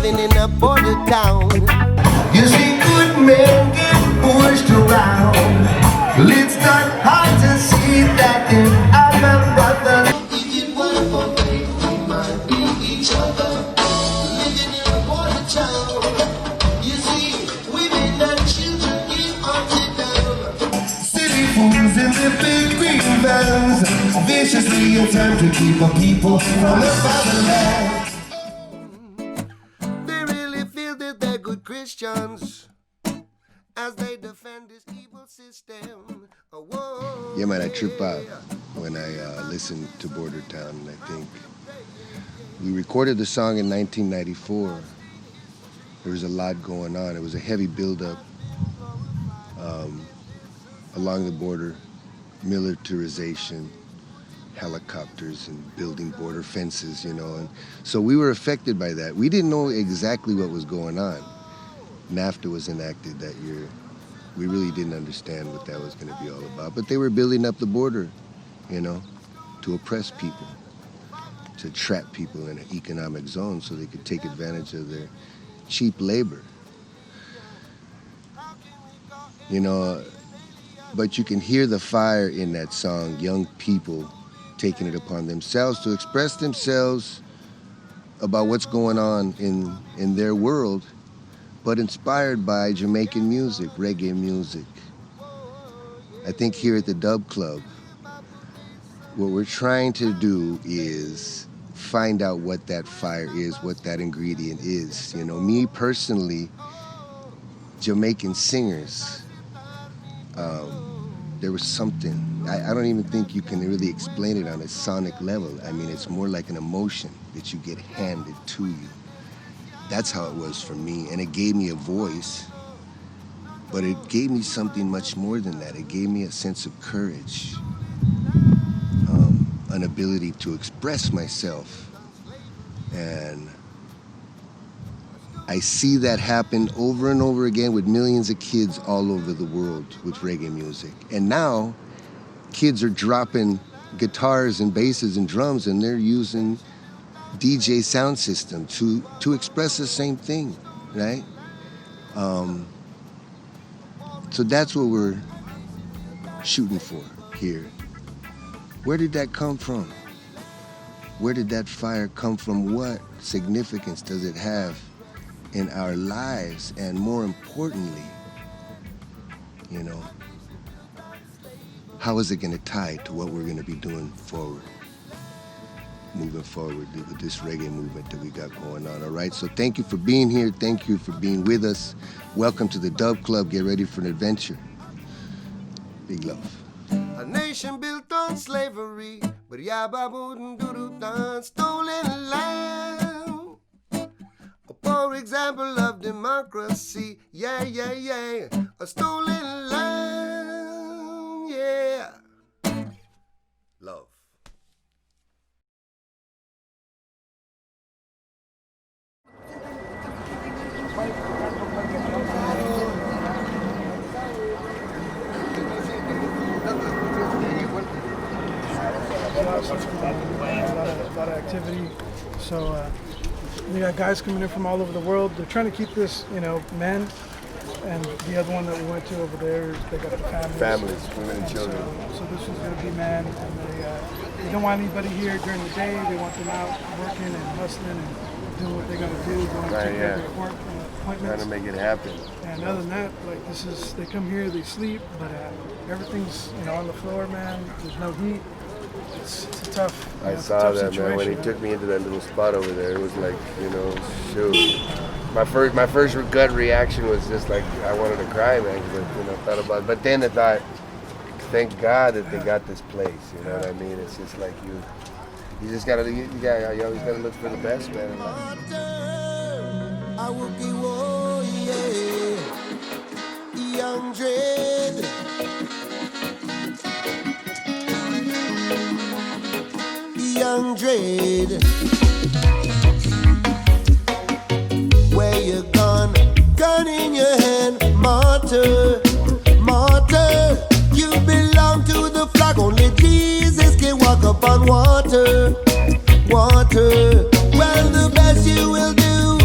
living in a border town. You see good men get pushed around. Well, it's not hard to see that in our brother. If it weren't for faith, we might be each other. Living in a border town. You see, women and children get hunted down. City fools in the big green vans, viciously attempt to keep the people from the fatherland. They really feel that they're good Christians as they defend this evil system. Whoa, yeah, man, I trip out when I listen to Border Town, and I think we recorded the song in 1994. There was a lot going on. It was a heavy buildup along the border, militarization, helicopters, and building border fences, you know. And so we were affected by that. We didn't know exactly what was going on. NAFTA was enacted that year. We really didn't understand what that was going to be all about. But they were building up the border, you know, to oppress people, to trap people in an economic zone so they could take advantage of their cheap labor. You know, but you can hear the fire in that song, young people taking it upon themselves to express themselves about what's going on in their world, but inspired by Jamaican music, reggae music. I think here at the Dub Club, what we're trying to do is find out what that fire is, what that ingredient is. You know, me personally, Jamaican singers, there was something, I don't even think you can really explain it on a sonic level. I mean, it's more like an emotion that you get handed to you. That's how it was for me, and it gave me a voice, but it gave me something much more than that. It gave me a sense of courage, an ability to express myself, and I see that happen over and over again with millions of kids all over the world with reggae music. And now, kids are dropping guitars and basses and drums, and they're using DJ sound system to express the same thing, right? So that's what we're shooting for here. Where did that come from? Where did that fire come from? What significance does it have in our lives? And more importantly, you know, how is it going to tie to what we're going to be doing forward? Moving forward with this reggae movement that we got going on, all right? So thank you for being here. Thank you for being with us. Welcome to the Dub Club. Get ready for an adventure. Big love. A nation built on slavery, but yabba stolen land. A poor example of democracy, yeah, yeah, yeah. A stolen land, yeah. Love. A lot of activity. So we got guys coming in from all over the world. They're trying to keep this, you know, men. And the other one that we went to over there, they got the families. Families, women and children. So this one's going to be men. And they don't want anybody here during the day. They want them out working and hustling and doing what they're going to do, going to take care of their work and appointments. Trying to make it happen. And other than that, like they come here, they sleep, but everything's, you know, on the floor, man. There's no heat. It's a tough. I saw that, man. When he took me into that little spot over there, it was like, you know, shoot. My first gut reaction was just like I wanted to cry, man, because I, you know, thought about it. But then I thought, thank God that they got this place. You know what I mean? It's just like you just gotta, you always gotta look for the best, man. Young Dread. Young Dread. Where you gone? Gun in your hand, martyr, martyr. You belong to the flag, only Jesus can walk upon water, water. Well, the best you will do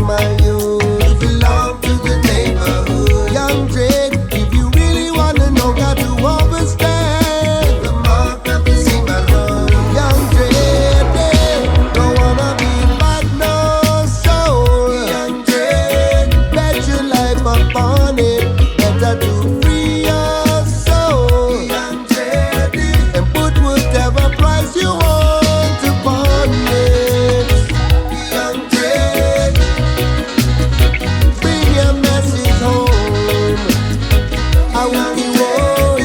my youth. You belong to the neighborhood. Young dread, if you really wanna know, got to overstand the mark of the cimarron. Young dread, don't wanna be bad no soul. Young dread, bet your life upon it. Better to free your soul. Young dread, and put whatever price you want upon it. Young dread, bring your message home. I want you home.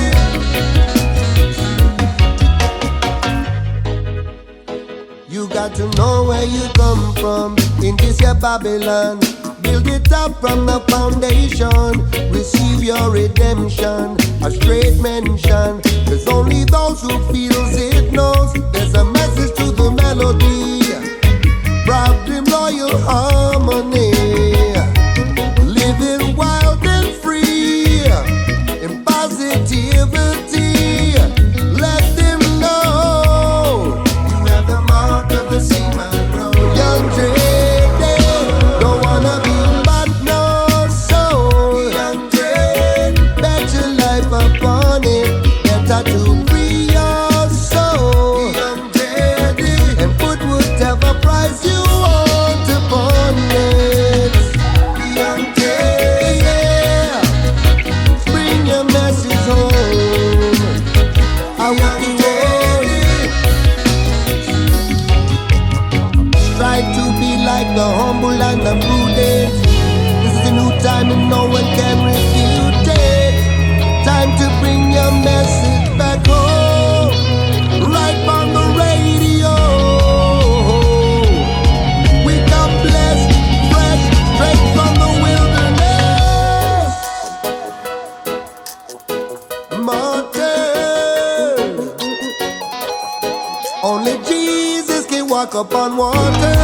You got to know where you come from in this here Babylon. Build it up from the foundation. Receive your redemption, a straight mention. There's only those who feels it knows. There's a message to the melody. Problem, loyal harmony. Living wild and free in positivity. Let them know you have the mark of the cimarron. Young dread, don't wanna be bad no soul. Young dread, bet your life upon it. Better to free your soul. Young dread, and put whatever price you want upon it. Young dread, yeah, bring your message home. I want you home. Strive to be like the humble and the prudent. This is a new time and no one can refute it. Time to bring your message back home. Right on the radio. We come blessed, fresh, straight from the wilderness. Martin, only Jesus can walk upon water.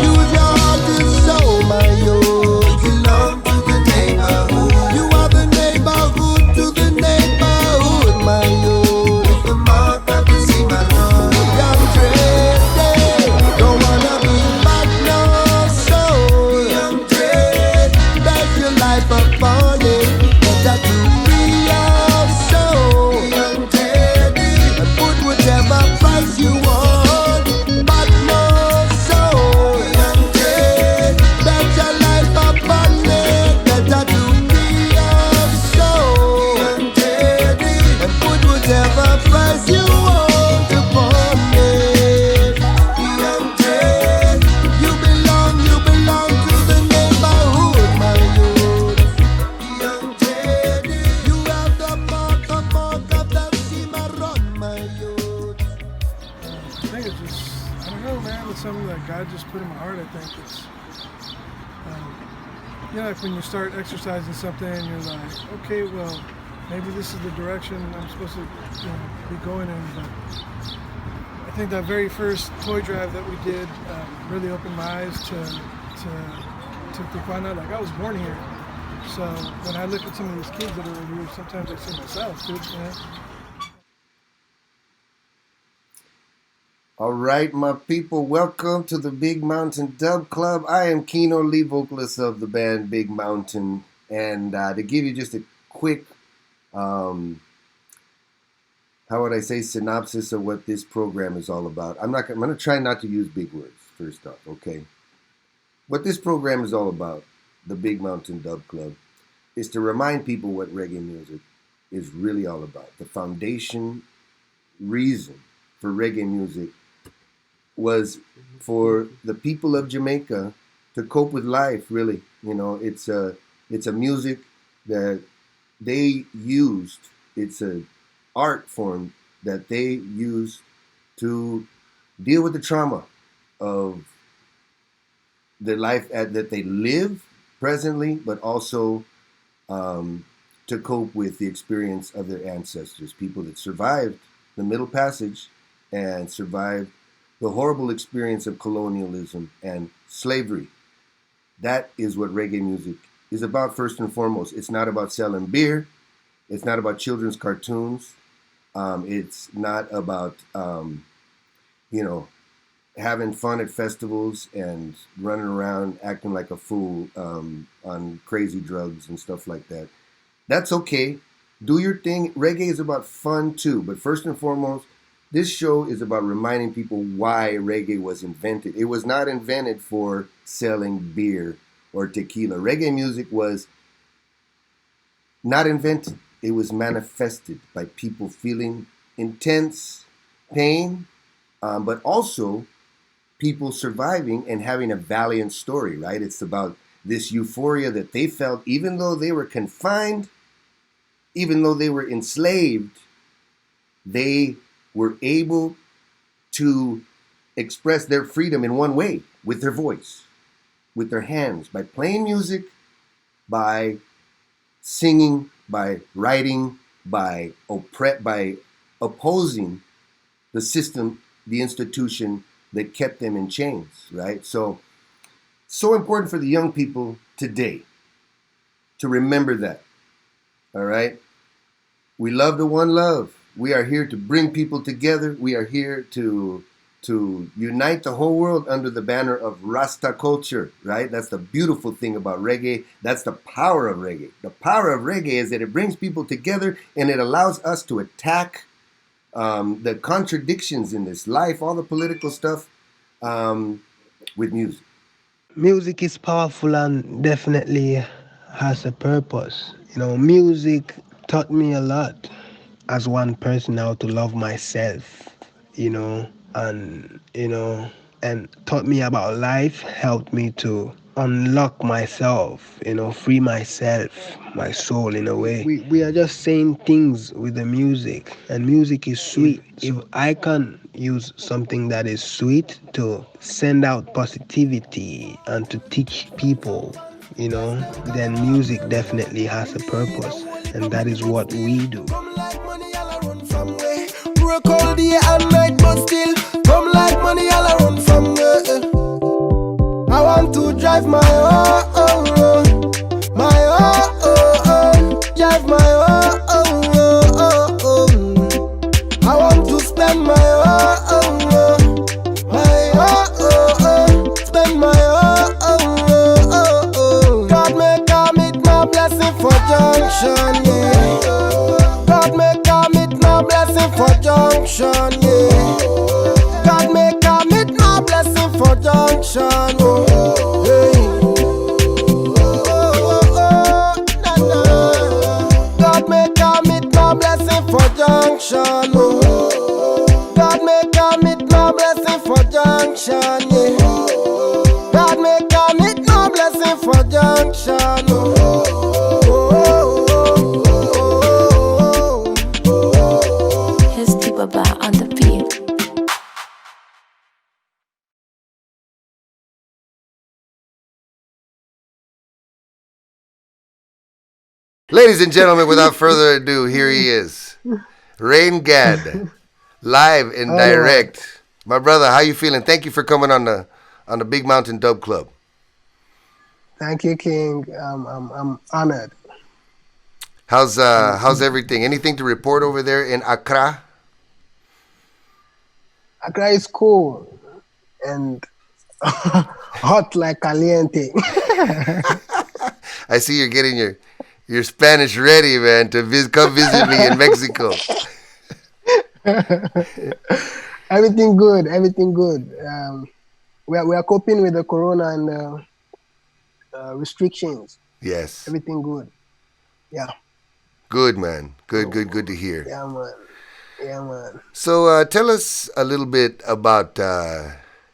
Use your heart to show my youth. You belong to the neighborhood. You are the neighborhood to the neighborhood, my youth. It's the mark of the cimarron. Young dread, don't wanna be bad no soul. Young dread, bet your life upon it. Better to free your soul. Young dread, and put whatever price you want. But no soul. Young dread, bet your life upon it. Better to free your soul. Young dread, and put whatever price you want upon it. Young dread, you belong to the neighborhood, my youth. Young dread, you have the mark of the cimarron, my youth. I think it's just, I don't know, man. It's something that God just put in my heart. I think it's, like when you start exercising something, you're like, okay, well, maybe this is the direction I'm supposed to, be going in. But I think that very first toy drive that we did really opened my eyes to Tijuana. Like, I was born here, so when I look at some of these kids that are over here, sometimes I see myself, dude. All right, my people, welcome to the Big Mountain Dub Club. I am Quino, lead vocalist of the band Big Mountain. And to give you just a quick, how would I say, synopsis of what this program is all about. I'm going to try not to use big words, first off, okay? What this program is all about, the Big Mountain Dub Club, is to remind people what reggae music is really all about. The foundation reason for reggae music was for the people of Jamaica to cope with life, really. It's a music that they used. It's an art form that they used to deal with the trauma of the life that they live presently, but also to cope with the experience of their ancestors, people that survived the Middle Passage and survived the horrible experience of colonialism and slavery. That is what reggae music is about first and foremost. It's not about selling beer. It's not about children's cartoons. It's not about, having fun at festivals and running around acting like a fool on crazy drugs and stuff like that. That's okay. Do your thing. Reggae is about fun too. But first and foremost, this show is about reminding people why reggae was invented. It was not invented for selling beer or tequila. Reggae music was not invented. It was manifested by people feeling intense pain, but also people surviving and having a valiant story, right? It's about this euphoria that they felt even though they were confined, even though they were enslaved, they were able to express their freedom in one way, with their voice, with their hands, by playing music, by singing, by writing, by opposing the system, the institution that kept them in chains, right? So important for the young people today to remember that, all right? We love the one love. We are here to bring people together. We are here to unite the whole world under the banner of Rasta culture, right? That's the beautiful thing about reggae. That's the power of reggae. The power of reggae is that it brings people together and it allows us to attack the contradictions in this life, all the political stuff, with music. Music is powerful and definitely has a purpose. Music taught me a lot as one person how to love myself, and taught me about life, helped me to unlock myself, free myself, my soul in a way. We are just saying things with the music, and music is sweet. If I can use something that is sweet to send out positivity and to teach people, then music definitely has a purpose, and that is what we do. Work all day and night, but still come like money all I run from where. I want to drive my own, drive my own. I want to spend my own, spend my own. God make a meet my blessing for junction, yeah. God make a meet my blessing for junction, yeah. God make a meet my blessing for junction, oh, hey. God make a meet my blessing for junction, oh. God make a meet my blessing for junction, yeah. God make a meet my blessing for junction, oh. On the beat. Ladies and gentlemen, without further ado, here he is, Raingad, live and direct. My brother, how you feeling? Thank you for coming on the Big Mountain Dub Club. Thank you, King. I'm honored. How's everything? Anything to report over there in Accra? Accra is cool and hot like caliente. I see you're getting your Spanish ready, man, to come visit me in Mexico. Everything good. We are coping with the corona and restrictions. Yes. Everything good. Yeah. Good, man. Good to hear. Yeah, man. So tell us a little bit about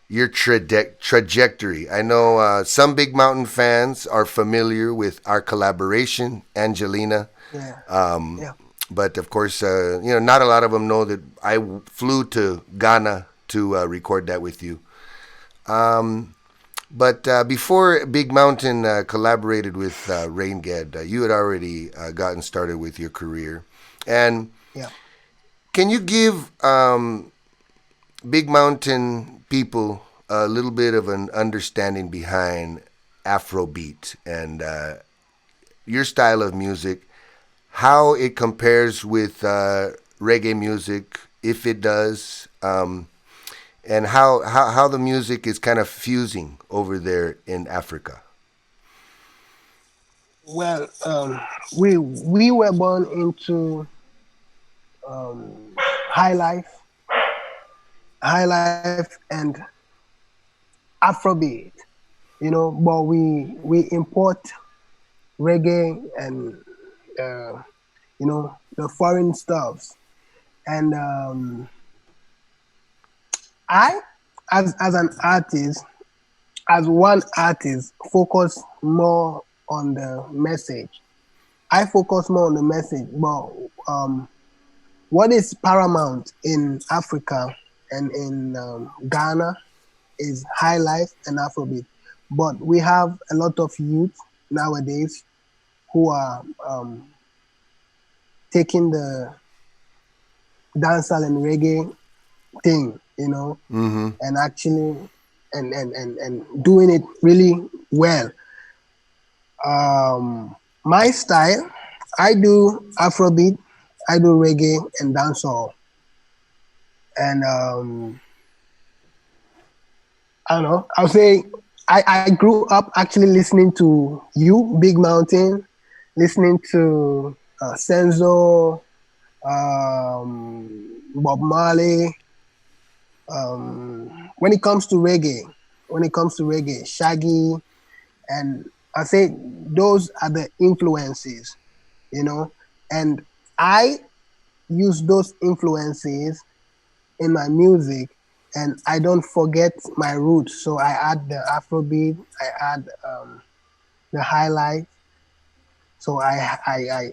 your trajectory. I know some Big Mountain fans are familiar with our collaboration, Angelina. Yeah. But of course, not a lot of them know that I flew to Ghana to record that with you. But before Big Mountain collaborated with Raingad, you had already gotten started with your career. And yeah. Can you give Big Mountain people a little bit of an understanding behind Afrobeat and your style of music, how it compares with reggae music, if it does, and how the music is kind of fusing over there in Africa. Well, we were born into high life, high life, and Afrobeat. But we import reggae and uh, the foreign stuffs. And I, as an artist, as one artist, focus more on the message. I focus more on the message, but what is paramount in Africa and in Ghana is high life and Afrobeat. But we have a lot of youth nowadays who are taking the dancehall and reggae thing, Mm-hmm. and actually and doing it really well. My style, I do Afrobeat, I do reggae and dancehall, and I don't know. I'll say I grew up actually listening to you, Big Mountain, listening to Senzo, Bob Marley. When it comes to reggae, Shaggy, and I say those are the influences, you know, and I use those influences in my music, and I don't forget my roots. So I add the Afrobeat, I add the highlight. So I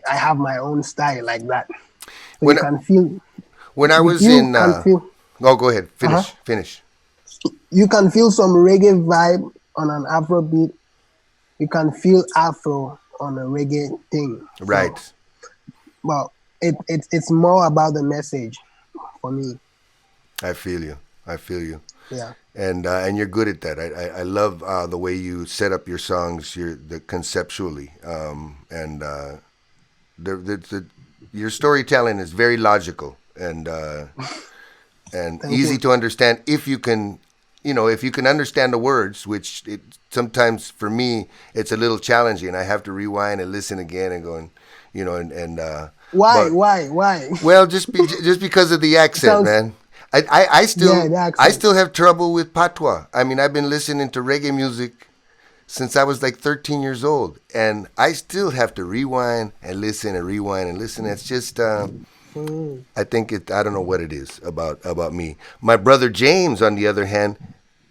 have my own style like that. So you When can feel when I was you in, can feel oh, go ahead, uh-huh. finish. You can feel some reggae vibe on an Afrobeat. You can feel Afro on a reggae thing. So, Right. well, it's more about the message for me. I feel you. I feel you. Yeah. And you're good at that. I love the way you set up your songs, the conceptually, and the your storytelling is very logical and Thank easy you. to understand if you can, if you can understand the words, which sometimes for me it's a little challenging. I have to rewind and listen again and going, Why? but Why? Why? well, just because of the It accent, sounds man. I yeah, still the I accent. still have trouble with patois. I mean, I've been listening to reggae music since I was like 13 years old, and I still have to rewind and listen and rewind and listen. It's just Mm, I think it. I don't know what it is about me. My brother James, on the other hand,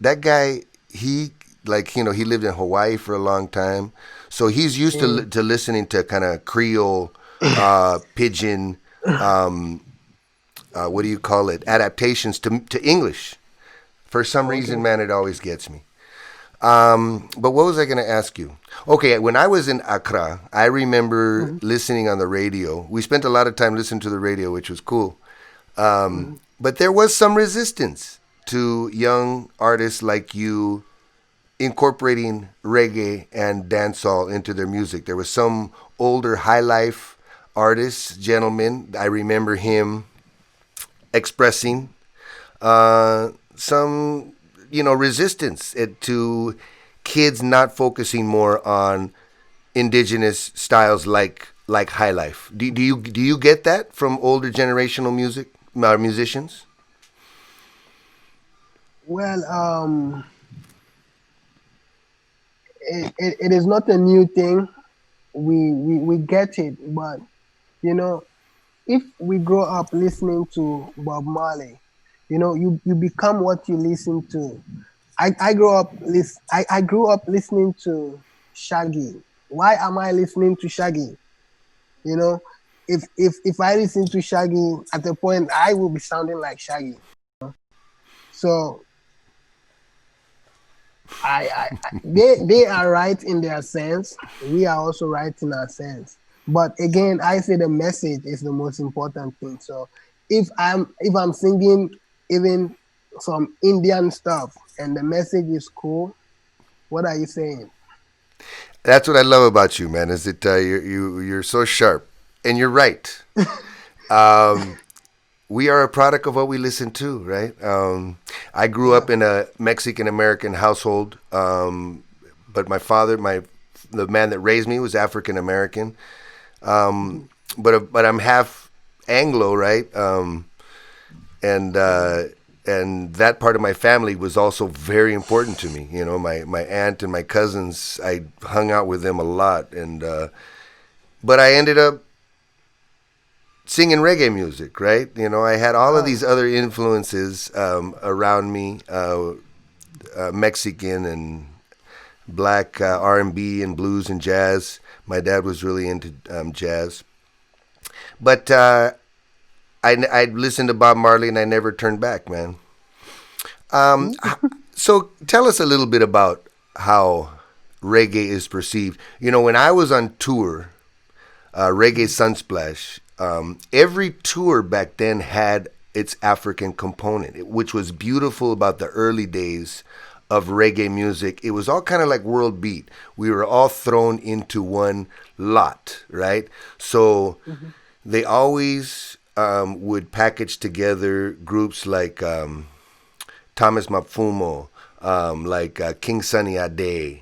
that guy, he he lived in Hawaii for a long time, so he's used to mm, to listening to kind of Creole, pidgin, um, what do you call it? Adaptations to English. For some reason, okay. man, it always gets me. But what was I going to ask you? Okay, when I was in Accra, I remember Hmm. listening on the radio. We spent a lot of time listening to the radio, which was cool. Hmm. But there was some resistance to young artists like you incorporating reggae and dancehall into their music. There was some older high life artists, gentlemen. I remember him expressing some, resistance to kids not focusing more on indigenous styles like high life. Do you get that from older generational musicians? Well, it is not a new thing. We get it, but you know, if we grow up listening to Bob Marley, you become what you listen to. I grew up listening to Shaggy. Why am I listening to Shaggy? You know, if I listen to Shaggy at a point, I will be sounding like Shaggy. So they are right in their sense. We are also right in our sense. But again, I say the message is the most important thing. So if I'm singing even some Indian stuff and the message is cool, what are you saying? That's what I love about you, man. Is that you're so sharp and you're right. Um, we are a product of what we listen to, right? I grew up in a Mexican American household, but my father, the man that raised me, was African American. But I'm half Anglo, right? And and that part of my family was also very important to me. You know, my aunt and my cousins, I hung out with them a lot, and but I ended up singing reggae music, right? You know, I had all of these other influences around me, Mexican and black R&B and blues and jazz. My dad was really into jazz, but I listened to Bob Marley and I never turned back, man. So tell us a little bit about how reggae is perceived. You know, when I was on tour, Reggae Sunsplash, every tour back then had its African component, which was beautiful about the early days of reggae music. It was all kind of like world beat. We were all thrown into one lot, right? So they always would package together groups like Thomas Mapfumo, like King Sunny Ade,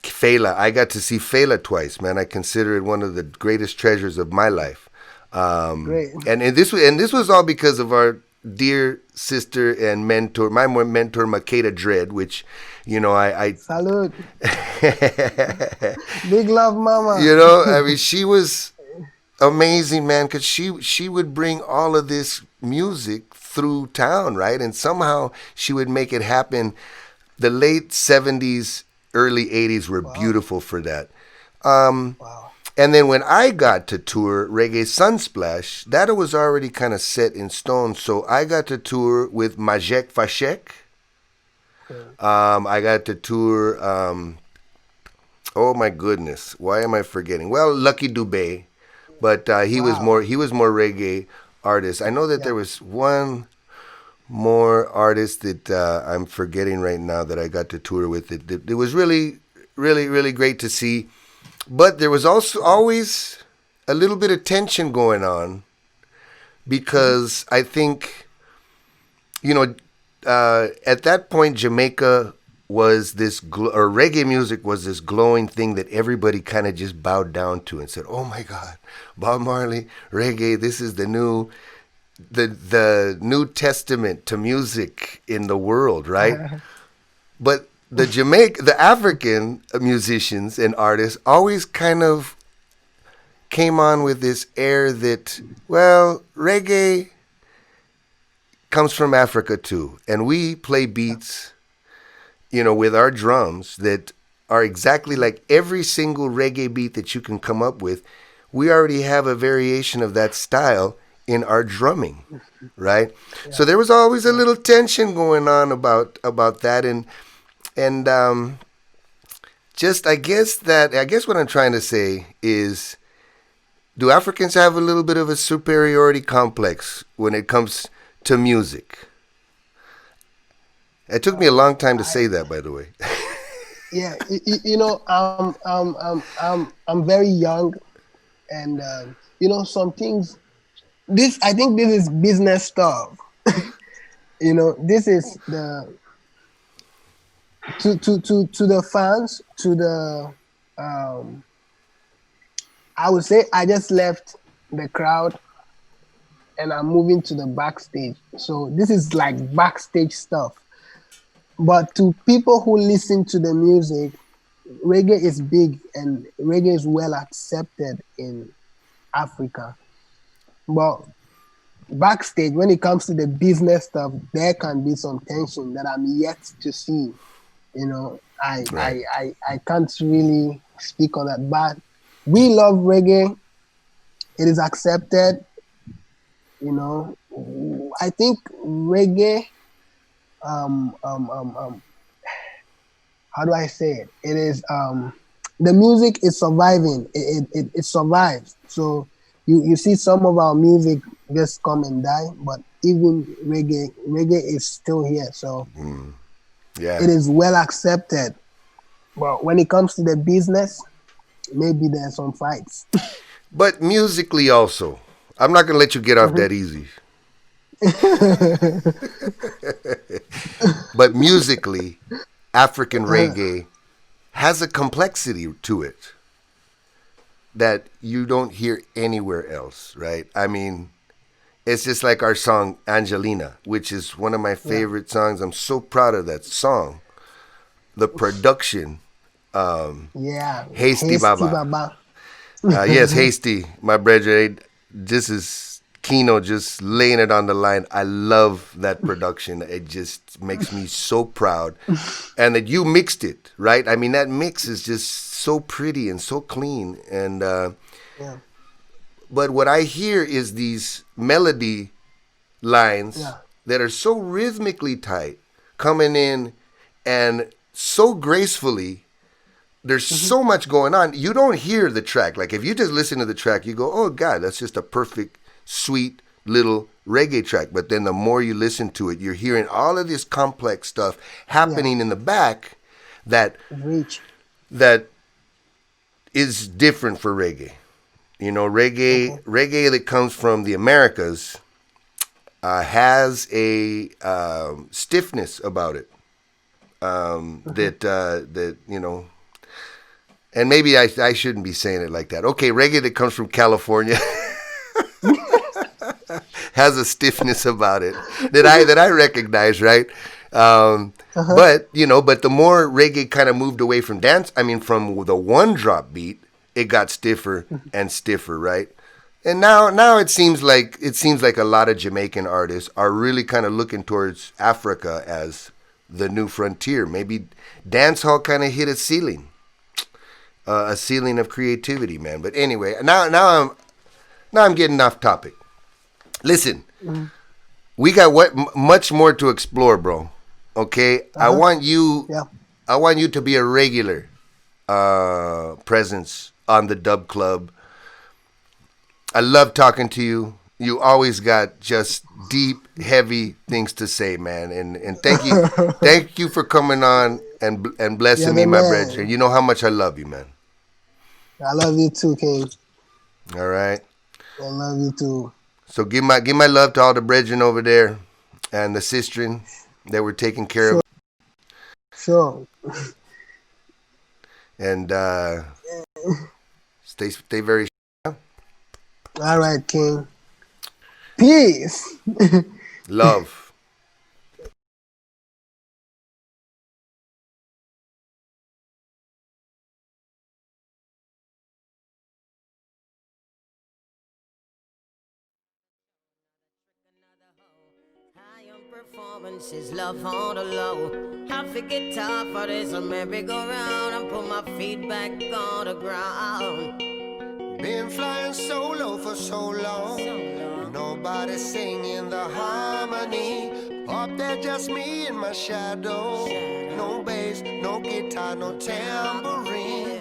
Fela. I got to see Fela twice, man. I consider it one of the greatest treasures of my life. Great. And this was all because of our dear sister and mentor, my mentor Makeda Dread, which, you know, I Salute. Big love, mama. you know, I mean, she was amazing, man, because she would bring all of this music through town, right? And somehow she would make it happen. The late 70s, early 80s were beautiful for that. Wow. And then when I got to tour Reggae Sunsplash, that was already kind of set in stone. So I got to tour with Majek Fashek. I got to tour, oh my goodness, why am I forgetting? Well, Lucky Dubé, but he was more reggae artist. I know that there was one more artist that I'm forgetting right now that I got to tour with. It was really, really, really great to see. But there was also always a little bit of tension going on because I think, you know, at that point, Jamaica was this, or reggae music was this glowing thing that everybody kind of just bowed down to and said, "Oh my God, Bob Marley, reggae, this is the New Testament to music in the world," right? But the African musicians and artists always kind of came on with this air that, well, reggae comes from Africa too, and we play beats, you know, with our drums that are exactly like every single reggae beat that you can come up with. We already have a variation of that style in our drumming, right? Yeah. So there was always a little tension going on about that, and just I guess what I'm trying to say is, do Africans have a little bit of a superiority complex when it comes to music? It took me a long time to say that, by the way. Yeah, you know, I'm very young, and you know, some things. I think this is business stuff. You know, this is to the fans, to the I would say I just left the crowd and I'm moving to the backstage. So this is like backstage stuff. But to people who listen to the music, reggae is big and reggae is well accepted in Africa. But backstage, when it comes to the business stuff, there can be some tension that I'm yet to see. You know, I can't really speak on that. But we love reggae. It is accepted. You know, I think reggae, how do I say it? It is, the music is surviving. It survives. So you see some of our music just come and die, but even reggae is still here. So yeah, it is well accepted. But when it comes to the business, maybe there's some fights. But musically also, I'm not gonna let you get off that easy. But musically, African reggae has a complexity to it that you don't hear anywhere else, right? I mean, it's just like our song Angelina, which is one of my favorite songs. I'm so proud of that song. The production, Hasty Baba. Yes, Hasty, my brother. This is Quino just laying it on the line. I love that production. It just makes me so proud. And that you mixed it, right? I mean, that mix is just so pretty and so clean. And but what I hear is these melody lines that are so rhythmically tight, coming in and so gracefully. There's so much going on. You don't hear the track. Like, if you just listen to the track, you go, oh, God, that's just a perfect, sweet little reggae track. But then the more you listen to it, you're hearing all of this complex stuff happening in the back that is different for reggae. You know, reggae that comes from the Americas has a stiffness about it that, you know, and maybe I shouldn't be saying it like that. Okay, reggae that comes from California has a stiffness about it that I recognize, right? But you know, but the more reggae kind of moved away from dance, I mean, from the one drop beat, it got stiffer and stiffer, right? And now it seems like a lot of Jamaican artists are really kind of looking towards Africa as the new frontier. Maybe dancehall kind of hit a ceiling of creativity, man. But anyway, now I'm getting off topic. Listen, we got much more to explore, bro. Okay, I want you to be a regular presence on the Dub Club. I love talking to you. You always got just deep, heavy things to say, man. And thank you for coming on and blessing me, my brethren. You know how much I love you, man. I love you too, King. All right. I love you too. So give my love to all the brethren over there and the sistren that we're taking care of. Sure. And stay very. All right, King. Peace. Love. Performances, love on the low. I forget tough for this merry-go-round and put my feet back on the ground. Been flying solo for so long. Nobody singing the harmony. Up there just me and my shadow. No bass, no guitar, no tambourine.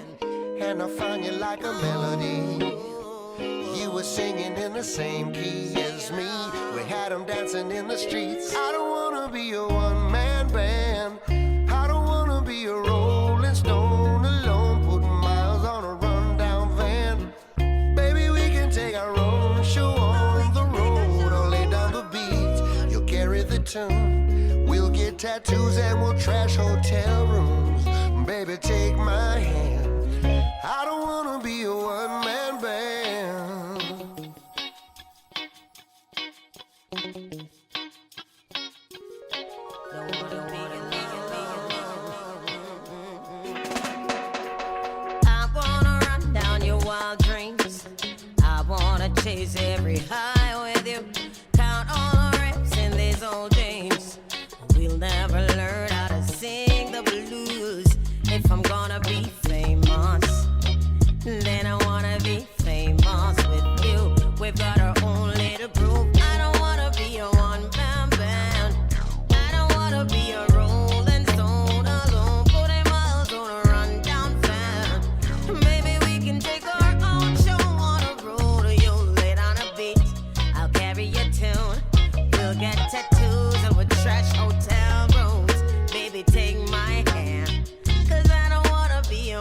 And I found you like a melody. You were singing in the same key as me. We had them dancing in the streets. I don't wanna be a one-man band. I don't wanna be a rolling stone alone, putting miles on a rundown van. Baby, we can take our own show on the road or lay down the beat. You'll carry the tune. We'll get tattoos and we'll trash hotel rooms. Baby, take my hand. I don't wanna be a one-man band. I wanna run down your wild dreams. I wanna chase every high with you. Count all the reps in these old dreams. We'll never learn how to sing the blues. If I'm gonna be famous, then I wanna be famous with you. We've got our own little groove. I don't wanna be a one-man band. I don't wanna be a rolling stone alone, putting miles on a rundown van. Maybe we can take our own show on a road. You'll lay down a beat, I'll carry your tune. We'll get tattoos and we'll trash hotel rooms. Baby, take my hand, 'cause I don't wanna be a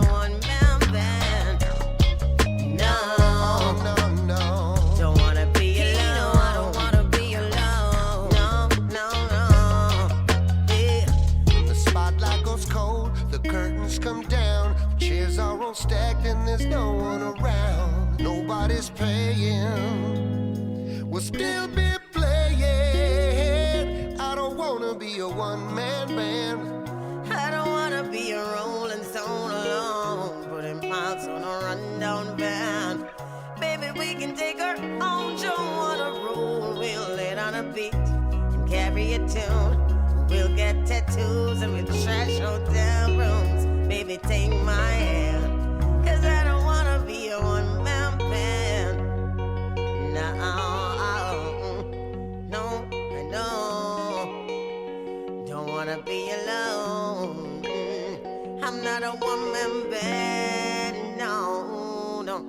all stacked and there's no one around. Nobody's paying. We'll still be playing. I don't wanna be a one-man band. I don't wanna be a rolling stone alone, putting miles on a rundown van. Baby, we can take our own show on a roll. We'll lay down a beat and carry a tune. We'll get tattoos and we'll trash hotel rooms. Baby, take my hand, 'cause I don't wanna be a one-man band. No, no, no. Don't wanna be alone. I'm not a one-man band. No, no.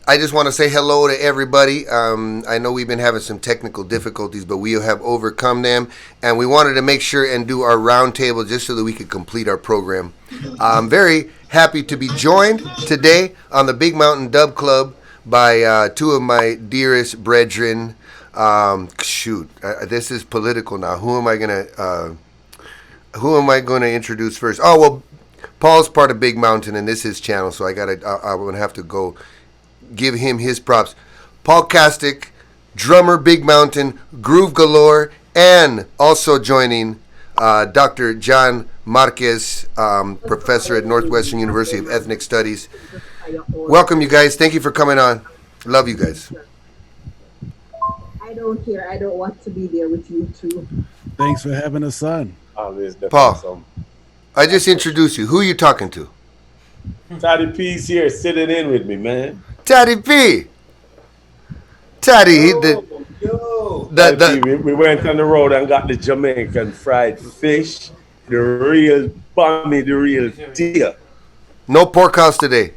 I just want to say hello to everybody. I know we've been having some technical difficulties, but we have overcome them. And we wanted to make sure and do our roundtable just so that we could complete our program. I'm very happy to be joined today on the Big Mountain Dub Club by two of my dearest brethren. This is political now. Who am I gonna introduce first? Oh well, Paul's part of Big Mountain, and this is his channel, so I'm gonna have to go give him his props. Paul Kastick, drummer, Big Mountain, groove galore, and also joining Dr. John Marquez, professor at Northwestern University of Ethnic Studies. Welcome, you guys. Thank you for coming on. Love you guys. I don't care. I don't want to be there with you too. Thanks for having us on. Paul, I just introduced you. Who are you talking to? Toddy P's here sitting in with me, man. Taddy P. Taddy, we went on the road and got the Jamaican fried fish, the real bommy, the real deal. No pork house today.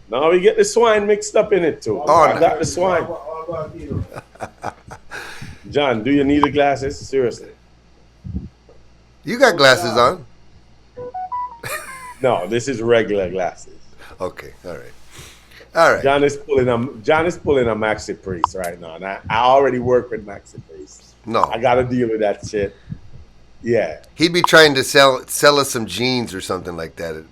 Now we get the swine mixed up in it too. Oh, I got the swine. John, do you need the glasses? Seriously. You got glasses on. No, this is regular glasses. Okay, all right. All right. John is pulling a Maxi Priest right now. And I already work with Maxi Priest. No. I gotta deal with that shit. Yeah. He'd be trying to sell us some jeans or something like that.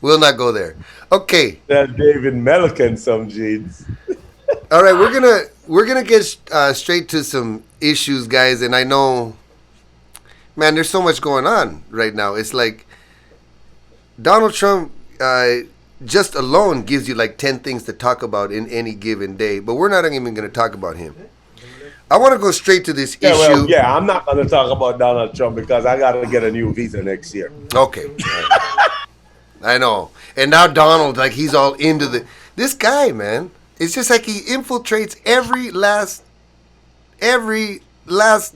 We'll not go there. Okay. That David Melican some jeans. All right, we're gonna get straight to some issues, guys. And I know, man, there's so much going on right now. It's like Donald Trump just alone gives you like 10 things to talk about in any given day. But we're not even going to talk about him. I want to go straight to this issue. Well, yeah, I'm not going to talk about Donald Trump because I got to get a new visa next year. Okay. I know. And now Donald, like, he's all into this guy, man. It's just like he infiltrates every last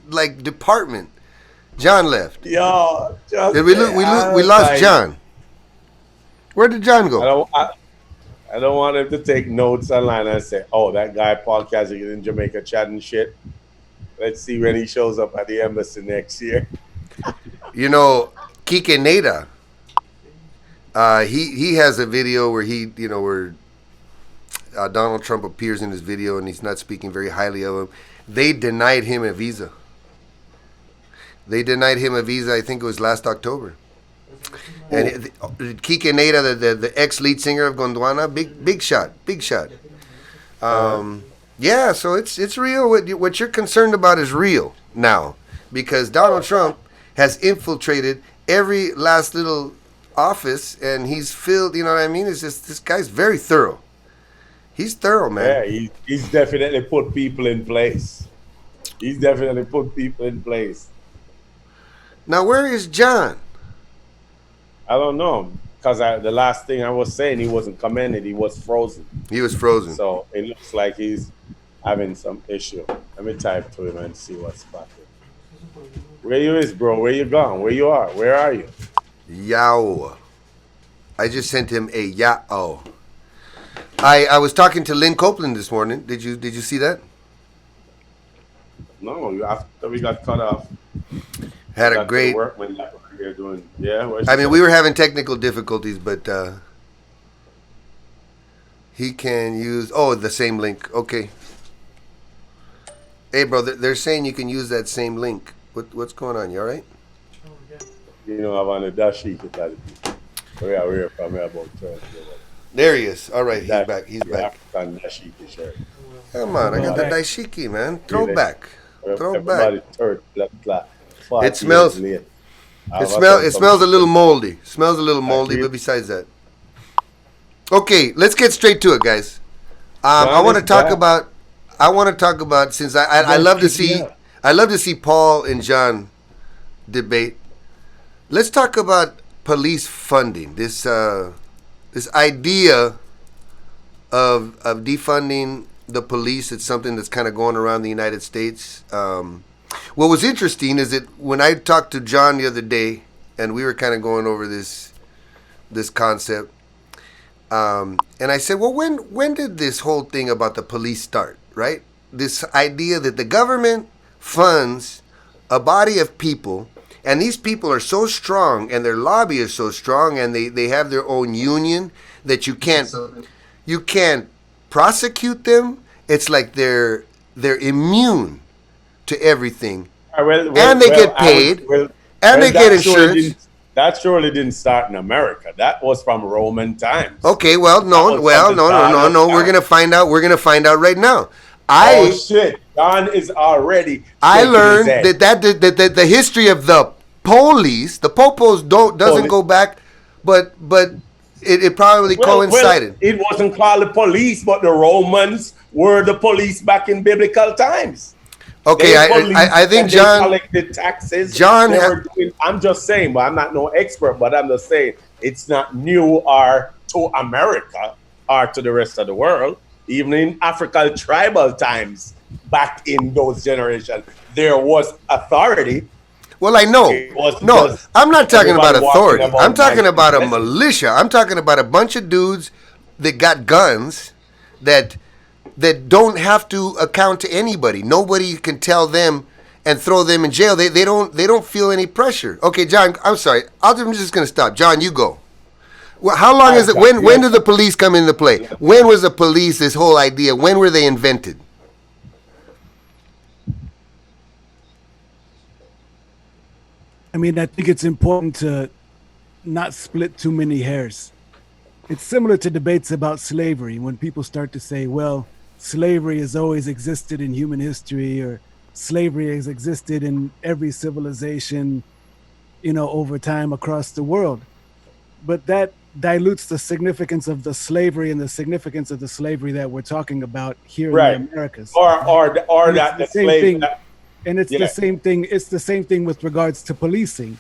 like department. John left. Yo, we lost John. Where did John go? I don't want him to take notes online and say, "Oh, that guy Paul Kastick is in Jamaica chatting shit." Let's see when he shows up at the embassy next year. You know, Kike Neda. He has a video where where Donald Trump appears in his video and he's not speaking very highly of him. They denied him a visa. I think it was last October. And Kike Neda, the ex-lead singer of Gondwana, big shot. Yeah, so it's real. What you're concerned about is real now, because Donald Trump has infiltrated every last little office, and he's filled. You know what I mean? It's just, this guy's very thorough. He's thorough, man. Yeah, he's definitely put people in place. Now, where is John? I don't know, because the last thing I was saying, he wasn't commended. He was frozen. So it looks like he's having some issue. Let me type to him and see what's popping. Where you is, bro? Where you gone? Where you are? Where are you? Yow. I just sent him a yow. I was talking to Lynn Copeland this morning. Did you see that? No, after we got cut off. Had a great work when you're doing. Yeah. I mean, we were having technical difficulties, but he can use the same link. Okay. Hey, bro, they're saying you can use that same link. What's going on? You all right? You know, I'm on the dashi totality. We are here from here about 12. There he is. All right, he's back. He's back. African dashiki shirt. Come on, I got the daishiki, man. Throwback. Everybody third black. It smells. It smells a little moldy. Smells a little moldy, but besides that, okay. Let's get straight to it, guys. I want to talk about. Since I love to see. I love to see Paul and John debate. Let's talk about police funding. This idea of defunding the police. It's something that's kind of going around the United States. What was interesting is that when I talked to John the other day, and we were kind of going over this concept, and I said, well, when did this whole thing about the police start, right? This idea that the government funds a body of people, and these people are so strong, and their lobby is so strong, and they have their own union that you can't prosecute them. It's like they're immune to everything, and they get paid, and they get insurance. That surely didn't start in America. That was from Roman times. Okay, no. We're gonna find out. We're gonna find out right now. Oh shit! John is already. I learned that the history of the police, the popos doesn't go back, but it probably coincided. It wasn't called the police, but the Romans were the police back in biblical times. Okay, I think John collected taxes. I'm just saying, but I'm not no expert. But I'm just saying it's not new or to America or to the rest of the world. Even in African tribal times, back in those generations, there was authority. Well, I know. No, I'm not talking about authority. I'm talking about a militia. I'm talking about a bunch of dudes that got guns that don't have to account to anybody. Nobody can tell them and throw them in jail. They don't feel any pressure. Okay, John, I'm sorry. I'm just going to stop. John, you go. Well, how long is it? When did the police come into play? When was the police, this whole idea, when were they invented? I mean, I think it's important to not split too many hairs. It's similar to debates about slavery, when people start to say, well, slavery has always existed in human history, or slavery has existed in every civilization, over time across the world. But that dilutes the significance of the slavery and the significance of the slavery that we're talking about here in the Americas. Or that the same thing. And it's the same thing. It's the same thing with regards to policing.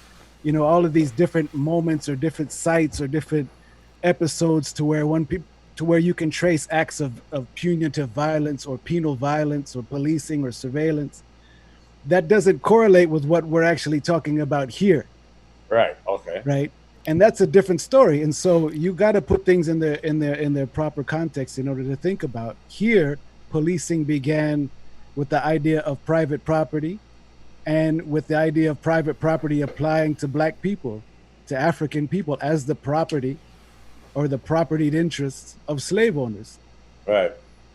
All of these different moments or different sites or different episodes to where you can trace acts of punitive violence or penal violence or policing or surveillance. That doesn't correlate with what we're actually talking about here. Right. Okay. Right. And that's a different story. And so you got to put things in their proper context in order to think about. Here, policing began with the idea of private property, and with the idea of private property applying to Black people, to African people, as the property or the propertied interests of slave owners. Right.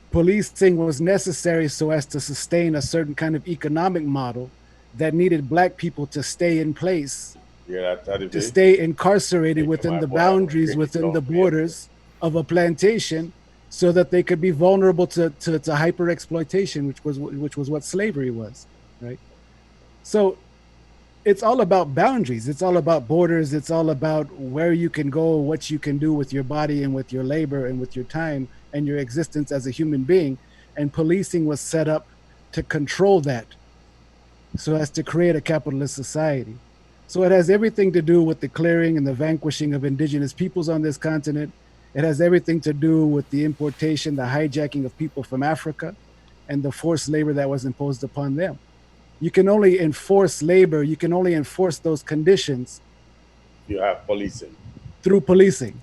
Policing was necessary so as to sustain a certain kind of economic model that needed Black people to stay in place, to stay incarcerated within the boundaries, within the borders of a plantation, so that they could be vulnerable to hyper exploitation, which was what slavery was, right? So it's all about boundaries. It's all about borders. It's all about where you can go, what you can do with your body and with your labor and with your time and your existence as a human being. And policing was set up to control that, so as to create a capitalist society. So it has everything to do with the clearing and the vanquishing of indigenous peoples on this continent. It has everything to do with the importation, the hijacking of people from Africa, and the forced labor that was imposed upon them. You can only enforce labor, you can only enforce those conditions. You have policing. Through policing.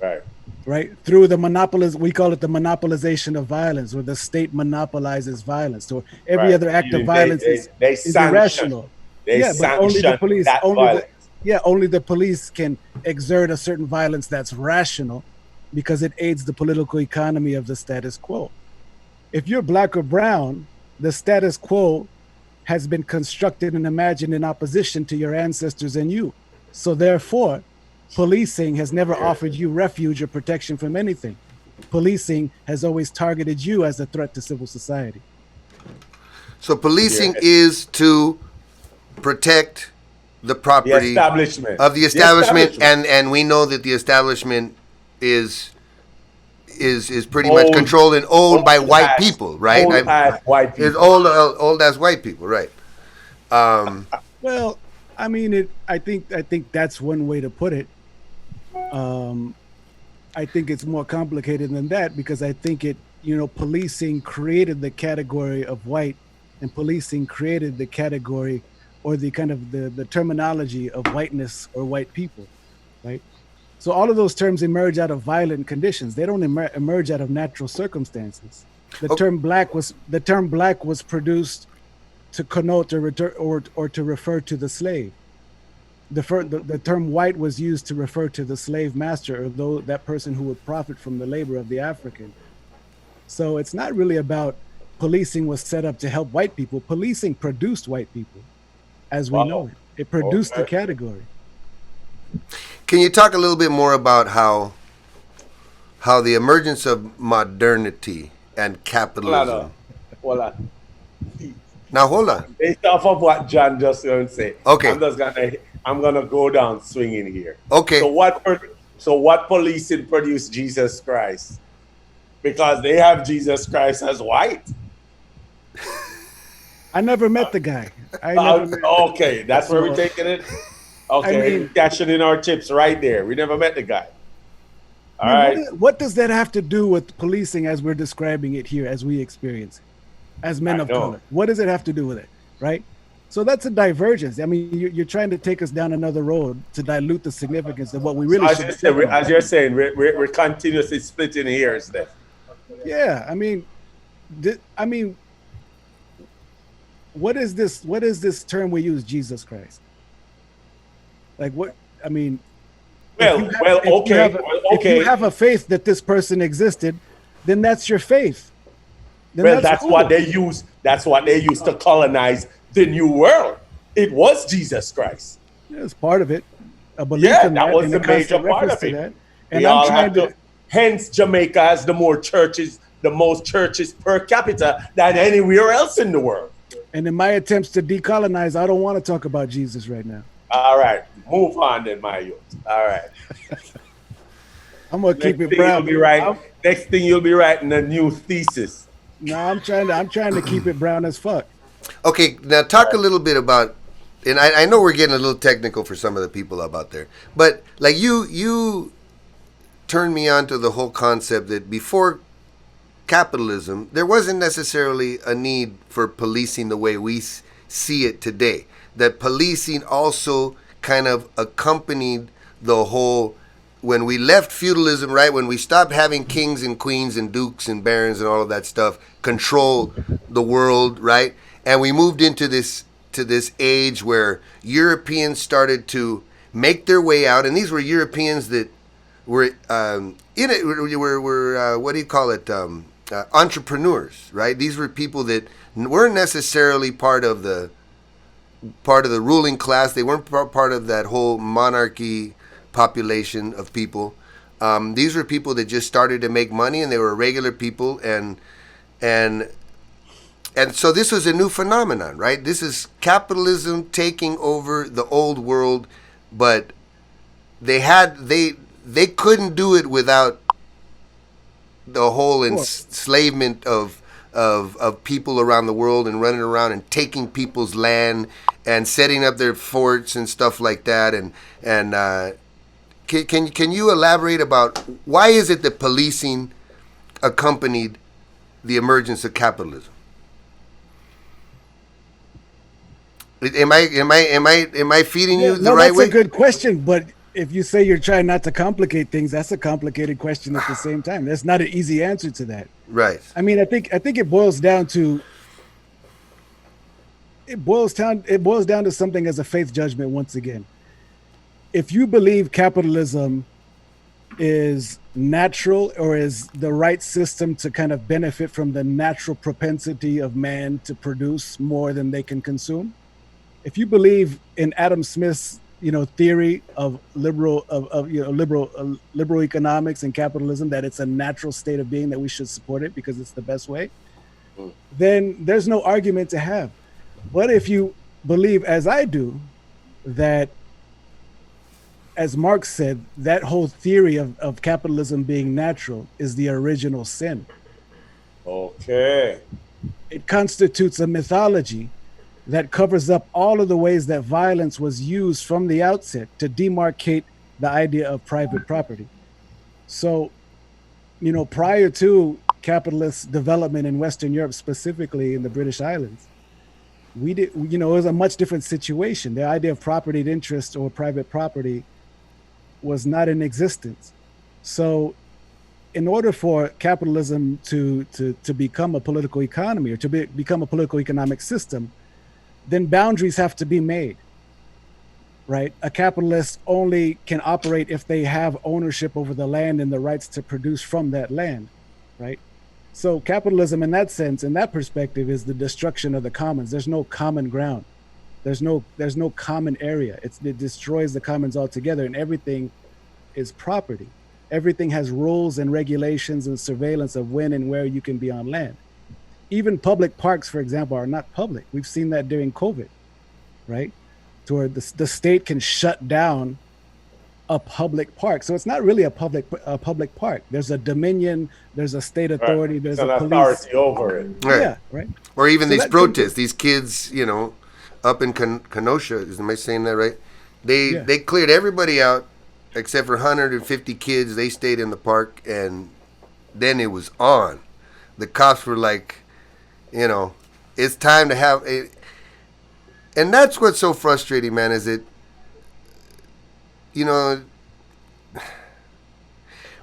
Right. Right? Through the we call it the monopolization of violence, where the state monopolizes violence, or every other act of violence is irrational. But only the police, only the police can exert a certain violence that's rational, because it aids the political economy of the status quo. If you're Black or brown, The status quo has been constructed and imagined in opposition to your ancestors and you. So therefore, policing has never offered you refuge or protection from anything. Policing has always targeted you as a threat to civil society. So policing is to protect the property of the establishment, and we know that the establishment is pretty much controlled and owned by white people, right? Old as white people. It's old as white people, right? Well, I mean, I think that's one way to put it. I think it's more complicated than that, because I think policing created the category of white, and policing created the category or the kind of the terminology of whiteness or white people, right? So all of those terms emerge out of violent conditions. They don't emerge out of natural circumstances. The term black was produced to connote or to refer to the slave. The term white was used to refer to the slave master, or that person who would profit from the labor of the African. So it's not really about policing was set up to help white people. Policing produced white people, as we know it. It produced the category. Can you talk a little bit more about how the emergence of modernity and capitalism? Hold on. Now hold on. Based off of what John just going to say, okay, I'm gonna go down swinging here. Okay. So what policing produced Jesus Christ? Because they have Jesus Christ as white. I never met the guy. Okay, that's where we're taking it. Okay, I mean, cashing in our chips right there. We never met the guy. All right. What does that have to do with policing as we're describing it here, as we experience it, as men of color? What does it have to do with it, right? So that's a divergence. I mean, you're trying to take us down another road to dilute the significance of what we really should be. As you're saying, we're continuously splitting hairs there. Yeah, I mean, what is this? What is this term we use, Jesus Christ? Like what? I mean, if you have a faith that this person existed, then that's your faith. Then that's cool. What they use. That's what they used to colonize the New World. It was Jesus Christ. Yeah, it's part of it. A belief in that was the major part of it. That. And I'm trying to. Hence, Jamaica has the most churches per capita than anywhere else in the world. And in my attempts to decolonize, I don't want to talk about Jesus right now. All right, move on then, my youth. All right. I'm gonna keep it brown. Next thing you'll be writing a new thesis. No, I'm trying to keep it brown as fuck. Okay, now talk a little bit about, and I know we're getting a little technical for some of the people up out there, but like you turned me on to the whole concept that before capitalism, there wasn't necessarily a need for policing the way we see it today. That policing also kind of accompanied the whole, when we left feudalism, right, when we stopped having kings and queens and dukes and barons and all of that stuff control the world, right, and we moved into this age where Europeans started to make their way out, and these were Europeans that were what do you call it, entrepreneurs, right? These were people that weren't necessarily part of the ruling class. They weren't part of that whole monarchy population of people. These were people that just started to make money, and they were regular people, and so this was a new phenomenon, right? This is capitalism taking over the old world, but they couldn't do it without the whole enslavement of people around the world, and running around and taking people's land and setting up their forts and stuff like that. And can you elaborate about why is it that policing accompanied the emergence of capitalism? Am I feeding you the right way? That's a good question, but if you say you're trying not to complicate things, that's a complicated question at the same time. That's not an easy answer to that. Right. I mean, I think it boils down to something as a faith judgment once again. If you believe capitalism is natural, or is the right system to kind of benefit from the natural propensity of man to produce more than they can consume. If you believe in Adam Smith's, theory of liberal economics and capitalism, that it's a natural state of being, that we should support it because it's the best way, then there's no argument to have. But if you believe, as I do, that, as Marx said, that whole theory of capitalism being natural is the original sin. Okay. It constitutes a mythology that covers up all of the ways that violence was used from the outset to demarcate the idea of private property. So, prior to capitalist development in Western Europe, specifically in the British Islands, it was a much different situation. The idea of property interest or private property was not in existence. So in order for capitalism to become a political economy, or to become a political economic system, then boundaries have to be made, right? A capitalist only can operate if they have ownership over the land and the rights to produce from that land, right? So capitalism, in that sense, in that perspective, is the destruction of the commons. There's no common ground. There's no common area. It destroys the commons altogether, and everything is property. Everything has rules and regulations and surveillance of when and where you can be on land. Even public parks, for example, are not public. We've seen that during COVID, right? To where the state can shut down a public park. So it's not really a public park. There's a dominion, there's a state authority, right. There's an a police authority over it. Right. Yeah, right. Or even these protests, these kids, up in Kenosha, am I saying that right? They cleared everybody out except for 150 kids. They stayed in the park, and then it was on. The cops were like, it's time to have it. And that's what's so frustrating, man, is that,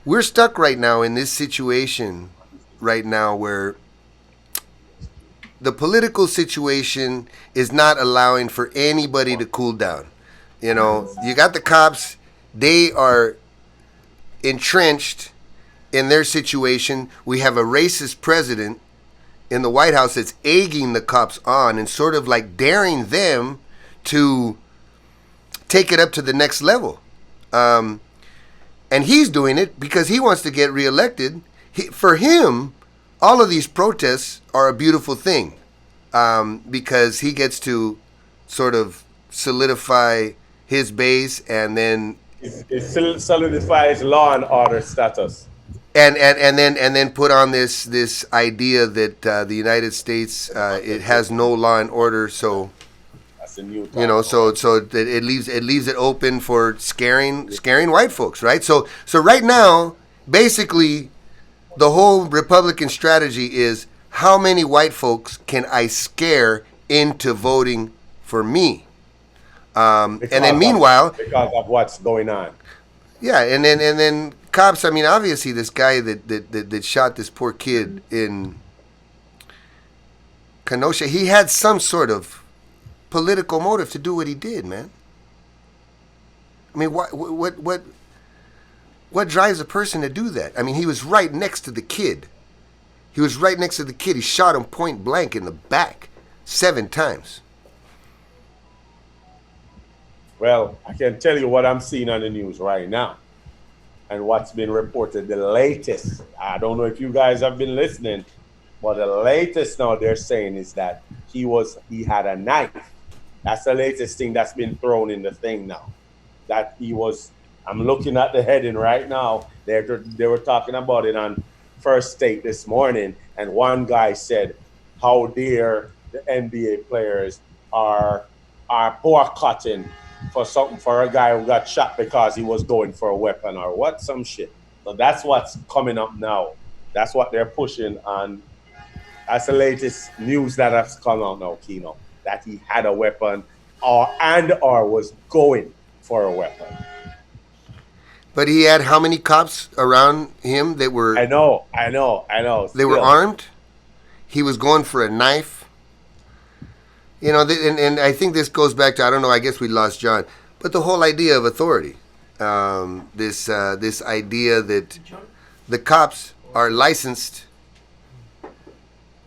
we're stuck right now in this situation right now where the political situation is not allowing for anybody to cool down. You got the cops, they are entrenched in their situation. We have a racist president in the White House that's egging the cops on and sort of like daring them to take it up to the next level. And he's doing it because he wants to get reelected. For him, all of these protests are a beautiful thing, because he gets to sort of solidify his base, and then it solidifies law and order status. And then put on this idea that the United States it has no law and order, so that's a new so it leaves it open for scaring white folks, right? So right now, basically, the whole Republican strategy is, how many white folks can I scare into voting for me? And then meanwhile, because of what's going on. Yeah, and then cops. I mean, obviously, this guy that shot this poor kid in Kenosha, he had some sort of political motive to do what he did, man. I mean, what drives a person to do that? I mean, he was right next to the kid. He shot him point blank in the back 7 times. Well, I can tell you what I'm seeing on the news right now and what's been reported, the latest. I don't know if you guys have been listening, but the latest now they're saying is that he had a knife. That's the latest thing that's been thrown in the thing now. That I'm looking at the heading right now. They were talking about it on First State this morning, and one guy said, how dare the NBA players are boycotting for a guy who got shot because he was going for a weapon or what, some shit. So that's what's coming up now. That's what they're pushing on. That's the latest news that has come out now, Quino, that he had a weapon or was going for a weapon. But he had how many cops around him that were... I know. They were armed. He was going for a knife. And I think this goes back to, I don't know, I guess we lost John, but the whole idea of authority. this idea that the cops are licensed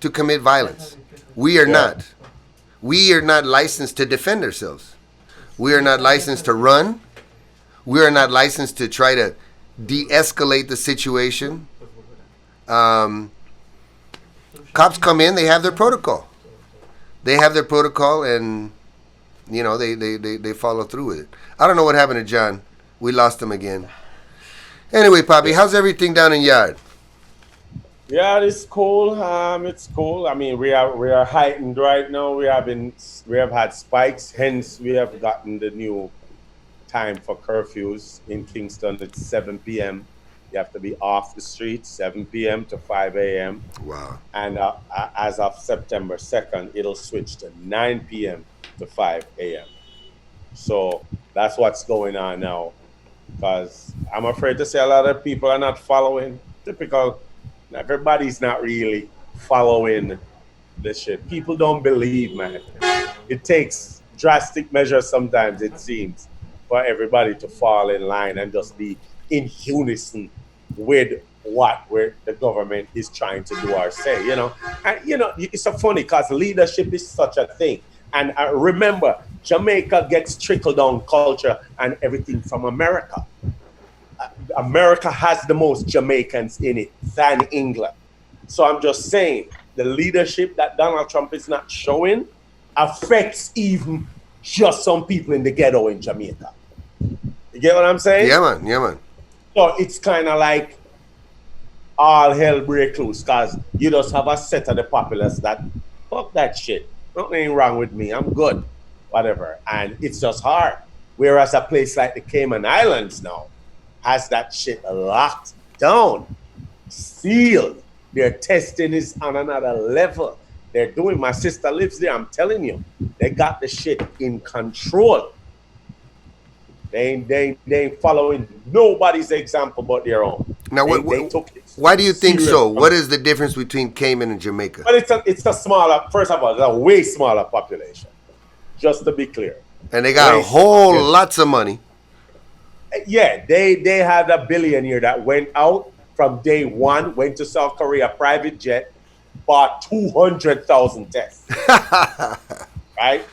to commit violence. We are not. We are not licensed to defend ourselves. We are not licensed to run. We are not licensed to try to de-escalate the situation. Cops come in, they have their protocol. They have their protocol, and they follow through with it. I don't know what happened to John. We lost him again. Anyway, Poppy, how's everything down in Yard? Yeah, it's cool. It's cool. I mean, we are heightened right now. We have had spikes. Hence, we have gotten the new time for curfews in Kingston. It's 7 p.m. You have to be off the street 7 p.m. to 5 a.m. Wow. And as of September 2nd, it'll switch to 9 p.m. to 5 a.m. So that's what's going on now. Because I'm afraid to say a lot of people are not following. Typical. Everybody's not really following this shit. People don't believe, man. It takes drastic measures sometimes, it seems, for everybody to fall in line and just be in unison with what the government is trying to do or say, And, it's so funny because leadership is such a thing. And remember, Jamaica gets trickle-down culture and everything from America. America has the most Jamaicans in it than England. So I'm just saying, the leadership that Donald Trump is not showing affects even just some people in the ghetto in Jamaica. You get what I'm saying? Yeah, man. So it's kind of like all hell break loose because you just have a set of the populace that, fuck that shit. Nothing wrong with me. I'm good. Whatever. And it's just hard. Whereas a place like the Cayman Islands now has that shit locked down, sealed. Their testing is on another level. They're doing, my sister lives there, I'm telling you. They got the shit in control. They ain't following nobody's example but their own. Now, why do you think so? What is the difference between Cayman and Jamaica? Well, it's a smaller, first of all, it's a way smaller population, just to be clear. And they got lots of money. Yeah, they had a billionaire that went out from day one, went to South Korea, private jet, bought 200,000 tests. Right?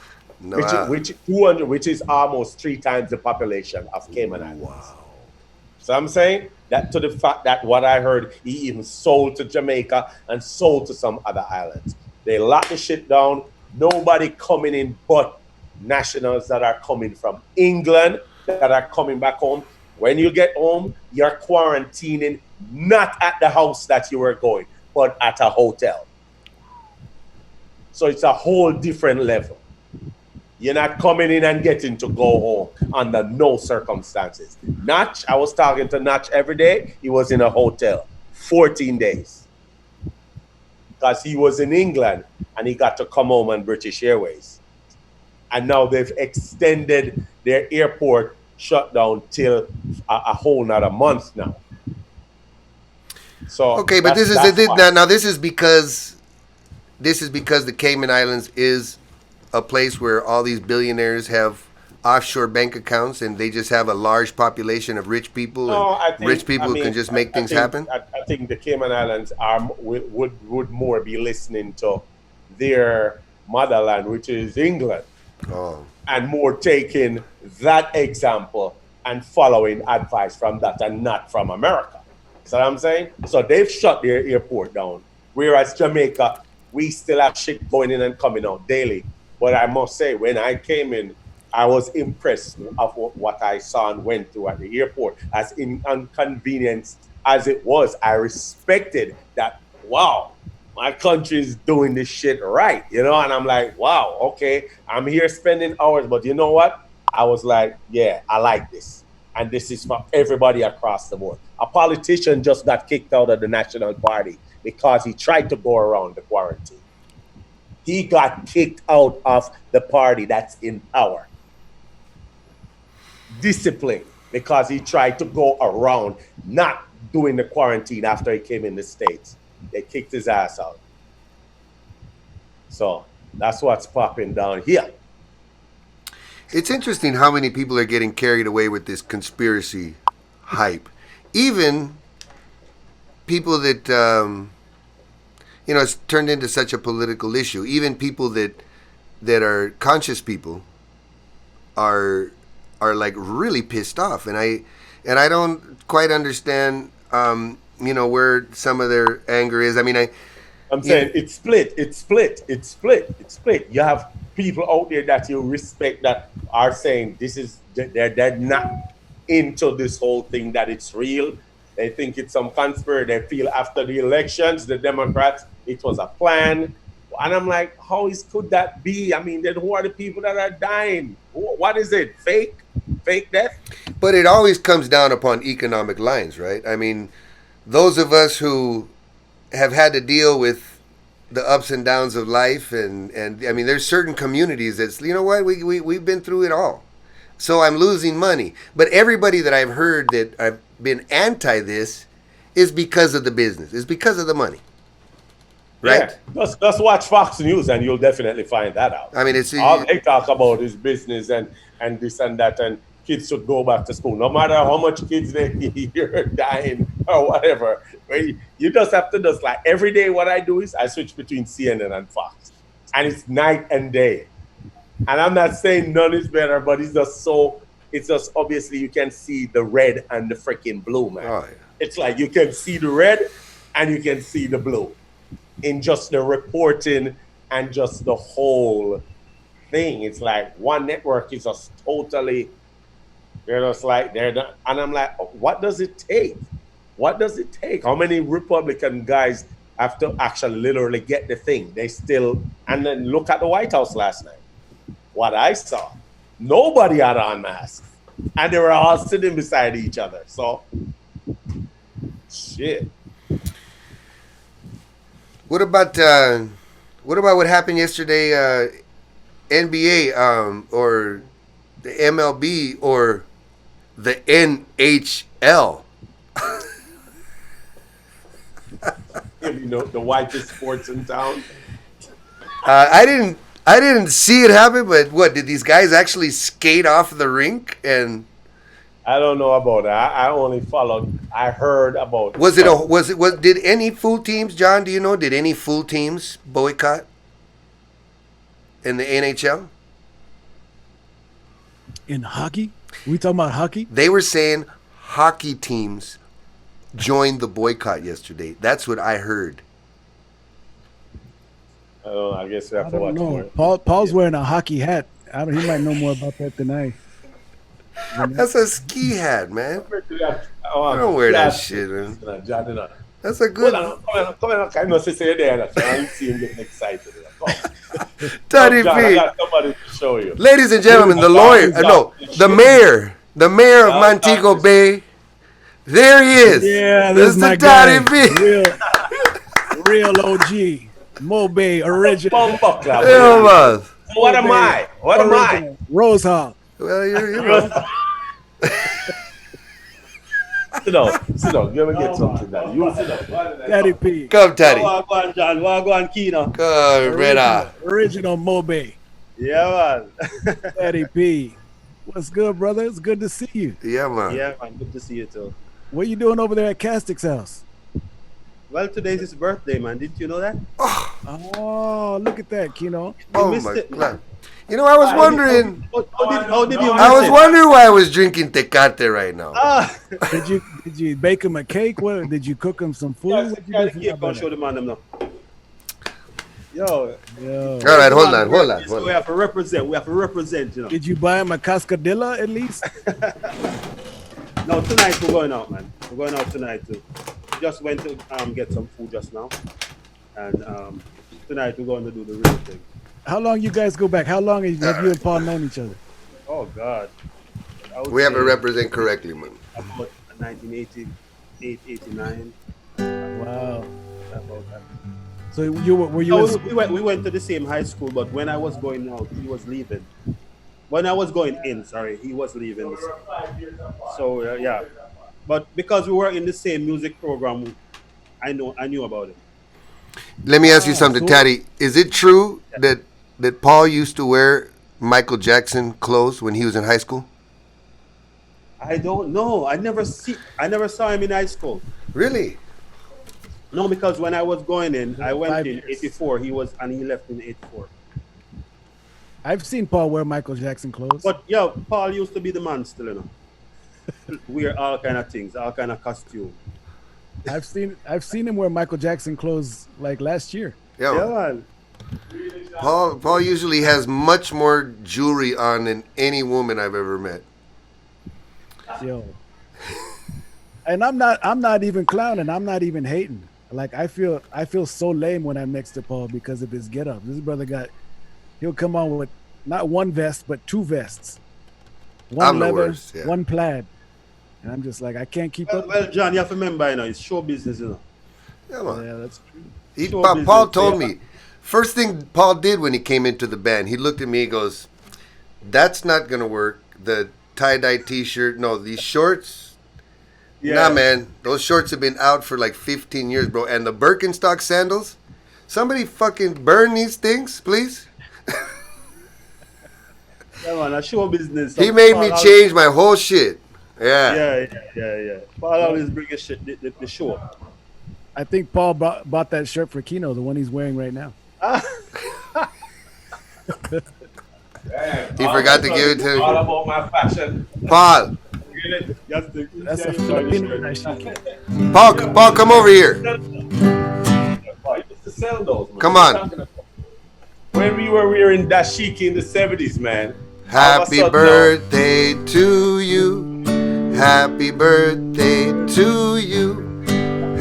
Which is almost 3 times the population of Cayman Islands. Wow. So I'm saying that to the fact that what I heard, he even sold to Jamaica and sold to some other islands. They locked the shit down. Nobody coming in but nationals that are coming from England, that are coming back home. When you get home, you're quarantining not at the house that you were going, but at a hotel. So it's a whole different level. You're not coming in and getting to go home under no circumstances. Natch, I was talking to Natch every day. He was in a hotel 14 days. Because he was in England and he got to come home on British Airways. And now they've extended their airport shutdown till a whole nother month now. So okay, but this is because the Cayman Islands is a place where all these billionaires have offshore bank accounts and they just have a large population of rich people. Rich people can just make things happen. I think the Cayman Islands would more be listening to their motherland, which is England. Oh. And more taking that example and following advice from that and not from America. See what I'm saying? So they've shut their airport down. Whereas Jamaica, we still have shit going in and coming out daily. But I must say, when I came in, I was impressed of what I saw and went through at the airport. As inconvenienced as it was, I respected that, wow, my country is doing this shit right, and I'm like, wow, okay, I'm here spending hours, but you know what? I was like, yeah, I like this. And this is for everybody across the board. A politician just got kicked out of the National Party because he tried to go around the quarantine. He got kicked out of the party that's in power. Discipline, because he tried to go around not doing the quarantine after he came in the States. They kicked his ass out. So that's what's popping down here. It's interesting how many people are getting carried away with this conspiracy hype. Even people that, it's turned into such a political issue. Even people that are conscious people are like really pissed off, and I don't quite understand, where some of their anger is. I mean, I'm saying it's split. You have people out there that you respect that are saying they're not into this whole thing, that it's real. They think it's some conspiracy. They feel after the elections, the Democrats, it was a plan. And I'm like, could that be? I mean, then who are the people that are dying? What is it? Fake death? But it always comes down upon economic lines, right? I mean, those of us who have had to deal with the ups and downs of life, and I mean, there's certain communities that's, we've been through it all. So I'm losing money. But everybody that I've heard that I've been anti this is because of the business, is because of the money. Right? Yeah. Just watch Fox News and you'll definitely find that out. I mean, it's all they talk about is business and this and that, and kids should go back to school. No matter how much kids they hear dying or whatever. You just have to like every day what I do is I switch between CNN and Fox. And it's night and day. And I'm not saying none is better, but it's just obviously you can see the red and the freaking blue, man. Oh, yeah. It's like you can see the red and you can see the blue in just the reporting and just the whole thing. It's like one network is just totally, they're just like, and I'm like, what does it take? What does it take? How many Republican guys have to actually literally get the thing? They still, and then look at the White House last night. What I saw, nobody had on masks. And they were all sitting beside each other. So, shit. What about what happened yesterday? NBA or the MLB or the NHL? The whitest sports in town. I didn't see it happen, but what did these guys actually skate off the rink? And I don't know about that. I only followed. I heard about. Did any full teams, John? Do you know? Did any full teams boycott in the NHL? In hockey? We talking about hockey? They were saying hockey teams joined the boycott yesterday. That's what I heard. I guess we have to watch more. Paul's wearing a hockey hat. He might know more about that than I. That's a ski hat, man. I don't wear that shit, man. That's a good. Come on. I must say there. I see him getting excited. Teddy P. I got somebody to show you. Ladies and gentlemen, the mayor of Montego Bay. There he is. Yeah, this is the Teddy P. Real OG. Mobe original. What am I? Rose Hall. Well, you're Sit down. Let me get something now. You sit down. Daddy P. Come, Daddy. Go on, John. Go on, Quino. Come, Reda. Original Mobe. Yeah, man. Daddy P. What's good, brother? It's good to see you. Yeah, man. Yeah, man. Good to see you, too. What are you doing over there at Kastick's house? Well, today's his birthday, man. Didn't you know that? Oh, look at that, Quino. Oh, my God. You know, I was wondering. How did you? I was wondering why I was drinking Tecate right now. Did you bake him a cake? What did you cook him some food? I'll show them on them now. Yo. All right, hold on. So we have to represent. You know. Did you buy him a cascadilla at least? No, tonight we're going out, man. We're going out tonight too. Just went to get some food just now, and tonight we're going to do the real thing. How long you guys go back? How long have you and Paul known each other? Oh God, we have to represent correctly, man. About 1988, 89. Wow. About that. So we went to the same high school, but when I was going out, he was leaving. When I was going in, he was leaving. So yeah, but because we were in the same music program, I knew about it. Let me ask you something, Taddy. Is it true that Paul used to wear Michael Jackson clothes when he was in high school? I don't know. I never saw him in high school. Really? No, because when I was going in, I went in 84. He left in 84. I've seen Paul wear Michael Jackson clothes. But yeah, Paul used to be the man still, you know. Wear all kind of things, all kind of costume. I've seen him wear Michael Jackson clothes like last year. Yeah, man. Paul usually has much more jewelry on than any woman I've ever met. Yo. And I'm not even clowning. I'm not even hating. Like I feel so lame when I'm next to Paul because of his getup. This brother he'll come on with not one vest but two vests. One leather, one plaid. And I'm just like, I can't keep up. Well, John, you have to remember, you know, it's show business, you know. Yeah, that's true. Paul told me, first thing Paul did when he came into the band, he looked at me, he goes, "That's not going to work. The tie-dye t-shirt, no, these shorts, nah, man, those shorts have been out for like 15 years, bro. And the Birkenstock sandals, somebody fucking burn these things, please." Yeah, man, a show business. He made me change my whole shit. Yeah. Paul always bring a shit, the show. I think Paul bought that shirt for Quino, the one he's wearing right now. He forgot to give it to all about my fashion. Paul. That's a Filipino dashiki. Paul, come over here. Sell those, come on. When we were wearing dashiki in the 70s, man. Happy birthday to you. Happy birthday to you.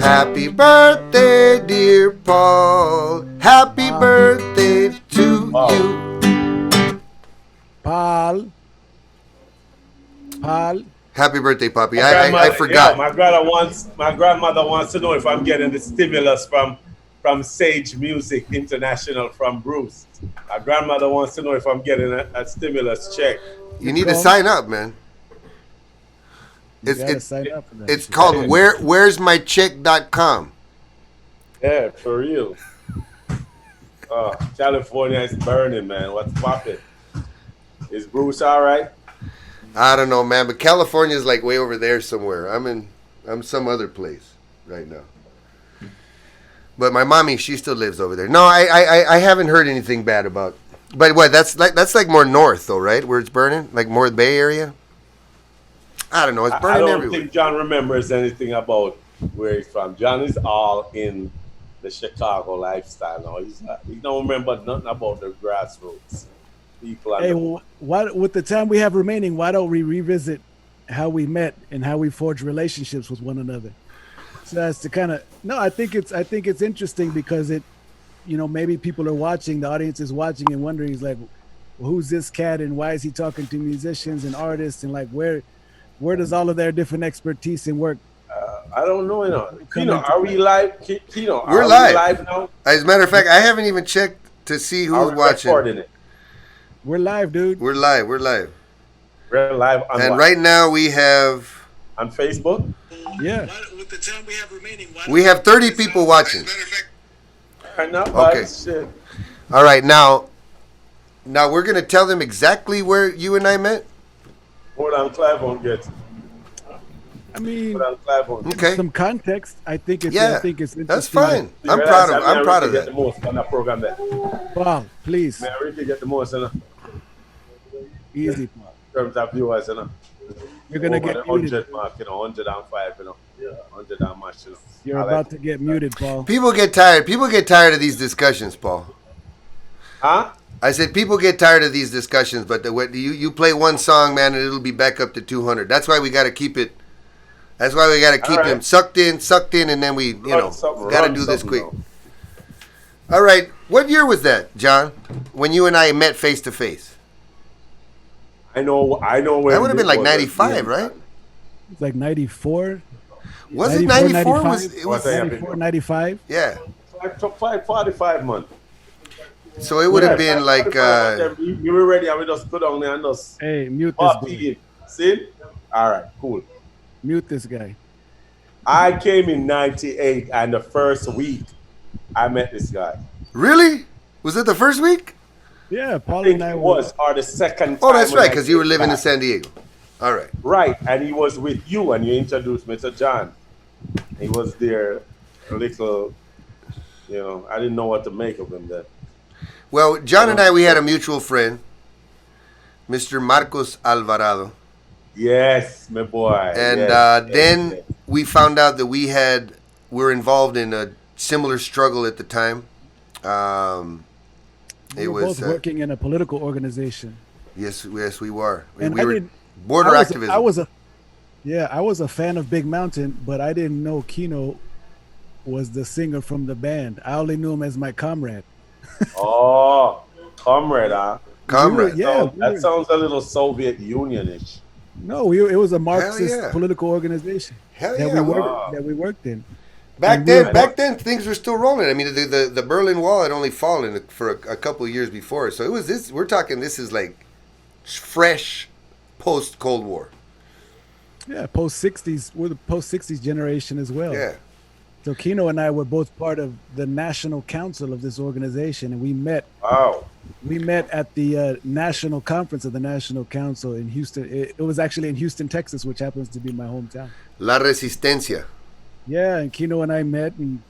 Happy birthday, dear Paul. Happy birthday to you. Paul. Happy birthday, Poppy. I forgot. Yeah, my grandmother wants to know if I'm getting the stimulus from Sage Music International from Bruce. My grandmother wants to know if I'm getting a stimulus check. You need to sign up, man. It's called where'smycheck.com. Yeah, for real. California is burning, man. What's poppin'? Is Bruce all right? I don't know, man, but California is like way over there somewhere. I'm some other place right now. But my mommy, she still lives over there. No, I haven't heard anything bad about. But what? That's like more north though, right? Where it's burning, like more the Bay Area. I don't know. It's burning everywhere. I don't think John remembers anything about where he's from. John is all in the Chicago lifestyle now. He don't remember nothing about the grassroots people. Hey, with the time we have remaining, why don't we revisit how we met and how we forged relationships with one another? So as to kind of I think it's interesting because it, maybe people are watching, the audience is watching and wondering, is like, well, who's this cat and why is he talking to musicians and artists and like where does all of their different expertise and work? I don't know. Are we live? Kino, we're live now. As a matter of fact, I haven't even checked to see who's watching. It? We're live, dude. We're live. We're live on and what? Right now we have on Facebook. Yeah. With the time we have remaining, we have 30 people watching. Okay. Shit. All right, now we're gonna tell them exactly where you and I met. Hold on, Clive won't get. I mean, okay. Some context. I think it's interesting. That's fine. I'm proud of that. Get the most on that program there. Wow, please. Man, we can get the most, Easy. In terms of viewers, You're gonna get 100 mark, 105, 100 and much. You're about to get muted, Paul. People get tired. People get tired of these discussions, Paul. Huh? I said people get tired of these discussions, but you play one song, man, and it'll be back up to 200. That's why we got to keep it. That's why we got to keep them sucked in, and then we, got to do this quick. All right. What year was that, John? When you and I met face to face? I know. When that would have been like 95, right? It's like 94. Was it 94? It was 94, 95. Yeah. 45 months. So it would have been like. You were ready, and we just go down there and just. Hey, mute this guy. See? All right, cool. Mute this guy. I came in 98, and the first week, I met this guy. Really? Was it the first week? Yeah, Paul think and I it were. was, or the second time. Oh, that's when right, I because you were came living in back. San Diego. All right. Right, and he was with you, and you introduced me to John. He was there, a little, I didn't know what to make of him then. Well, John and I, we had a mutual friend, Mr. Marcos Alvarado. Yes, my boy. And yes. we found out that we were involved in a similar struggle at the time. We were both working in a political organization. Yes, we were. And we were border activism. I was a fan of Big Mountain, but I didn't know Quino was the singer from the band. I only knew him as my comrade. Oh, comrade, huh? Comrade. That sounds a little Soviet Union-ish. No, it was a Marxist political organization that we worked in. Back then, things were still rolling. I mean, the Berlin Wall had only fallen for a couple of years before. So it was this. We're talking. This is like fresh post Cold War. Yeah, post 60s. We're the post 60s generation as well. Yeah. So Quino and I were both part of the national council of this organization, and we met. Wow. We met at the national conference of the National Council in Houston. It was actually in Houston, Texas, which happens to be my hometown. La Resistencia. Yeah, and Quino and I met, and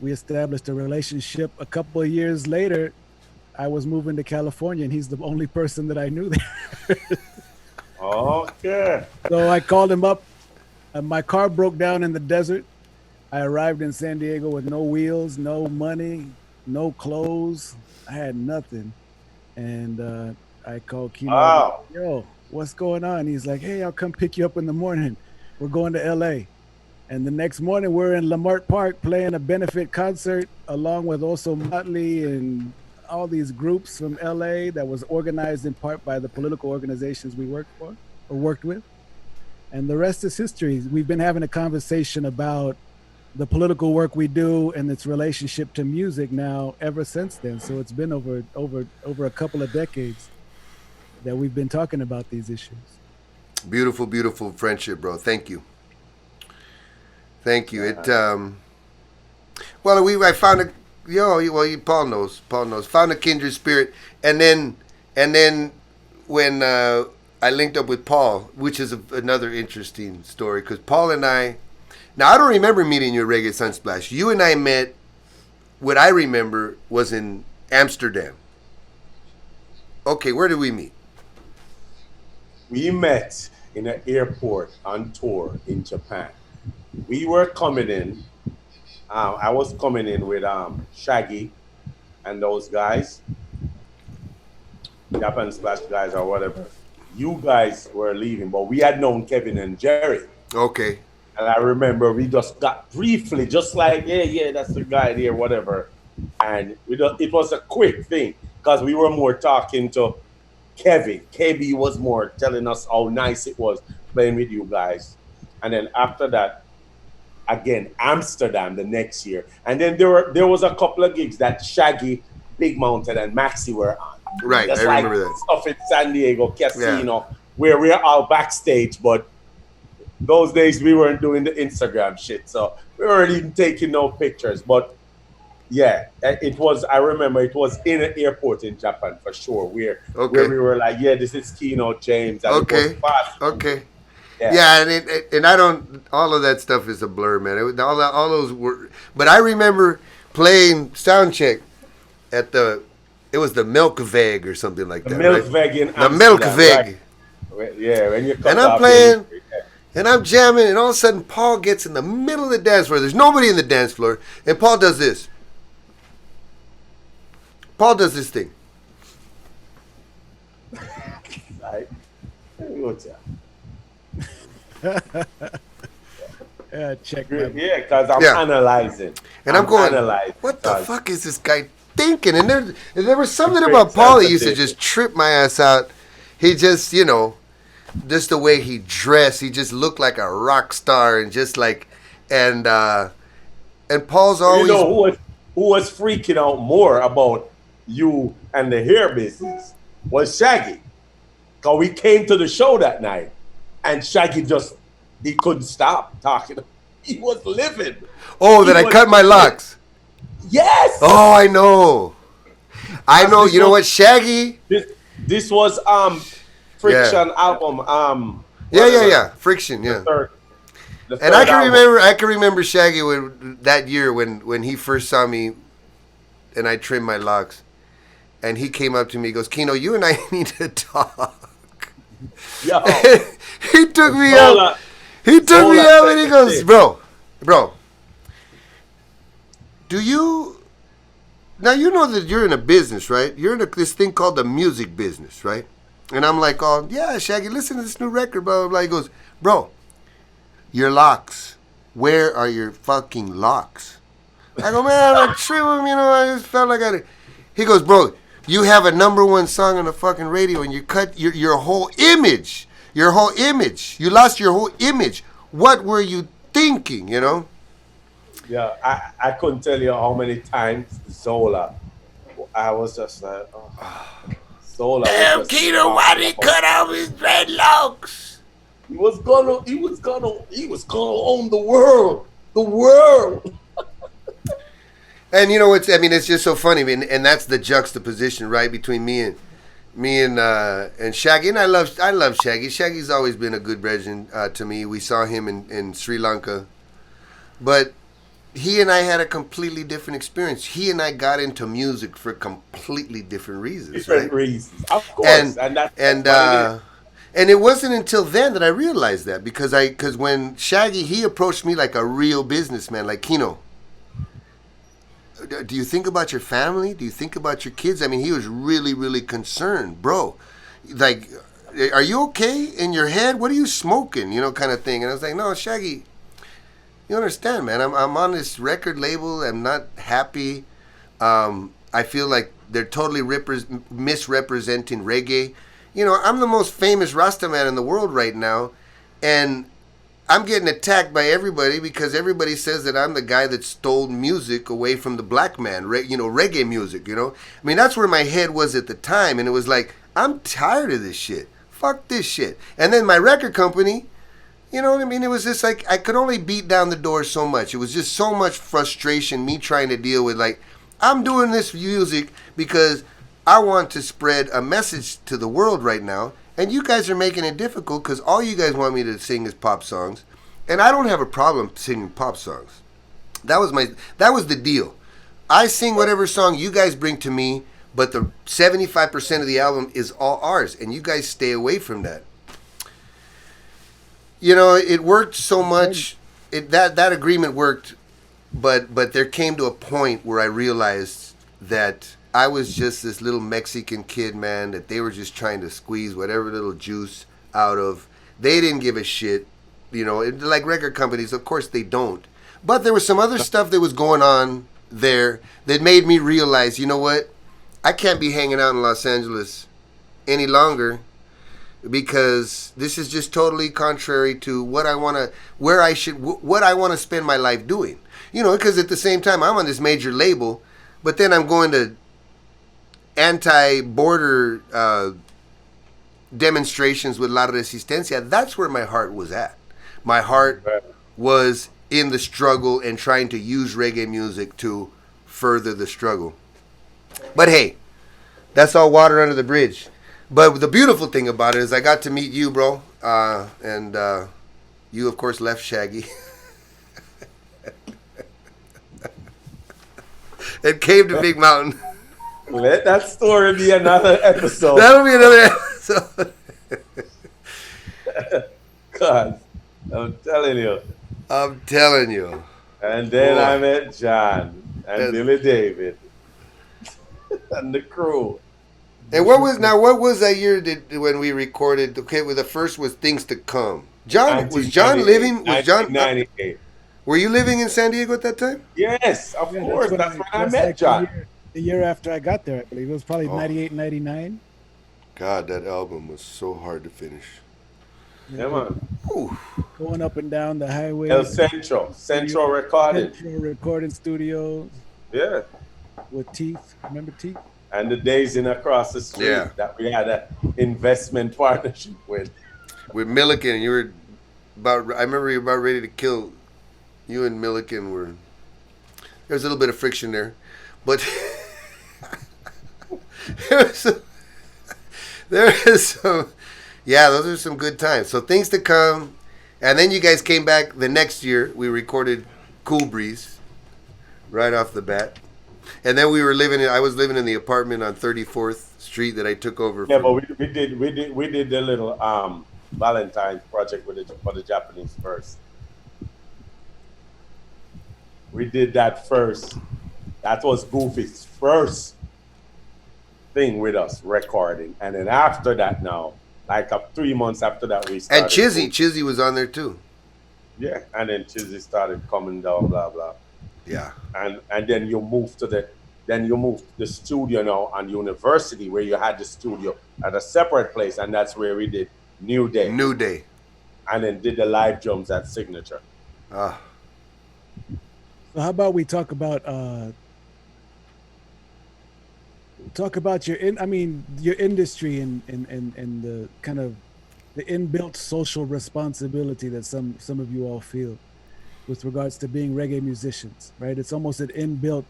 we established a relationship. A couple of years later, I was moving to California, and he's the only person that I knew there. Okay. So I called him up. My car broke down in the desert. I arrived in San Diego with no wheels, no money, no clothes. I had nothing. And I called Quino. Wow. Yo, what's going on? He's like, hey, I'll come pick you up in the morning. We're going to LA. And the next morning, we're in Lamart Park playing a benefit concert, along with also Motley and all these groups from LA that was organized in part by the political organizations we worked for or worked with. And the rest is history. We've been having a conversation about the political work we do and its relationship to music now ever since then. So it's been over a couple of decades that we've been talking about these issues. Beautiful, beautiful friendship, bro. Thank you. Thank you. It I found Paul knows. Found a kindred spirit, and then when I linked up with Paul, which is another interesting story, because Paul and I, now I don't remember meeting you at Reggae Sunsplash. You and I met, what I remember was in Amsterdam. Okay, where did we meet? We met in an airport on tour in Japan. We were coming in. I was coming in with Shaggy and those guys, Japan Splash guys or whatever. You guys were leaving, but we had known Kevin and Jerry. Okay. And I remember we just got briefly, just like, yeah, that's the guy there, whatever. And it was a quick thing because we were more talking to Kevin. KB was more telling us how nice it was playing with you guys. And then after that, again, Amsterdam the next year. And then there was a couple of gigs that Shaggy, Big Mountain, and Maxi were on. Right, just I remember that. Stuff in San Diego, Casino, where we're all backstage, but those days we weren't doing the Instagram shit, so we weren't even taking no pictures. But yeah, I remember it was in an airport in Japan for sure, where we were like, yeah, this is Quino, James. And okay. It was fast. Okay. Yeah, and I don't. All of that stuff is a blur, man. All those were, but I remember playing sound check at it was the Milk Veg or something like that. The Milk Veg in Amsterdam. The Milk Veg. Right? Yeah, when you and I'm playing, and I'm jamming, and all of a sudden Paul gets in the middle of the dance floor. There's nobody in the dance floor, and Paul does this. Paul does this thing. Right. Check. Yeah, because I'm analyzing. And I'm going, what the fuck is this guy thinking? And there was something about Paul that used to just trip my ass out. He just, just the way he dressed, he just looked like a rock star, and just like, and Paul's always. Who was freaking out more about you and the hair business was Shaggy. Because we came to the show that night, and Shaggy he couldn't stop talking. He was livid. Oh, that I cut my locks. Yes. Oh, I know. I know. You know what, Shaggy? This was Friction album. Yeah. Friction. Yeah. The third and I can album. I can remember Shaggy that year when he first saw me, and I trimmed my locks, and he came up to me. He goes, "Quino, you and I need to talk." Yo, he took me out. He took me out, and he goes, "Bro, do you?" Now, you know that you're in a business, right? You're in this thing called the music business, right? And I'm like, oh, yeah, Shaggy, listen to this new record, blah, blah, blah. He goes, bro, your locks. Where are your fucking locks? I go, man, I trim them, I just felt like I did. He goes, bro, you have a #1 song on the fucking radio, and you cut your whole image. Your whole image. You lost your whole image. What were you thinking, Yeah, I couldn't tell you how many times Zola, I was just like, Zola. Damn, Quino, why did he cut off his dreadlocks? He was gonna own the world. The world. And it's just so funny, and that's the juxtaposition, right, between me and Shaggy. And I love Shaggy. Shaggy's always been a good brethren to me. We saw him in Sri Lanka, but he and I had a completely different experience. He and I got into music for completely different reasons. Different reasons, of course. And it wasn't until then that I realized that, because when Shaggy, he approached me like a real businessman, like, Quino, do you think about your family? Do you think about your kids? I mean, he was really, really concerned, bro. Like, are you okay in your head? What are you smoking? Kind of thing. And I was like, no, Shaggy, you understand, man. I'm on this record label. I'm not happy. I feel like they're totally misrepresenting reggae. I'm the most famous Rasta man in the world right now, and I'm getting attacked by everybody because everybody says that I'm the guy that stole music away from the black man, reggae music, I mean, that's where my head was at the time, and it was like, I'm tired of this shit. Fuck this shit. And then my record company, you know what I mean? It was just like, I could only beat down the door so much. It was just so much frustration, me trying to deal with, like, I'm doing this music because I want to spread a message to the world right now, and you guys are making it difficult because all you guys want me to sing is pop songs, and I don't have a problem singing pop songs. That was the deal. I sing whatever song you guys bring to me, but the 75% of the album is all ours, and you guys stay away from that. It worked so much. That agreement worked, but there came to a point where I realized that I was just this little Mexican kid, man, that they were just trying to squeeze whatever little juice out of. They didn't give a shit, like record companies, of course they don't. But there was some other stuff that was going on there that made me realize, you know what? I can't be hanging out in Los Angeles any longer, because this is just totally contrary to what I want to spend my life doing. Because at the same time, I'm on this major label, but then I'm going to anti-border demonstrations with La Resistencia. That's where my heart was at. My heart was in the struggle and trying to use reggae music to further the struggle. But hey, that's all water under the bridge. But the beautiful thing about it is I got to meet you, bro. And you, of course, left Shaggy. and came to Big Mountain. Let that story be another episode. That'll be another episode. God, I'm telling you. And then I met John and Billy David and the crew. And what was that year when we recorded? Okay, well, the first was Things to Come. Was John living? 1998. Were you living in San Diego at that time? Yes, of course. That's when I met John. The year after I got there, I believe. It was probably 98, 99. God, that album was so hard to finish. Yeah, man. Ooh. Going up and down the highway. El Central Recording. Central Recording Studios. Yeah. With Teeth. Remember Teeth? And the days in across the street that we had an investment partnership with. With Milliken, I remember you were about ready to kill. You and Milliken there's a little bit of friction there. But There is some, yeah, those are some good times. So things to come, and then you guys came back the next year. We recorded Cool Breeze right off the bat, and then I was living in the apartment on 34th Street that I took over. Yeah, but we did the little Valentine's project for the Japanese first. We did that first. That was Goofy's first thing with us recording, and then after that, now like 3 months after that, we started. And Chizzy was on there too. Yeah, and then Chizzy started coming down, blah blah. Yeah, and then you moved to the studio now on University, where you had the studio at a separate place, and that's where we did New Day, and then did the live drums at Signature. So how about we talk about your industry and the kind of the inbuilt social responsibility that some of you all feel with regards to being reggae musicians, right? It's almost an inbuilt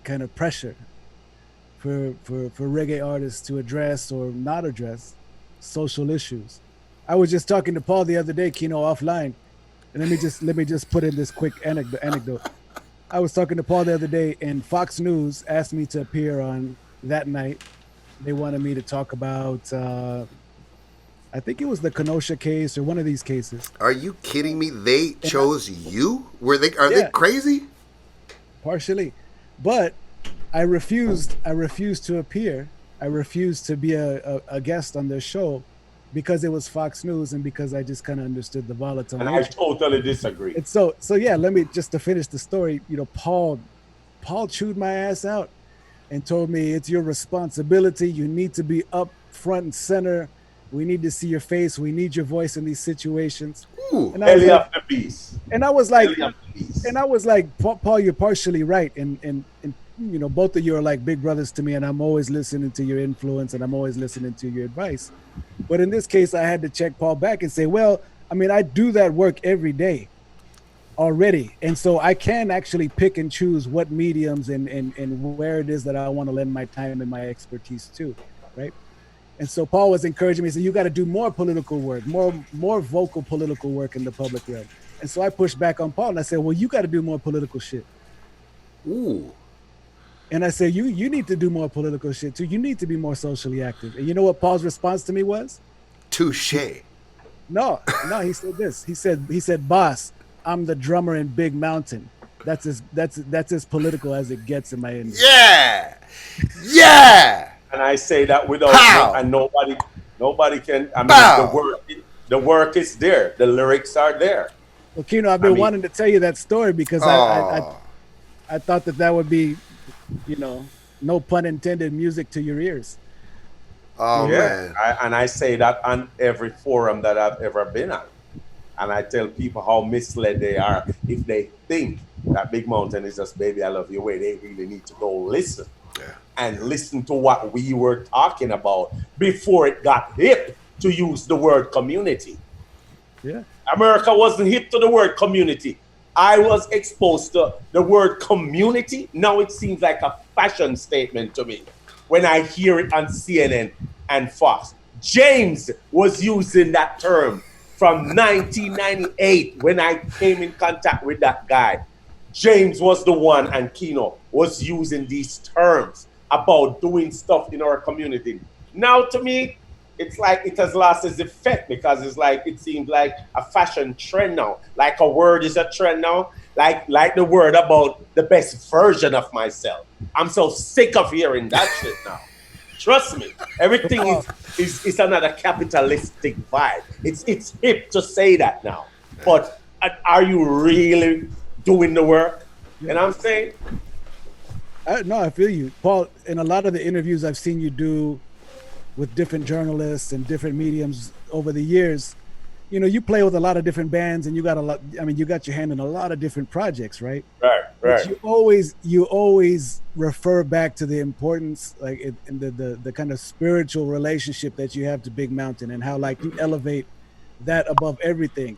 kind of pressure for reggae artists to address or not address social issues. I was just talking to Paul the other day, Quino, offline, and let me just put in this quick anecdote. I was talking to Paul the other day, and Fox News asked me to appear on that night. They wanted me to talk about, I think it was the Kenosha case or one of these cases. Are you kidding me? They chose you? Are they crazy? Partially, but I refused to appear. I refused to be a guest on their show because it was Fox News and because I just kind of understood the volatile nature. And I totally disagree. And so yeah, let me just to finish the story. Paul chewed my ass out and told me it's your responsibility. You need to be up front and center. We need to see your face. We need your voice in these situations. Ooh, and I was like, Paul, you're partially right. And both of you are like big brothers to me, and I'm always listening to your influence and I'm always listening to your advice. But in this case, I had to check Paul back and say, well, I do that work every day already. And so I can actually pick and choose what mediums and where it is that I want to lend my time and my expertise to, right? And so Paul was encouraging me, so you got to do more political work, more vocal political work in the public realm. And so I pushed back on Paul and I said, well, you got to do more political shit. Ooh. And I said, you need to do more political shit too. You need to be more socially active. And you know what Paul's response to me was? Touché. No, he said this. He said, boss, I'm the drummer in Big Mountain. That's as political as it gets in my industry. Yeah. And I say that without and nobody can. The work is there. The lyrics are there. Well, Quino, I've been wanting to tell you that story because I thought that would be, no pun intended, music to your ears. Oh man! And I say that on every forum that I've ever been on, and I tell people how misled they are if they think that Big Mountain is just "Baby I Love Your Way." They really need to go listen. And listen to what we were talking about before it got hip to use the word community. Yeah. America wasn't hip to the word community. I was exposed to the word community. Now it seems like a fashion statement to me when I hear it on CNN and Fox. James was using that term from 1998 when I came in contact with that guy. James was the one, and Quino was using these terms about doing stuff in our community. Now, to me, it's like it has lost its effect because it's like it seems like a fashion trend now. Like a word is a trend now. Like the word about the best version of myself. I'm so sick of hearing that shit now. Trust me, everything is another capitalistic vibe. It's hip to say that now. But are you really doing the work? You know what I'm saying? No, I feel you, Paul. In a lot of the interviews I've seen you do with different journalists and different mediums over the years, you play with a lot of different bands, and you got you got your hand in a lot of different projects, right? Right. But you always refer back to the importance, like in the kind of spiritual relationship that you have to Big Mountain, and how like you elevate that above everything.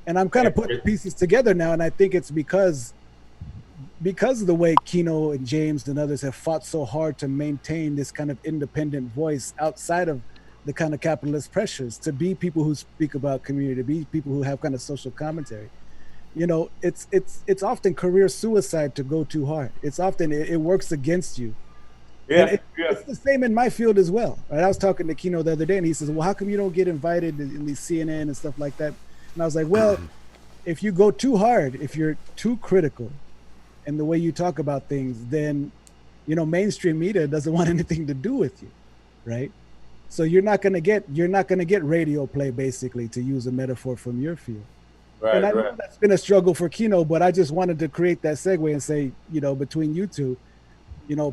And I'm kind of putting pieces together now, and I think it's because because of the way Quino and James and others have fought so hard to maintain this kind of independent voice outside of the kind of capitalist pressures, to be people who speak about community, to be people who have kind of social commentary. It's often career suicide to go too hard. It's often it works against you. Yeah, it's the same in my field as well. Right? I was talking to Quino the other day, and he says, "Well, how come you don't get invited in these CNN and stuff like that?" And I was like, "Well, if you go too hard, if you're too critical in the way you talk about things, then mainstream media doesn't want anything to do with you, right? So you're not gonna get radio play, basically, to use a metaphor from your field." Right, and I know that's been a struggle for Quino, but I just wanted to create that segue and say, between you two,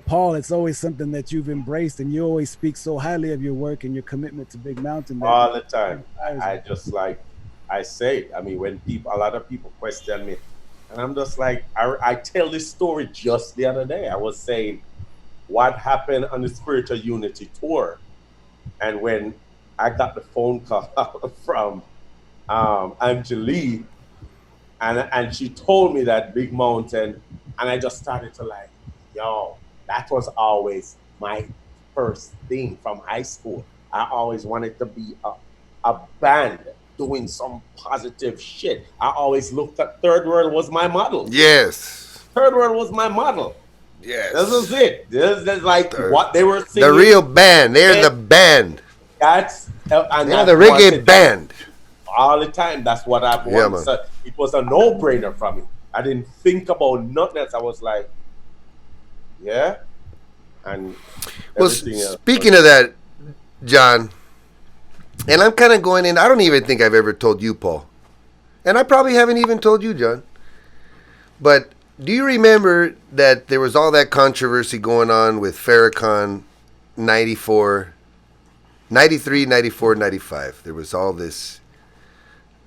Paul, it's always something that you've embraced, and you always speak so highly of your work and your commitment to Big Mountain. All the time. I just I say it. I mean, when a lot of people question me, and I'm just like, I tell this story just the other day. I was saying what happened on the Spiritual Unity tour, and when I got the phone call from Angelique, and she told me that Big Mountain, and I just started to yo, that was always my first thing from high school. I always wanted to be a band doing some positive shit. I always looked at Third World was my model. Yes. Third World was my model. Yes. This is it. This is like what they were singing. The real band. They're the band. They're the reggae band. All the time. That's what I wanted. Yeah, so it was a no-brainer for me. I didn't think about nothing else. I was like, yeah. And well, speaking of that, John, and I'm kind of going in, I don't even think I've ever told you, Paul. And I probably haven't even told you, John. But do you remember that there was all that controversy going on with Farrakhan 94, 93, 94, 95? There was all this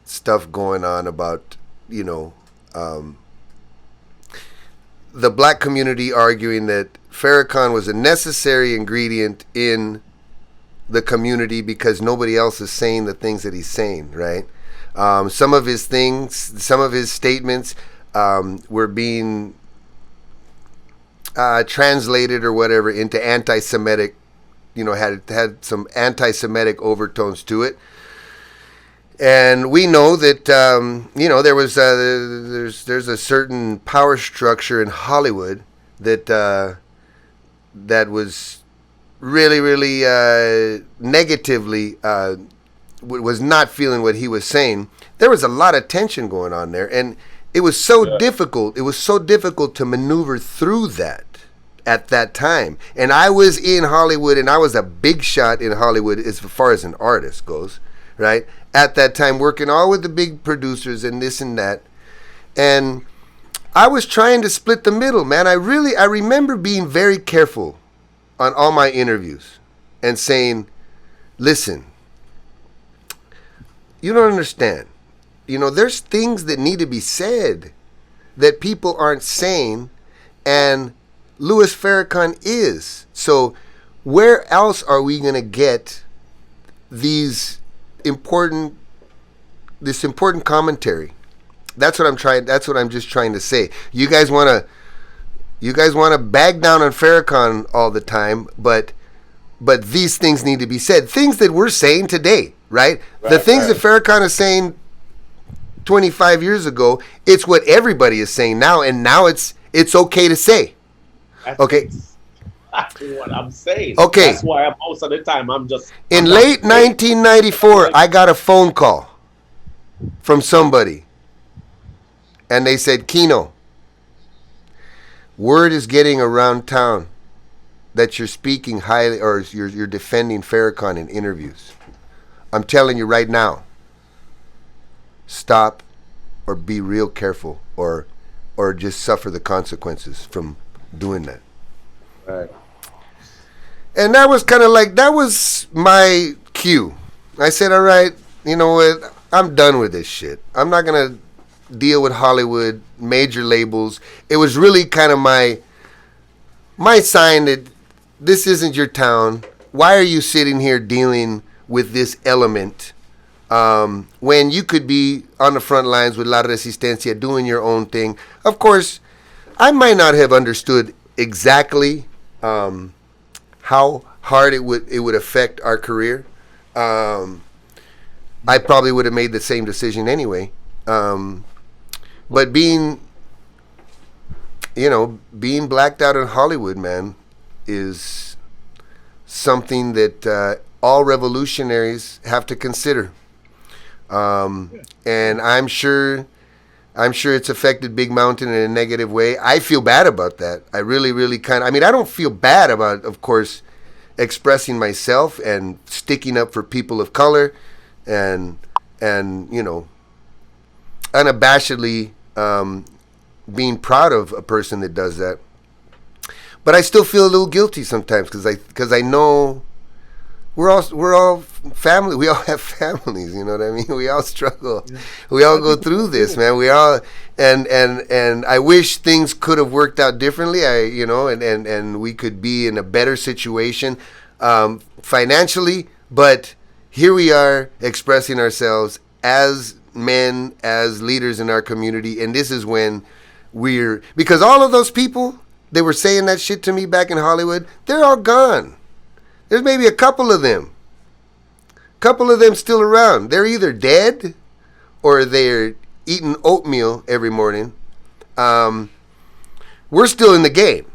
stuff going on about, the black community arguing that Farrakhan was a necessary ingredient in the community because nobody else is saying the things that he's saying, right? Some of his statements were being translated or whatever into anti-Semitic, had some anti-Semitic overtones to it. And we know that there was there's a certain power structure in Hollywood that that was really negatively was not feeling what he was saying. There was a lot of tension going on there, and it was so difficult. It was so difficult to maneuver through that at that time. And I was in Hollywood, and I was a big shot in Hollywood as far as an artist goes, right? At that time, working all with the big producers and this and that. And I was trying to split the middle, man. I remember being very careful on all my interviews and saying, listen, you don't understand. There's things that need to be said that people aren't saying, and Louis Farrakhan is. So where else are we going to get this important commentary? That's what I'm just trying to say. You guys want to bag down on Farrakhan all the time, but these things need to be said. Things that we're saying today, right? The things that Farrakhan is saying 25 years ago, it's what everybody is saying now, and now it's okay to say. Okay. That's what I'm saying. Okay. That's why most of the time I'm just... In late 1994, I got a phone call from somebody, and they said, Quino, word is getting around town that you're speaking highly, or you're defending Farrakhan in interviews. I'm telling you right now, stop or be real careful, or just suffer the consequences from doing that. Right. And that was kind of that was my cue. I said, all right, you know what? I'm done with this shit. I'm not going to deal with Hollywood, major labels. It was really kind of my sign that this isn't your town. Why are you sitting here dealing with this element when you could be on the front lines with La Resistencia doing your own thing? Of course, I might not have understood exactly how hard it would affect our career. I probably would have made the same decision anyway. But being blacked out in Hollywood, man, is something that all revolutionaries have to consider. And I'm sure it's affected Big Mountain in a negative way. I feel bad about that. I really, really I don't feel bad about, of course, expressing myself and sticking up for people of color and unabashedly being proud of a person that does that. But I still feel a little guilty sometimes because I know we're all family. We all have families. You know what I mean? We all struggle. Yeah. We all go through this, man. We all and I wish things could have worked out differently. And we could be in a better situation financially. But here we are expressing ourselves as men, as leaders in our community, and this is when because all of those people that were saying that shit to me back in Hollywood, they're all gone. There's maybe a couple of them still around. They're either dead or they're eating oatmeal every morning. We're still in the game.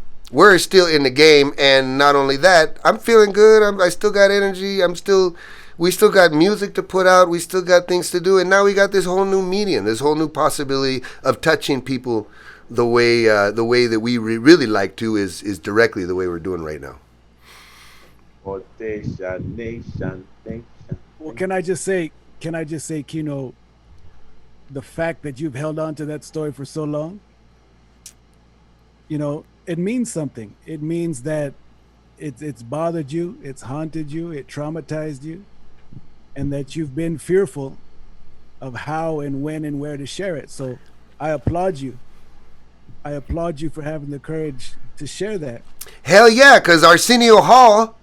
And not only that, I'm feeling good. I still got energy. We still got music to put out. We still got things to do. And now we got this whole new medium, this whole new possibility of touching people the way that we really like to is directly the way we're doing right now. Nation. Well, can I just say, Quino, the fact that you've held on to that story for so long, it means something. It means that it's bothered you, it's haunted you, it traumatized you, and that you've been fearful of how and when and where to share it. So I applaud you. For having the courage to share that. Hell yeah, because Arsenio Hall,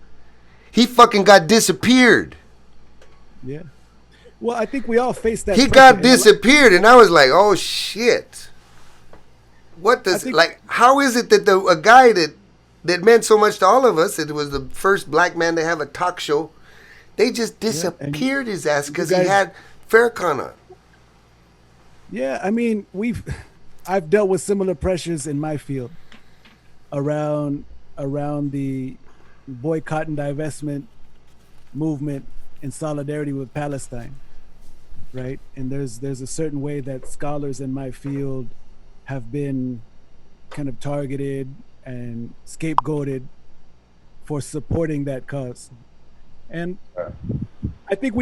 he fucking got disappeared. Yeah. Well, I think we all face that. He got disappeared, and I was like, oh shit. What does how is it that a guy that meant so much to all of us, it was the first black man to have a talk show, they just disappeared his ass because he had Farrakhan on. Yeah, I mean, I've dealt with similar pressures in my field around the boycott and divestment movement in solidarity with Palestine, right? And there's a certain way that scholars in my field have been kind of targeted and scapegoated for supporting that cause. And I think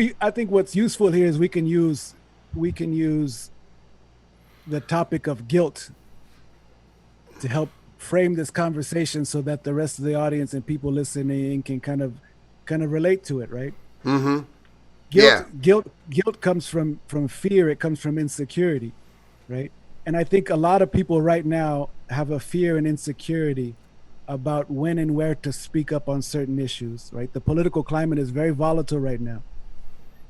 what's useful here is we can use the topic of guilt to help frame this conversation so that the rest of the audience and people listening can kind of relate to it, right? Mm-hmm. Guilt comes from fear. It comes from insecurity, right? And I think a lot of people right now have a fear and insecurity about when and where to speak up on certain issues, right? The political climate is very volatile right now.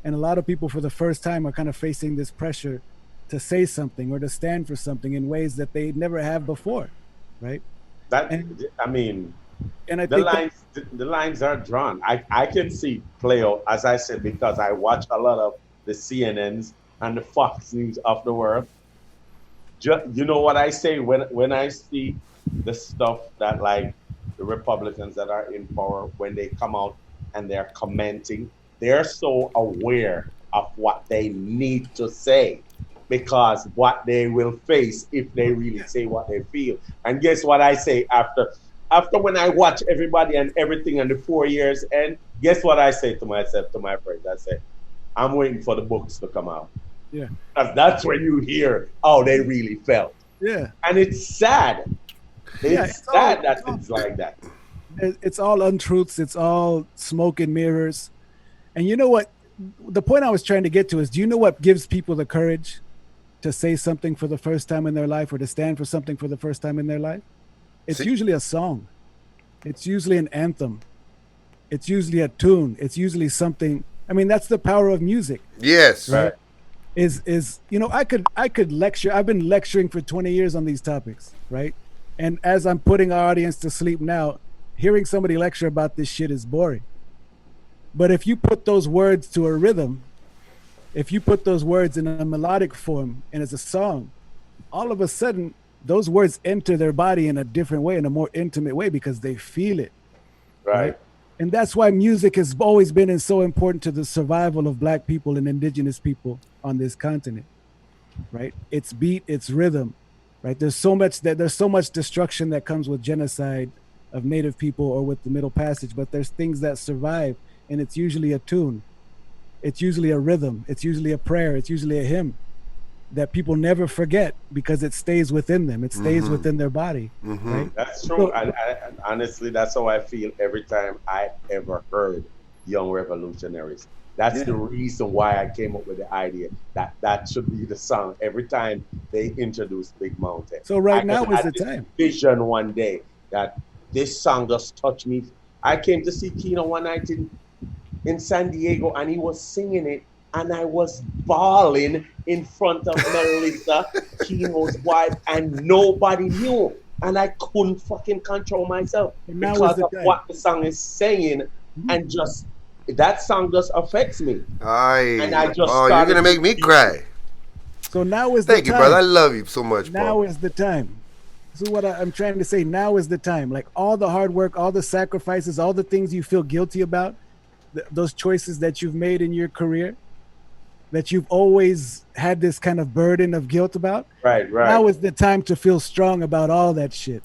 And a lot of people for the first time are kind of facing this pressure to say something or to stand for something in ways that they never have before, right? The lines are drawn. I can see play out, as I said, because I watch a lot of the CNNs and the Fox News of the world. You know what I say when I see the stuff that like the Republicans that are in power, when they come out and they're commenting, they're so aware of what they need to say, because what they will face if they really say what they feel. And guess what I say after when I watch everybody and everything in the 4 years end, guess what I say to myself, to my friends? I say, I'm waiting for the books to come out. Yeah. That's when you hear how they really felt. Yeah. And it's sad. It's sad that it's like that. It's all untruths. It's all smoke and mirrors. And you know what? The point I was trying to get to is, do you know what gives people the courage to say something for the first time in their life or to stand for something for the first time in their life? It's usually a song. It's usually an anthem. It's usually a tune. It's usually something. I mean, that's the power of music. Yes. Right. I could lecture. I've been lecturing for 20 years on these topics, right? And as I'm putting our audience to sleep now, hearing somebody lecture about this shit is boring. But if you put those words to a rhythm, if you put those words in a melodic form and as a song, all of a sudden those words enter their body in a different way, in a more intimate way, because they feel it. Right. And that's why music has always been so important to the survival of Black people and indigenous people on this continent. Right? It's beat, it's rhythm. Right? There's so much destruction that comes with genocide of Native people or with the Middle Passage, but there's things that survive, and it's usually a tune. It's usually a rhythm. It's usually a prayer. It's usually a hymn that people never forget because it stays within them. It stays within their body. Right? That's true. And honestly, that's how I feel every time I ever heard Young Revolutionaries. That's the reason why I came up with the idea that that should be the song every time they introduce Big Mountain. So now is the time. Vision one day that this song just touched me. I came to see Quino one night in San Diego, and he was singing it, and I was bawling in front of Melissa, Quino's wife, and nobody knew. And I couldn't fucking control myself because of what the song is saying, and just that song just affects me. And I just you're gonna make me cry. So now is the time. Thank you, brother. I love you so much, Now Paul. is the time. This is what I'm trying to say. Now is the time. Like all the hard work, all the sacrifices, all the things you feel guilty about, those choices that you've made in your career, that you've always had this kind of burden of guilt about. Right. Now is the time to feel strong about all that shit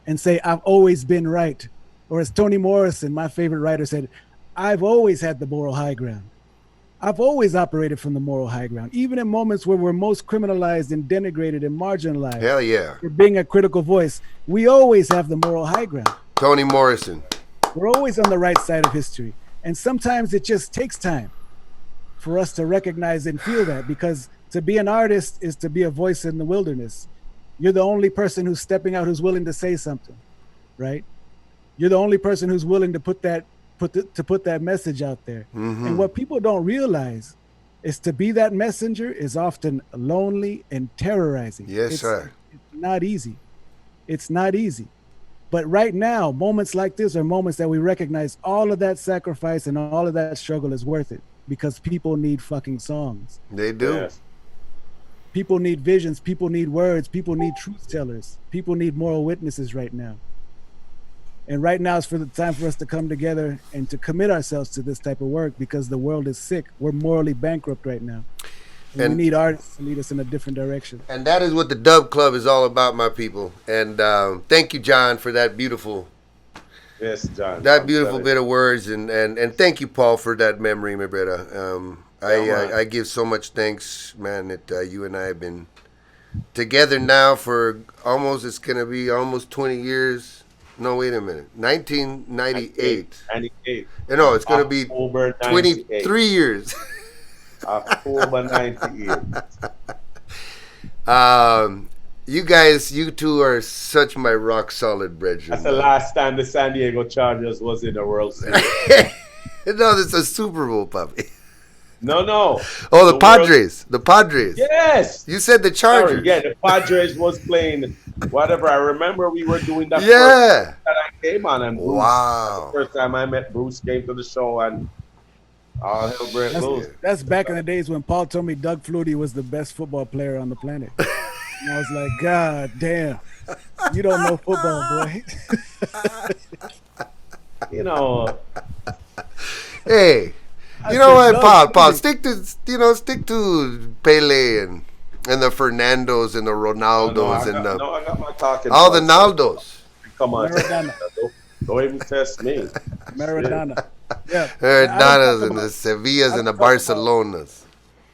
and say, I've always been right. Or as Toni Morrison, my favorite writer, said, I've always had the moral high ground. I've always operated from the moral high ground, even in moments where we're most criminalized and denigrated and marginalized. Hell yeah. For being a critical voice, we always have the moral high ground. Toni Morrison. We're always on the right side of history. And sometimes it just takes time for us to recognize and feel that, because to be an artist is to be a voice in the wilderness. You're the only person who's stepping out, who's willing to say something, right? You're the only person who's willing to put that message out there. And what people don't realize is to be that messenger is often lonely and terrorizing. Yes, sir. It's not easy. It's not easy. But right now, moments like this are moments that we recognize all of that sacrifice and all of that struggle is worth it, because people need fucking songs. They do. Yes. People need visions. People need words. People need truth tellers. People need moral witnesses right now. And right now is for the time for us to come together and to commit ourselves to this type of work, because the world is sick. We're morally bankrupt right now. And we need artists to lead us in a different direction. And that is what the Dub Club is all about, my people. And thank you, John, for that beautiful John. That beautiful bit of words. And thank you, Paul, for that memory, my brother. I give so much thanks, man, that you and I have been together now for it's going to be almost 20 years. No, wait a minute. 1998. 98. No, it's going to be October 23 years. October 98. You two are such my rock solid brethren. That's the last time the San Diego Chargers was in the World Series. No, this is a Super Bowl, puppy. No. Oh, the Padres. The Padres. Yes. You said the Chargers. Sorry, yeah, the Padres was playing whatever. I remember we were doing that. Yeah. First that I came on, and Bruce, wow. The first time I met Bruce came to the show, and all hell broke loose. That's back in the days when Paul told me Doug Flutie was the best football player on the planet. And I was like, God damn, you don't know football, boy. You know. Hey. You know what, Paul? Stick to Pele and the Fernandos and the Ronaldos I got my talking. All the Naldos. Come on, don't even test me. Maradona. Yeah. Maradonas and the Sevillas and the Barcelonas.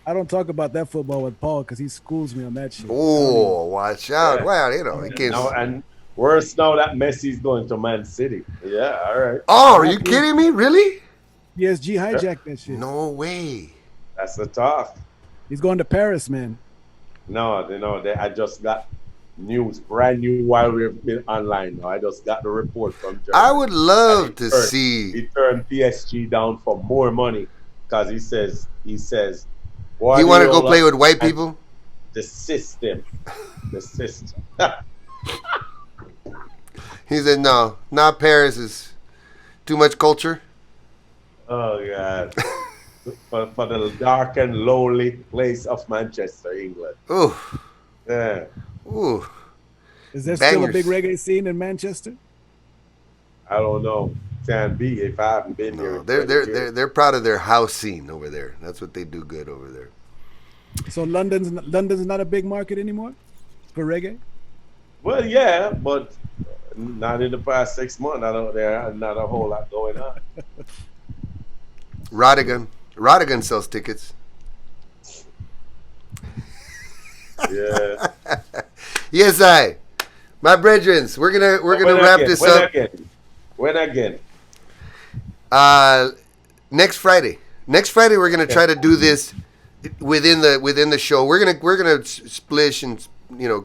I don't talk about that football with Paul because he schools me on that shit. Oh, watch out! Yeah. Well, he can't. And worse now that Messi's going to Man City. Yeah, all right. Oh, are you kidding me? Really? PSG hijacked that shit. No way. That's the talk. He's going to Paris, man. No, I just got news, brand new, while we've been online. Now I just got the report from Germany. I would love to see. He turned PSG down for more money because he says. You want to go play with white people? The system. He said, no, not Paris is too much culture. Oh, God. for the dark and lonely place of Manchester, England. Ooh. Yeah. Ooh. Is there still a big reggae scene in Manchester? I don't know. Can be if I haven't been here. They're proud of their house scene over there. That's what they do good over there. So London's not a big market anymore for reggae? Well, yeah, but not in the past 6 months. I don't. There's not a whole lot going on. Rodigan sells tickets. Yeah. Yes, my brethrens, we're gonna wrap this up. When again? Next Friday. Next Friday we're gonna try to do this within the show. We're gonna splish and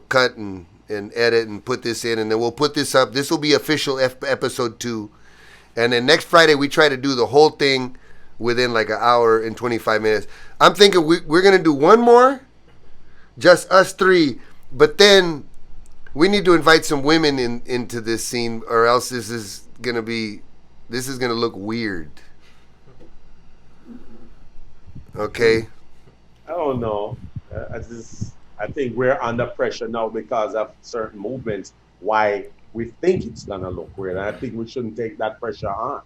cut and edit and put this in, and then we'll put this up. This will be official episode 2, and then next Friday we try to do the whole thing within like an hour and 25 minutes. I'm thinking we're gonna do one more, just us 3, but then we need to invite some women into this scene, or else this is gonna look weird. Okay. I don't know. I think we're under pressure now because of certain movements. Why we think it's gonna look weird, and I think we shouldn't take that pressure on.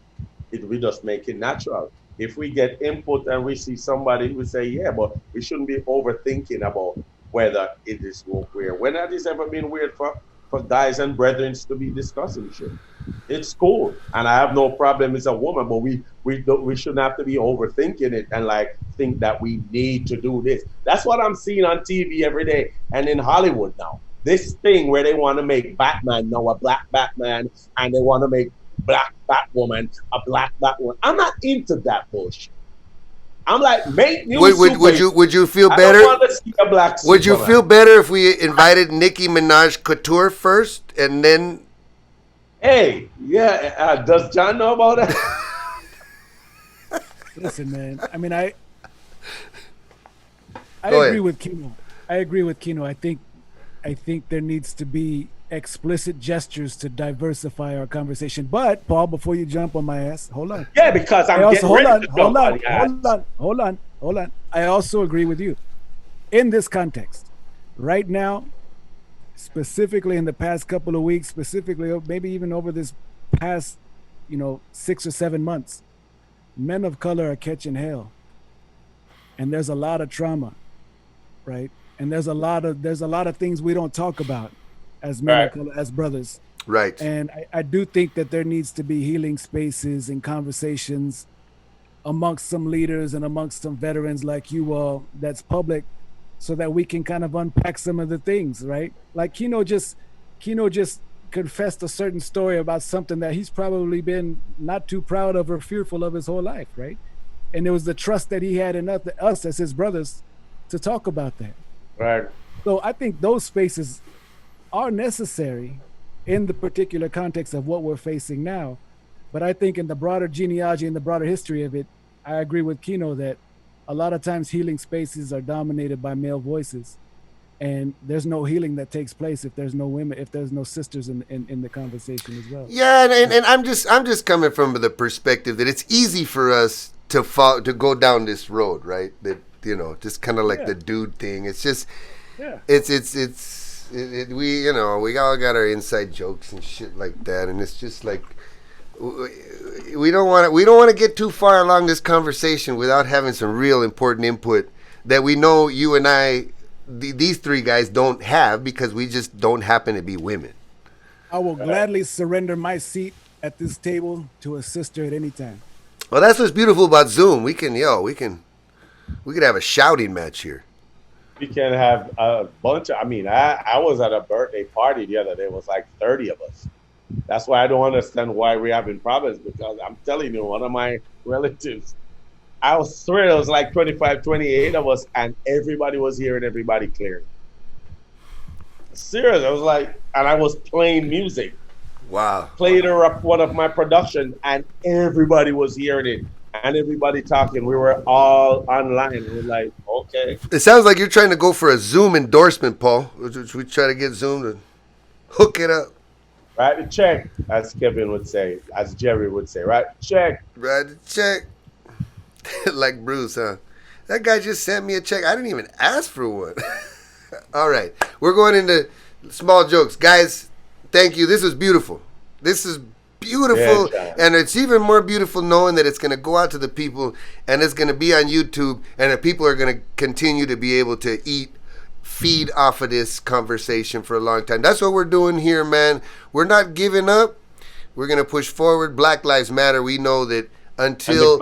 We just make it natural. If we get input and we see somebody, we say, yeah, but we shouldn't be overthinking about whether it is weird. When has this ever been weird for guys and brethren to be discussing shit? It's cool, and I have no problem as a woman, but we shouldn't have to be overthinking it and like think that we need to do this. That's what I'm seeing on TV every day and in Hollywood now. This thing where they want to make Batman now a black Batman, and they want to make black Batwoman a black Batwoman. I'm not into that bullshit. I'm like, make new would you feel better? I don't want to see a black Superman. Would you feel better if we invited Nicki Minaj Couture first and then? Hey, yeah. Does John know about that? Listen, man. I mean, I agree with Quino. I think there needs to be explicit gestures to diversify our conversation. But Paul, before you jump on my ass, hold on. Yeah, because hold on. I also agree with you. In this context, right now, specifically in the past couple of weeks, specifically maybe even over this past 6 or 7 months, men of color are catching hell, and there's a lot of trauma, right? And there's a lot of things we don't talk about as men of color, as brothers, right? And I do think that there needs to be healing spaces and conversations amongst some leaders and amongst some veterans like you all, that's public, so that we can kind of unpack some of the things, right? Like Quino just confessed a certain story about something that he's probably been not too proud of or fearful of his whole life, right? And it was the trust that he had in us as his brothers to talk about that. Right. So I think those spaces are necessary in the particular context of what we're facing now. But I think in the broader genealogy and the broader history of it, I agree with Quino that a lot of times healing spaces are dominated by male voices, and there's no healing that takes place if there's no women, if there's no sisters in the conversation as well. Yeah, and I'm just coming from the perspective that it's easy for us to go down this road, right? That just kind of like the dude thing. It's just, we all got our inside jokes and shit like that, and it's just like we don't want to get too far along this conversation without having some real important input that we know you and I, these 3 guys, don't have because we just don't happen to be women. I will gladly surrender my seat at this table to a sister at any time. Well, that's what's beautiful about Zoom. We could have a shouting match here. We can have a bunch of. I was at a birthday party the other day. It was like 30 of us. That's why I don't understand why we're having problems, because I'm telling you, one of my relatives, I was thrilled. It was like 25, 28 of us, and everybody was here and everybody clearing. Serious. I was like, and I was playing music. Wow. Played up one of my production, and everybody was hearing it. And everybody talking. We were all online. We were like, okay. It sounds like you're trying to go for a Zoom endorsement, Paul. We try to get Zoom to hook it up. Write the check, as Kevin would say, as Jerry would say. Write the check. Write the check. Like Bruce, huh? That guy just sent me a check. I didn't even ask for one. All right. We're going into small jokes. Guys, thank you. This was beautiful. This is beautiful. Yeah, and it's even more beautiful knowing that it's going to go out to the people and it's going to be on YouTube and that people are going to continue to be able to feed off of this conversation for a long time. That's what we're doing here, man. We're not giving up. We're going to push forward. Black Lives Matter. We know that until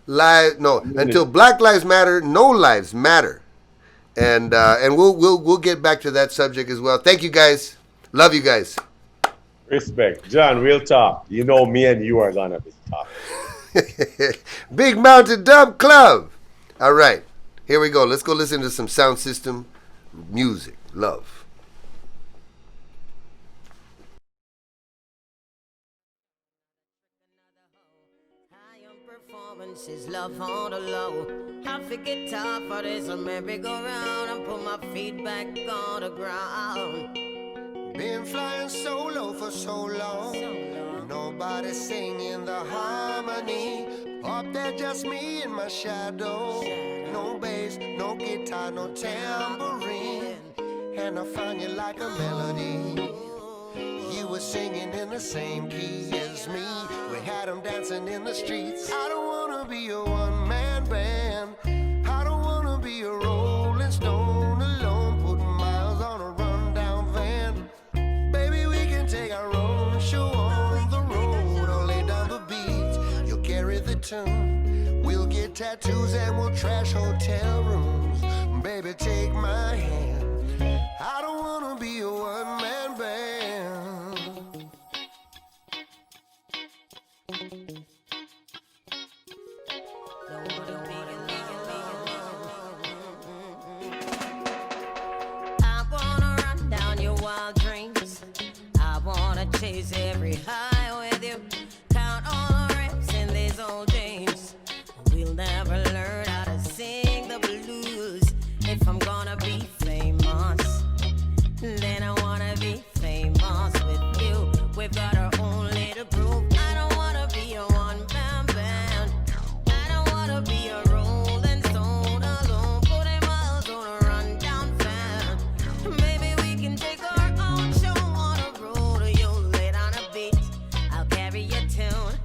until Black Lives Matter, no lives matter. And we'll get back to that subject as well. Thank you guys. Love you guys. Respect. John, real talk. You know me and you are gonna be talking. Big Mountain Dub Club. All right. Here we go. Let's go listen to some sound system music. Love. Performances, love on the low. I forget top for this merry-go-round and put my feet back on the ground. Been flying solo for so long. Nobody singing the harmony. Up there just me and my shadow. No bass, no guitar, no tambourine. And I found you like a melody. You were singing in the same key as me. We had them dancing in the streets. I don't wanna be a one-man band. I don't wanna be a rolling stone alone, putting miles on a rundown van. Baby, we can take our own show on the road or lay down the beat. You'll carry the tune. We'll get tattoos and we'll trash hotel rooms. Baby, take my hand. I don't wanna be a one-man band. I wanna run down your wild dreams. I wanna chase every high with you. Count all the reps in these old dreams. We'll never learn how to sing the blues. If I'm gonna be famous, then I wanna be famous with you. We've got our own little group. I don't wanna be a one-man band. I don't wanna be a rolling stone alone, putting miles on a rundown fan. Maybe we can take our own show on a road. You'll lay down a beat, I'll carry your tune.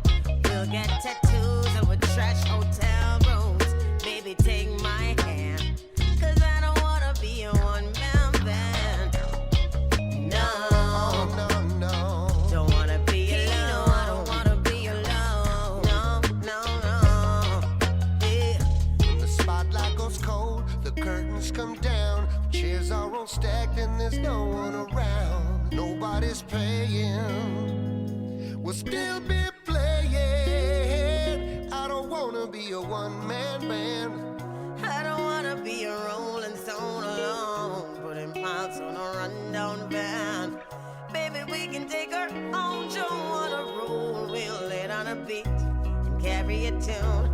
We'll get tattoos and we'll trash hotel rooms. Baby, take my hand, 'cause I don't wanna be a one-man band. No, no. don't wanna be alone. I don't wanna be alone. No. Yeah. The spotlight goes cold, the curtains come down, chairs are all stacked and there's no one around. Nobody's paying, we'll still be playing. I don't wanna be a one-man band. I don't wanna be a rolling stone alone, putting miles on a rundown van. Baby, we can take our own show on a roll. We'll lay down a beat and carry a tune.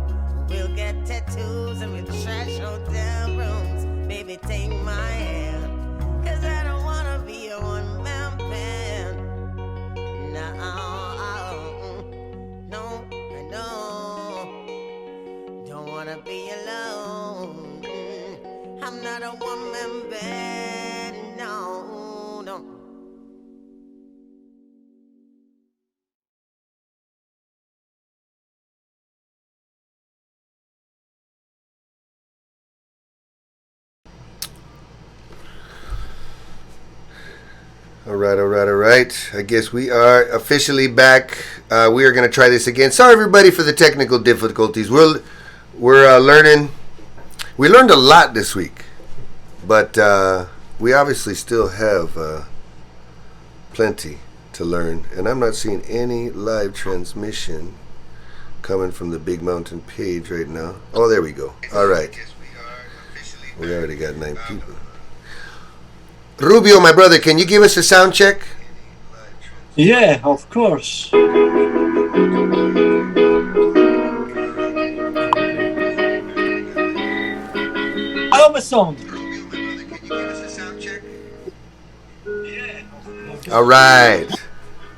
We'll get tattoos and we'll trash hotel rooms. Baby, take my hand, 'cause I don't wanna be a one-man band. No. Don't wanna be alone. I'm not a one-man band. No. All right. I guess we are officially back. We are going to try this again. Sorry, everybody, for the technical difficulties. We're learning. We learned a lot this week, but we obviously still have plenty to learn. And I'm not seeing any live transmission coming from the Big Mountain page right now. Oh, there we go. All right. We already got 9 people. Rubio, my brother, can you give us a sound check? Yeah, of course. I have a song. Rubio, my brother, can you give us a sound check? Yeah. All right.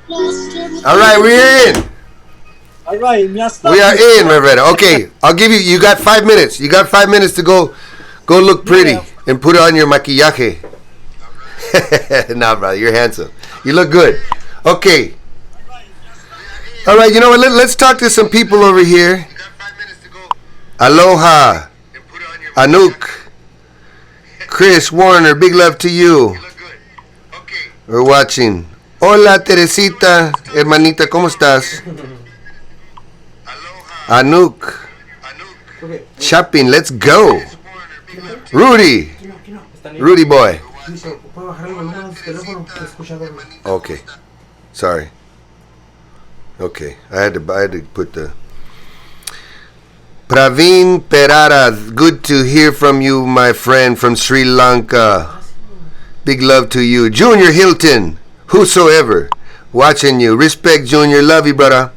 All right, we're in. All right, we are in, my brother. Okay, I'll give you. You got 5 minutes. You got 5 minutes to go look pretty and put on your maquillaje. Nah, brother, you're handsome. You look good. Okay. All right, you know what? Let's talk to some people over here. Aloha, Anouk, Chris, Warner, big love to you. We're watching. Hola, Teresita, hermanita, ¿cómo estás? Anouk, shopping, let's go. Rudy boy. Okay, sorry. Okay, I had to put the Praveen Perara, good to hear from you, my friend from Sri Lanka. Big love to you. Junior Hilton, whosoever, watching you. Respect, Junior. Love you, brother.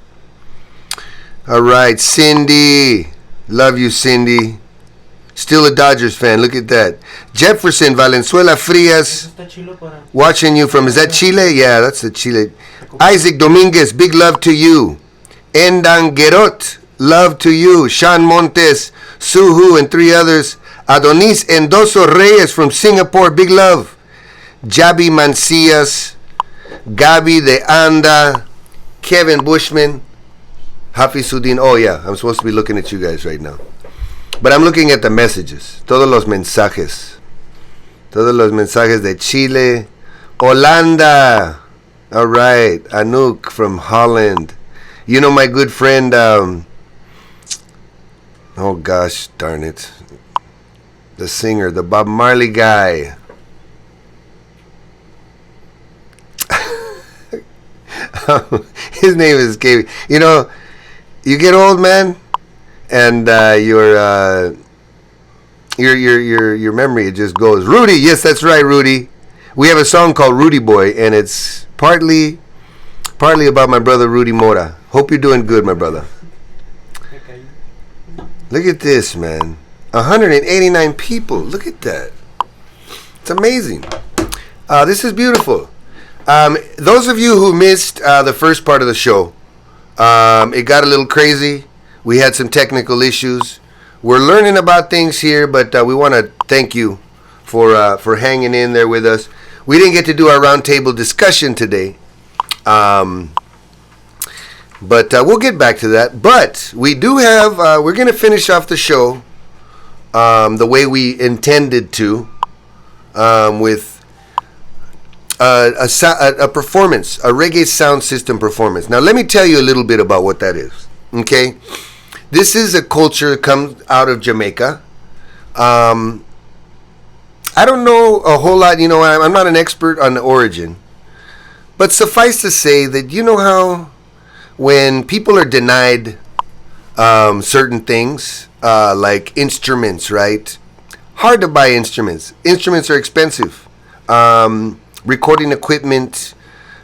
All right, Cindy. Love you, Cindy. Still a Dodgers fan. Look at that. Jefferson Valenzuela Frias, watching you from, is that Chile? Yeah, that's the Chile. Isaac Dominguez, big love to you. Endangerot, love to you. Sean Montes, Suhu, and 3 others. Adonis Endoso Reyes from Singapore, big love. Jabi Mancias, Gabi de Anda, Kevin Bushman, Hafizudin. Oh yeah, I'm supposed to be looking at you guys right now, but I'm looking at the messages. Todos los mensajes de Chile. Holanda. All right, Anouk from Holland. You know my good friend, oh gosh darn it, the singer, the Bob Marley guy. His name is escaping. You know, you get old, man, and your memory, it just goes. Rudy, yes, that's right, Rudy. We have a song called Rudy Boy, and it's partly about my brother Rudy Mora. Hope you're doing good, my brother. Look at this, man. 189 people. Look at that. It's amazing. This is beautiful. Those of you who missed the first part of the show, it got a little crazy. We had some technical issues. We're learning about things here, but we want to thank you for hanging in there with us. We didn't get to do our roundtable discussion today, but we'll get back to that. But we do have, we're going to finish off the show the way we intended to, with a performance, a reggae sound system performance. Now, let me tell you a little bit about what that is. Okay, this is a culture that comes out of Jamaica. I don't know a whole lot. You know, I'm not an expert on the origin, but suffice to say that you know how when people are denied certain things, like instruments, right? Hard to buy instruments. Instruments are expensive. Recording equipment,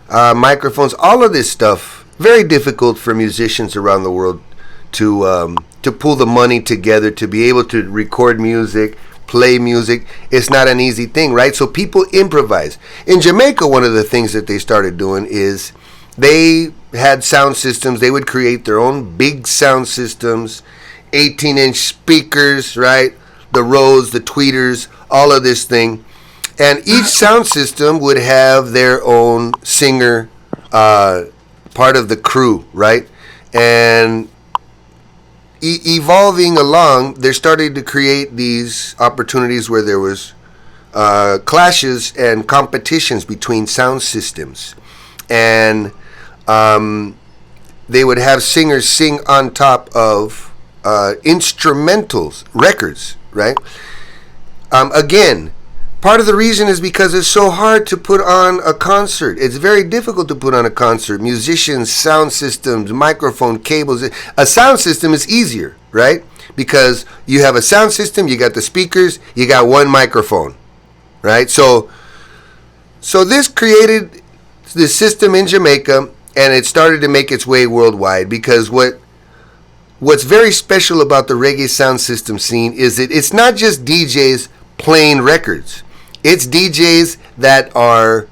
microphones, all of this stuff, very difficult for musicians around the world to pull the money together to be able to record music, play music. It's not an easy thing, right? So people improvise. In Jamaica, one of the things that they started doing is they had sound systems. They would create their own big sound systems, 18-inch speakers, right? The Rhodes, the Tweeters, all of this thing. And each sound system would have their own singer, part of the crew, right? And evolving along, they're starting to create these opportunities where there was clashes and competitions between sound systems. And they would have singers sing on top of instrumentals, records, right? Again, part of the reason is because it's so hard to put on a concert. It's very difficult to put on a concert. Musicians, sound systems, microphone cables. A sound system is easier, right? Because you have a sound system, you got the speakers, you got one microphone, right? So this created this system in Jamaica, and it started to make its way worldwide, because what's very special about the reggae sound system scene is that it's not just DJs playing records. It's DJs that are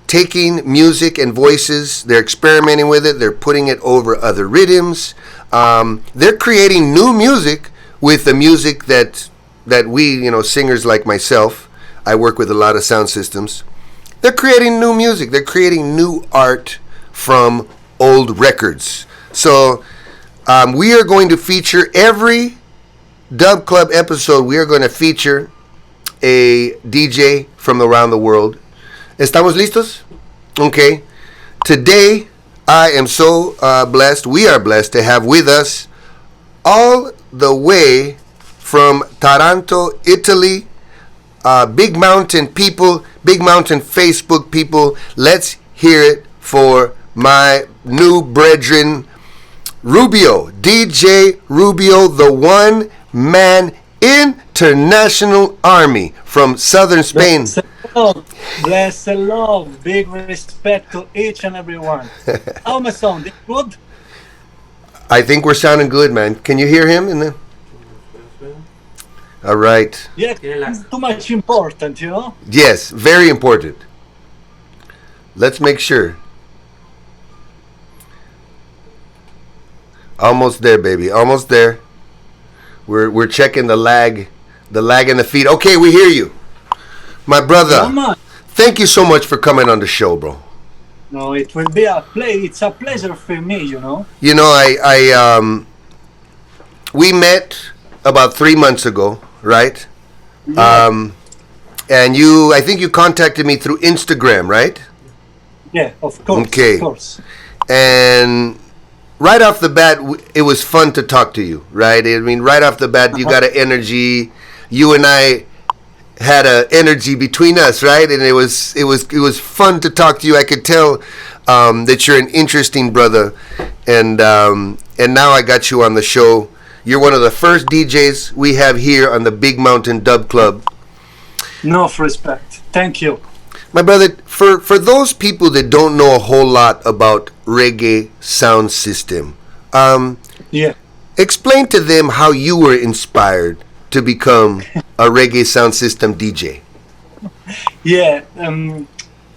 taking music and voices, they're experimenting with it, they're putting it over other rhythms. They're creating new music with the music that we, singers like myself, I work with a lot of sound systems. They're creating new music. They're creating new art from old records. So we are going to feature every Dub Club episode. We are going to feature a DJ from around the world. ¿Estamos listos? Okay. Today, I am so blessed. We are blessed to have with us all the way from Taranto, Italy, Big Mountain people, Big Mountain Facebook people. Let's hear it for my new brethren, Rubio, DJ Rubio, the one-man international army from southern Spain. Bless and love, big respect to each and every one. How am I sounding? Good? I think we're sounding good, man. Can you hear him? All right. Yeah, it's too much important, Yes, very important. Let's make sure. Almost there, baby. Almost there. We're checking the lag in the feed. Okay, we hear you. My brother, thank you so much for coming on the show, bro. No, it will be it's a pleasure for me, we met about 3 months ago, right? Yeah. And I think you contacted me through Instagram, right? Yeah, of course. Okay. Of course. And right off the bat, it was fun to talk to you, right? I mean, right off the bat, you got an energy. You and I had an energy between us, right? And it was fun to talk to you. I could tell that you're an interesting brother, and now I got you on the show. You're one of the first DJs we have here on the Big Mountain Dub Club. Enough respect. Thank you. My brother, for those people that don't know a whole lot about reggae sound system, explain to them how you were inspired to become a reggae sound system DJ. Yeah,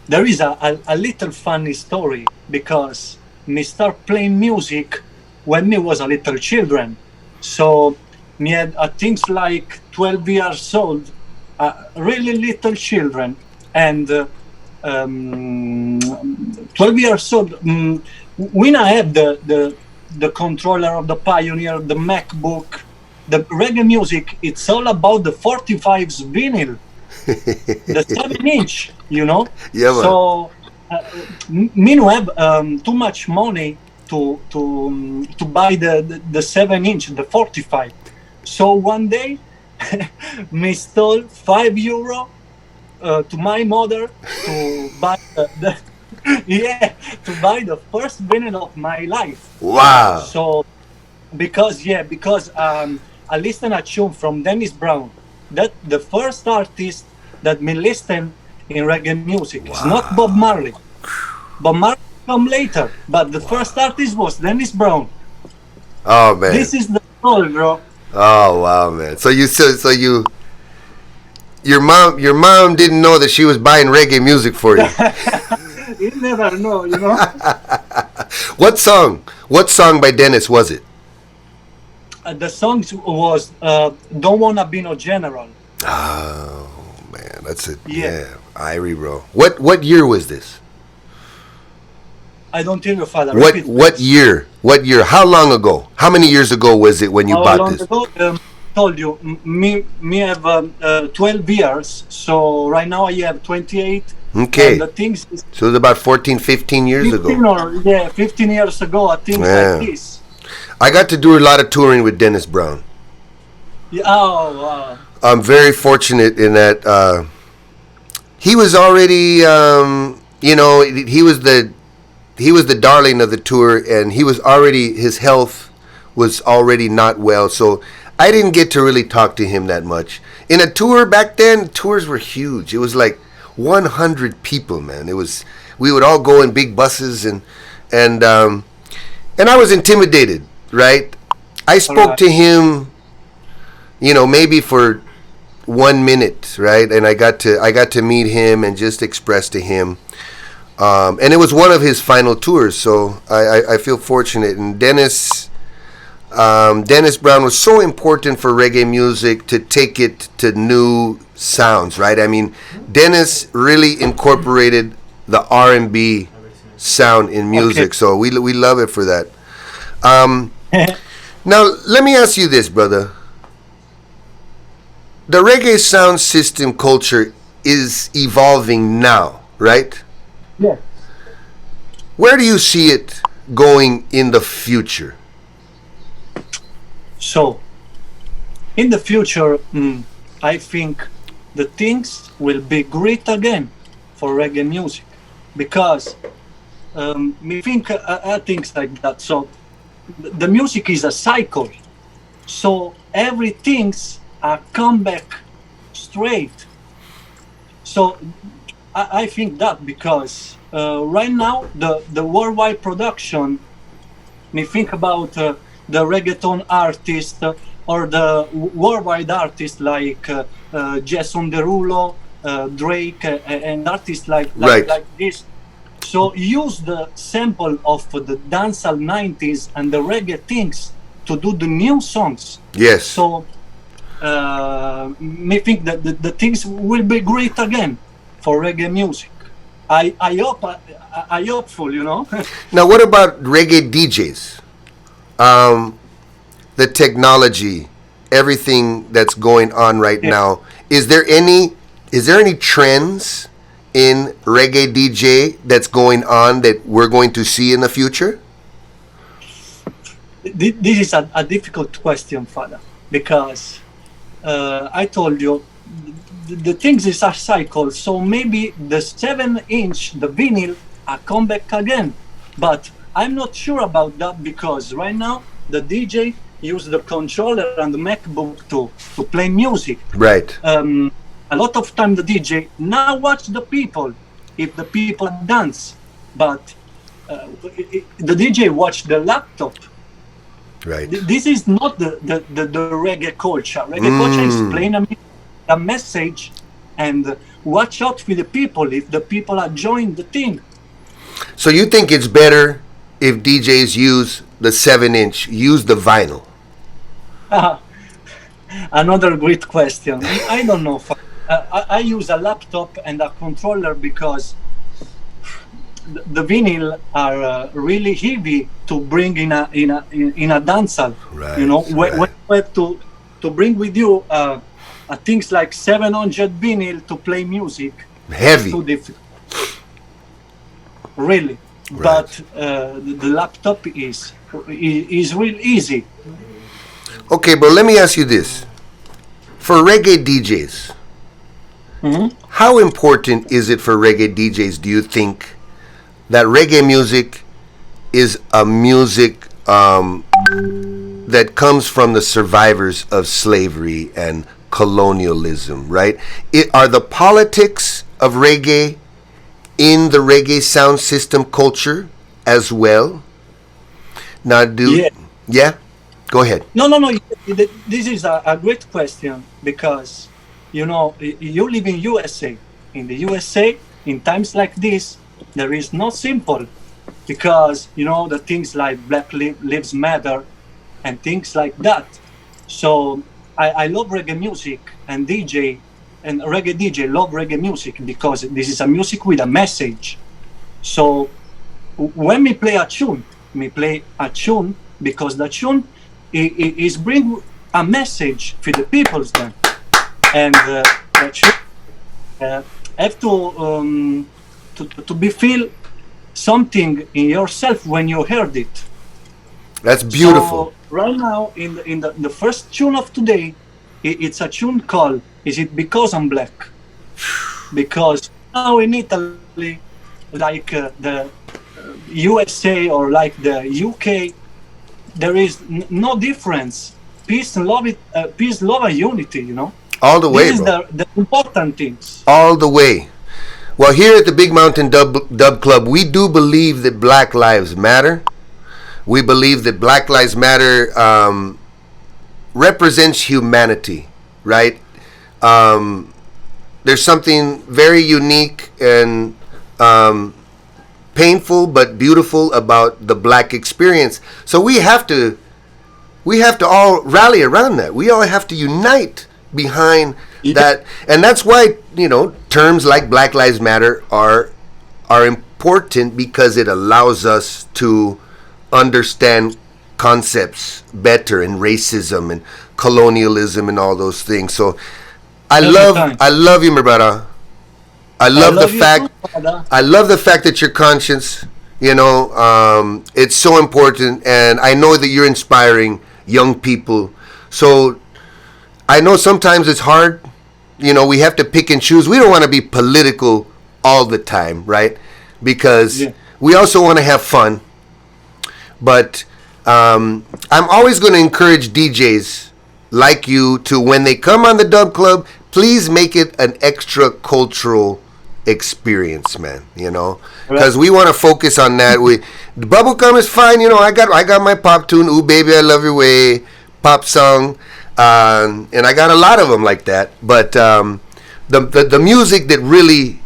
there is a little funny story, because me start playing music when me was a little children. So me had things like 12 years old, really little children, and 12 years old, when I have the controller of the Pioneer, the MacBook, the reggae music, it's all about the 45's vinyl, the 7-inch, Yeah, man. So me no have too much money to buy the 7-inch, the 45. So one day, me stole €5 to my mother to buy to buy the first vinyl of my life. Wow. So because I listened a tune from Dennis Brown, that the first artist that me listen in reggae music. Wow. It's not Bob Marley. Bob Marley come later, but the first artist was Dennis Brown. Oh man, this is the story, bro. Oh wow, man. So your mom didn't know that she was buying reggae music for you. You never know, What song by Dennis was it? The song was Don't Wanna Be No General. Oh man, that's it. Yeah, Irie, bro. What year was this? I don't hear you, Father. What year? What year? How long ago? How many years ago was it when you bought this? Ago, told you, me have 12 years, so right now I have 28. Okay. And the things so it's about 14, 15 years ago. 15 years ago, I think like this. I got to do a lot of touring with Dennis Brown. Yeah, oh, wow. I'm very fortunate in that he was already, he was the darling of the tour, and his health was already not well, so I didn't get to really talk to him that much. In a tour back then, tours were huge. It was like 100 people, man. We would all go in big buses, and I was intimidated, right? I spoke to him, maybe for 1 minute, right? And I got to meet him and just express to him. And it was one of his final tours, so I feel fortunate. And Dennis Brown was so important for reggae music to take it to new sounds, right? I mean, Dennis really incorporated the R&B sound in music, okay. So we love it for that. Now, let me ask you this, brother. The reggae sound system culture is evolving now, right? Yeah. Where do you see it going in the future? So, in the future, I think the things will be great again for reggae music, because me think things like that. So, the music is a cycle. So everything's a comeback straight. So I think that because right now the worldwide production, me think about the reggaeton artist or the worldwide artists like Jason Derulo, Drake, and artists like this. So use the sample of the dancehall 90s and the reggae things to do the new songs. Yes. So me think that the things will be great again for reggae music. I hopeful, you know. Now, what about reggae DJs? The technology, everything that's going on right now. Is there any trends in reggae DJ that's going on that we're going to see in the future? This is a difficult question, Father, because I told you the things is a cycle. So maybe the 7-inch, the vinyl, are come back again, but I'm not sure about that because right now the DJ use the controller and the MacBook to play music. Right. A lot of time the DJ now watch the people, if the people dance, but the DJ watch the laptop. Right. This is not the reggae culture. Reggae culture is playing a message and watch out for the people if the people are joining the thing. So you think it's better if DJs use the 7-inch, use the vinyl? Another great question. I don't know. I use a laptop and a controller because the vinyl are really heavy to bring in a dancehall. Right. You know, when to bring with you things like 700 vinyl to play music. Heavy. Too difficult. Really. Right. But the laptop is real easy. Okay, but let me ask you this. For reggae DJs, how important is it for reggae DJs, do you think, that reggae music is a music that comes from the survivors of slavery and colonialism, right? Are the politics of reggae in the reggae sound system culture as well? Now, yeah? Go ahead. No. This is a great question because, you know, you live in USA. In the USA, in times like this, there is no simple because, you know, the things like Black Lives Matter and things like that. So I love reggae music and reggae DJ love reggae music because this is a music with a message. So when we play a tune because the tune is bring a message for the peoples then, and the tune have to be feel something in yourself when you heard it. That's beautiful. So right now in the first tune of today, it's a tune called "Is It Because I'm Black?" Because now in Italy, like the USA or like the UK, there is no difference. Peace, love, and unity. You know. All the way, this is bro. the important things. All the way. Well, here at the Big Mountain Dub Club, we do believe that Black Lives Matter. We believe that Black Lives Matter represents humanity, right? there's something very unique and painful but beautiful about the black experience. So we have to all rally around that. We all have to unite behind that, and that's why terms like Black Lives Matter are important, because it allows us to understand concepts better, and racism and colonialism and all those things. So I love you, my brother. I love the fact that you're conscious. It's so important, and I know that you're inspiring young people. So I know sometimes it's hard. We have to pick and choose. We don't want to be political all the time, right? Because we also want to have fun. But I'm always going to encourage DJs like you to, when they come on the Dub Club, please make it an extra cultural experience, man. Because we want to focus on that. The bubblegum is fine. I got my pop tune, Ooh Baby I Love Your Way, pop song, and I got a lot of them like that. But the music that really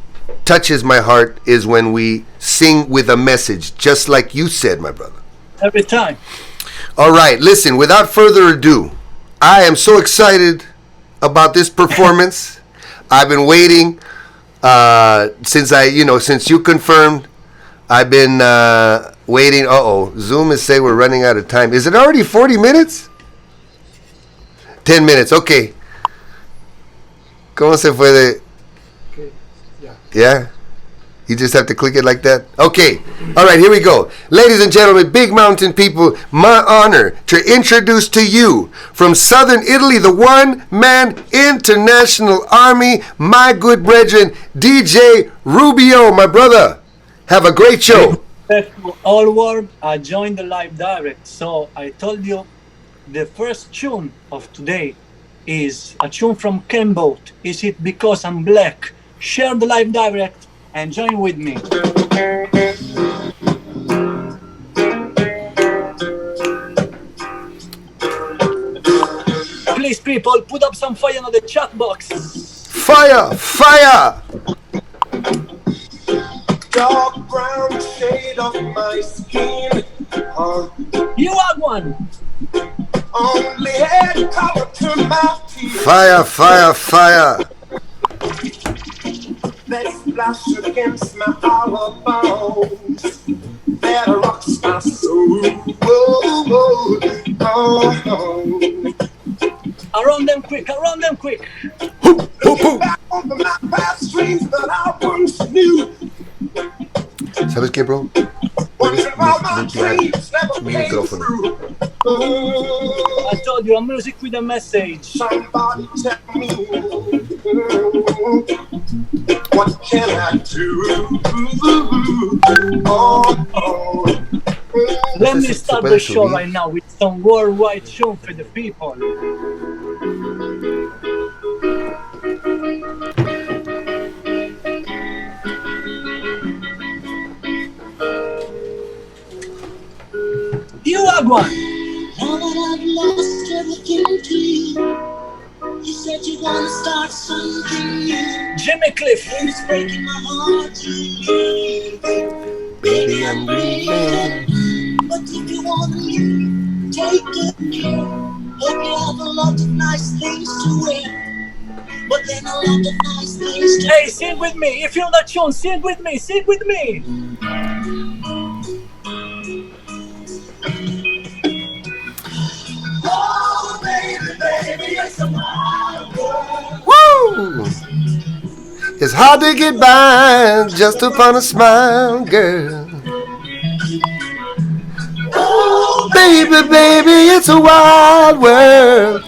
touches my heart is when we sing with a message, just like you said, my brother. Every time. All right, listen, without further ado, I am so excited about this performance. I've been waiting since you confirmed. I've been waiting. Zoom is saying we're running out of time. Is it already 40 minutes? 10 minutes, okay. ¿Cómo se puede? Yeah? You just have to click it like that? Okay. All right, here we go. Ladies and gentlemen, Big Mountain people, my honor to introduce to you from Southern Italy, the one-man international army, my good brethren, DJ Rubio, my brother. Have a great show. All world, I joined the live direct. So I told you the first tune of today is a tune from Kenboat. Is it because I'm black? Share the live direct and join with me. Please, people, put up some fire on the chat box. Fire! Fire! Dark brown shade of my skin. You are one. Only head color to my teeth. Fire! Fire! Fire! That splash against my hollow bones, that rocks my soul. Oh, oh, oh. Around them quick, around them quick. Looking back over my past dreams that I once knew. ¿Sabes qué, bro? Wondering why my dreams never came true. I told you, a music with a message. Somebody tell me, what can I do? Oh, oh. Let me start the show right now with some worldwide show for the people. You are one. Now that I've lost everything to you, you said you wanna start something new. Jimmy Cliff. And it's breaking my heart to leave. Baby, I'm grieving. But if you wanna leave, take good care. Hope you have a lot of nice things to wear. But then a lot of nice things to Hey, sing with me. If you're not sure, sing with me. Sing with me. Oh, baby, baby, it's a wild world. Woo! It's hard to get by just upon a smile, girl. Oh, baby, baby, it's a wild world.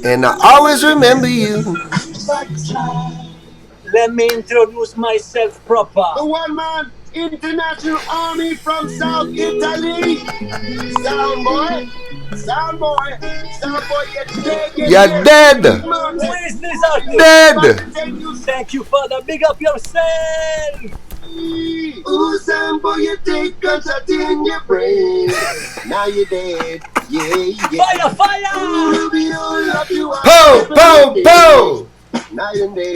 And I always remember you. Let me introduce myself proper. The one-man international army from South Italy. Sound boy, sound boy, sound boy, You're dead. Who is this artist? Dead. Thank you, Father. Big up yourself. Ooh, sound boy, you take a shot in your brain. Now you're dead. Yeah, yeah. Fire, fire. Rubio, love Po, po, po! Night and day.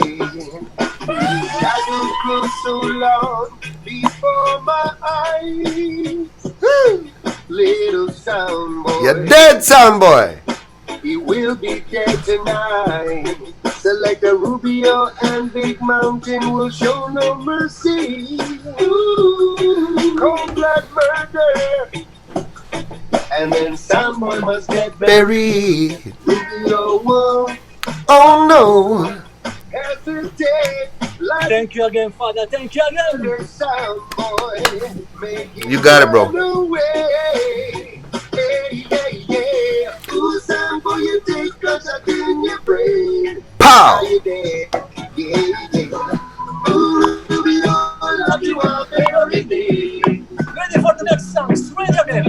Shadows grow so long before my eyes. Little sound boy. You're dead, sound boy. He will be dead tonight. Select a Rubio and Big Mountain will show no mercy. Cold blood murder. And then someone must get buried. Rubio won't. Oh no. Hesitate. Like Thank you again, Father. Thank you again. Sound boy. You got it, bro. Hey, hey, yeah. Ooh, sound boy, you take drugs up in your brain. Pow! Yeah, yeah. Ooh, Rubio, love you all every day. Ready for the next song. Ready again.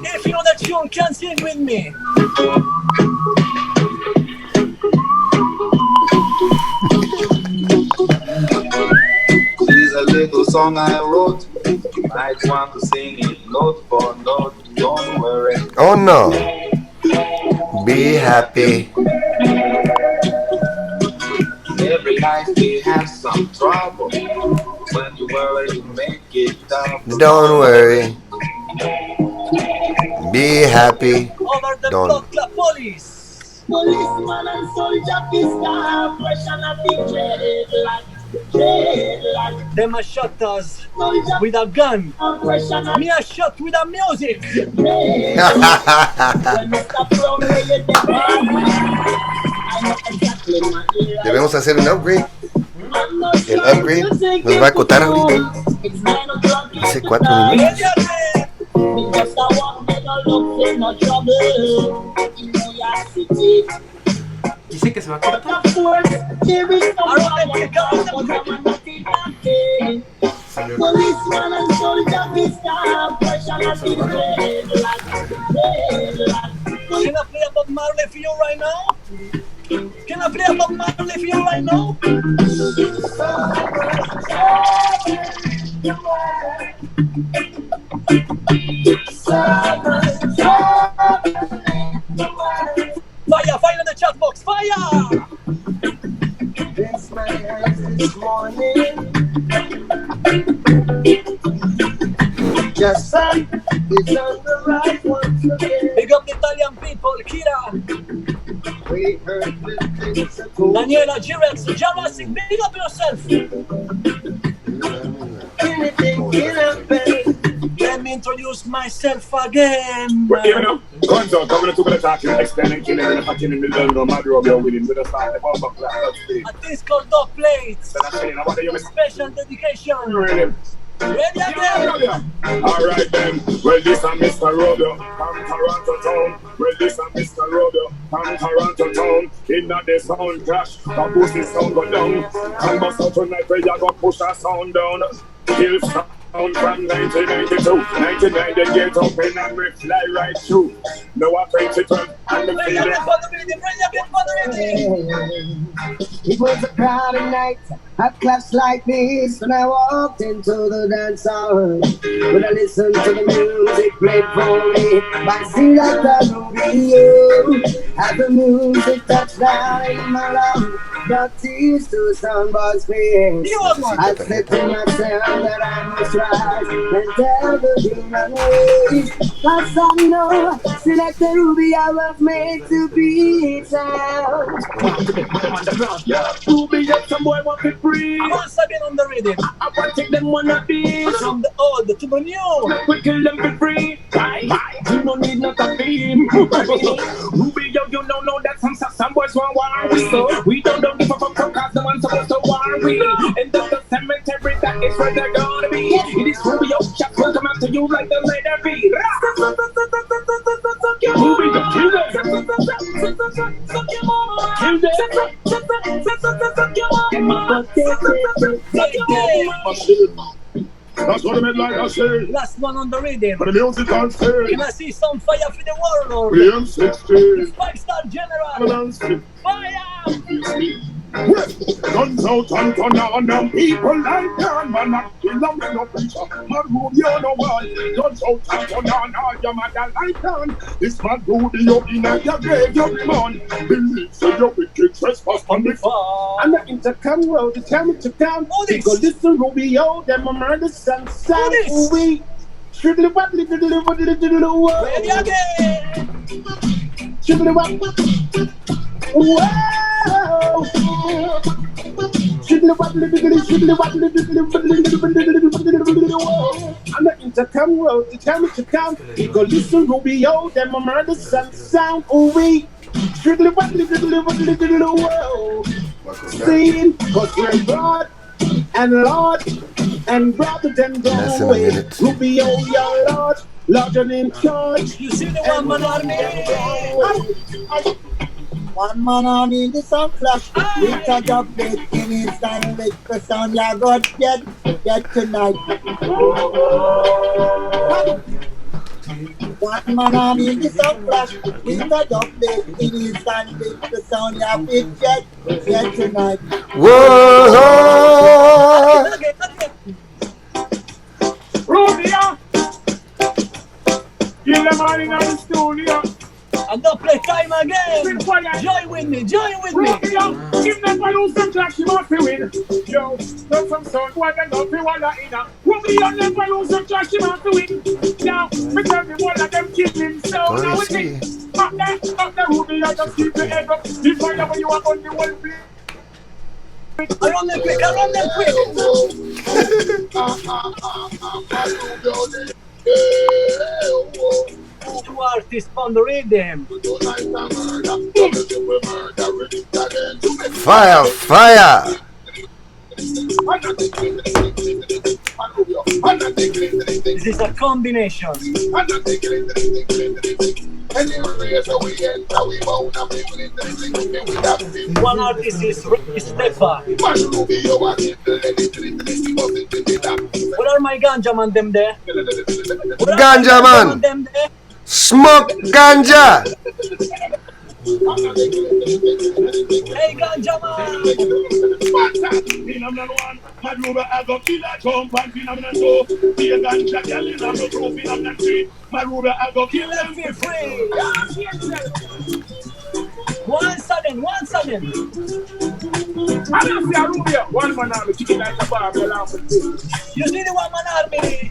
If you know that tune, can sing with me. This is a little song I wrote. You might want to sing it note for note. Don't worry. Oh no. Be happy. Every life we have some trouble. When you worry, you make it double. Don't worry. Be happy. Over the Don't. block, the police. Policeman and soldier fist up, pressure and be dreadlock. Them a shot us with a gun. Me a shot with a music. Debemos hacer un upgrade. El upgrade nos va a acotar ahorita. Hace 4 minutos. Dice que se va a cortar. Policeman and soldier fist up, pressure and be dreadlock. Can I play a Bob Marley for you right now? Can I play a Bob Marley for you right now? Fire, fire in the chat box, fire! Bless my eyes this morning. Just sun is on the rise once again. Big up the Italian people, Kira, We heard the things are cool. Daniela, G-Rex, Jurassic, big up yourself. Anything can happen. Let me introduce myself again. We're giving up. Guns out, coming to the talking, extending, killing, and fucking in the middle of my Rubio with him with a start, the bomb of class. A disc called Dog Plates. Special dedication. Ready again? Alright then, well this is Mr. Rubio from Toronto town. Well this is Mr. Rubio from Toronto town. In the sound crash, the pussy sound go down. And bust out tonight where you go push a sound down. Kill sound from 1992, 99 they get up and we fly right through. No I 2012 and the feeling. It was a crowded night at clubs like this when I walked into the dance hall. When I listened to the music played for me by Selector Rubio, as the music touched down in my love, brought tears to somebody's face. I said to myself that I must rise and tell the human race, 'cause I know Selector Rubio was made to be sound. Yeah, Rubio, some boy want to free. Once again on the rhythm. I want to take them one of these. From the old to the new. We kill them for free. Right? You don't need no theme. Rubio, you don't know that some boys want war we. So we don't give a fuck cause the one's supposed to war we. And the cemetery that is where they're gonna be. It is Rubio, just will come after you like the letter B. Rubio, kill them. Kill them. That's what I meant like I say. Last one on the rhythm. But the music on stage. Can I see some fire for the world? PM 16. 5-star general. Fire! Guns out and turn on them people like that, man, not kill them with no preacher. Man, Rubio no one. Guns out and turn on all your mother like that. This man Rubio in your grave, you man. Believe so your wicked trespass on the farm. I'm not into come road to tell me to come. Because listen, Rubio, them a murder son, son, we. Shiddly waddly diddly waddly diddly whoa. Shiddly waddly. Whoa. Shiddly waddly diddly shiddly waddly diddly whoa. I'm not into come road to tell me to come. Because listen, Rubio, them a murder son, sound, we. Shiddly waddly diddly whoa. Sing, cause we're God and Lord. And rather than go away, Rubio, your Lord, larger in charge. You see the one man army? One man army in the sound flash. We touch up big in his stand with the sound. Yeah, God, get tonight. One man army in the sound flash. We touch up big in his stand with the sound. Yeah, get tonight. Whoa! Rubio! Kill them all in the studio. And don't play time again. Join with me. Rubio, if never lose the clash, you must win. Yo, not some sound, what and not the one in a. Rubio never lose the clash, you must win. Now, because the one of them kill him, so now we think. Up there, Rubio, just keep the head up. The fire when you are on the one play. I run them quick. Two artists on the rhythm. Fire! This is a combination. One artist is Stefa. What are my ganja man them there? Ganja man! Smoke ganja! Hey ganja man! Phenomenon 1, Madruba I go kill a jump and phenomenon 2, be a ganja girl in a group phenomenon 3, Madruba I go kill them for free. One sudden. I don't see a Rubio, one man army, chicken like a bar, you laugh with me. You see the one man army?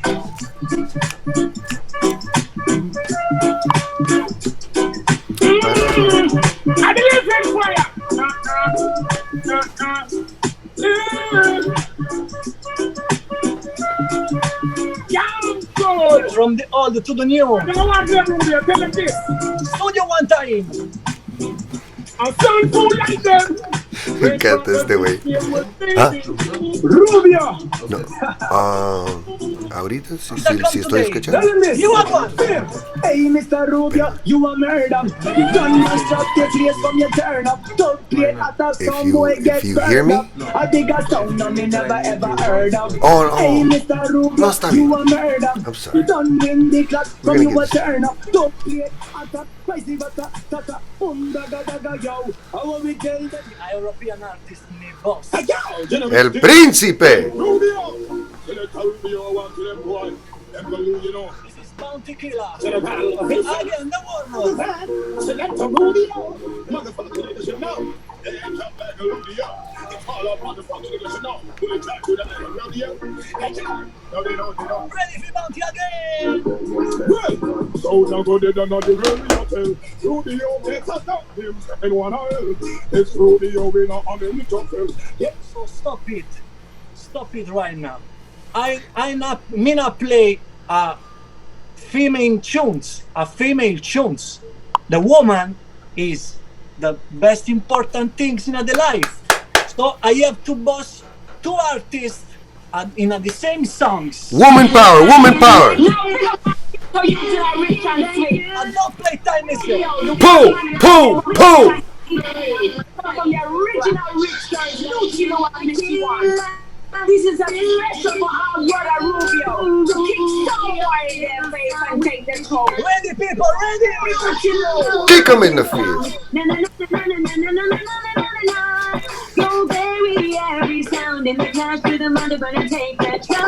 I believe in fire. From the old to the new. I don't want to Rubio, tell them this. Studio one time. I'm sound fool like them. Me encanta este güey. ¿Ah? Rubio. No. Ahorita sí estoy escuchando. You are one. Hey, Mr. Rubio, you a murder. You done mash up your face from your turn up. Don't play at a some boy get burned up. I think a sound me never ever heard of. Hey, Mr. Rubio, you a murder. I'm sorry. You done win the clock from your turn up. Don't play at a crazy butter. Yo. How we tell them? European artist me boss. El Príncipe. This is Bounty Killer. Again, the one. Select a Rubio. Motherfucker, niggas should know. They ain't come back a Rubio. All up motherfucker, niggas should know. Will they try to that Rubio? No, they don't. Ready for Bounty again. Well, so now go they don't know the Rubio tell. Rubio takes us down. Him in one aisle. It's Rubio in a the top. Yeah. So stop it right now. I not play female tunes. The woman is the best important things in the life. So I have to boss two artists in the same songs. Woman power. I don't play time missile. Pull. From the original Rich Guys, you know what this is. This is a special for our brother Rubio to kick somewhere in their face and take them home. Ready, people, ready! Kick them in the field. work with him and they're gonna take control.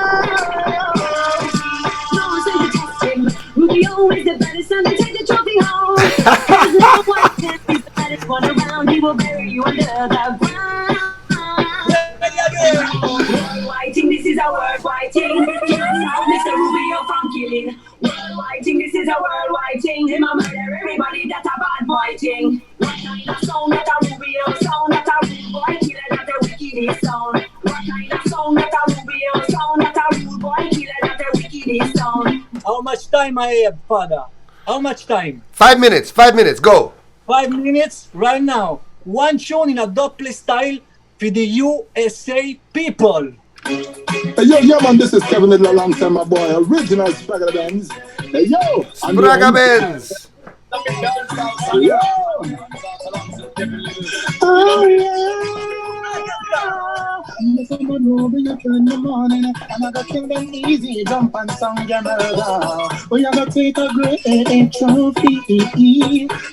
No, so you test him. Rubio is the baddest son to take the trophy home. There's no one can be the baddest one around. He will bury you under the ground. Worldwide thing, this is a worldwide thing. Stop Mr. Rubio from killing. Worldwide thing, this is a worldwide thing. Him a murder everybody, that's a bad boy thing. What kind of sound that a Rubio sound? That a rude boy killer, that a wicked sound. What kind of sound that a Rubio sound? That a rude boy killer, that a wicked sound. How much time I have, Father? How much time? 5 minutes. 5 minutes. Go. 5 minutes right now. One tune in a double style for the USA people. Hey, yo, man, this is Kevin Little alongside my boy, original Spragga Benz. Hey, yo. Spragga Benz. Yo. Oh, yeah. I'm the Rubio in the morning, and I got kill them easy, jump and song your murder. We are gonna take a great trophy.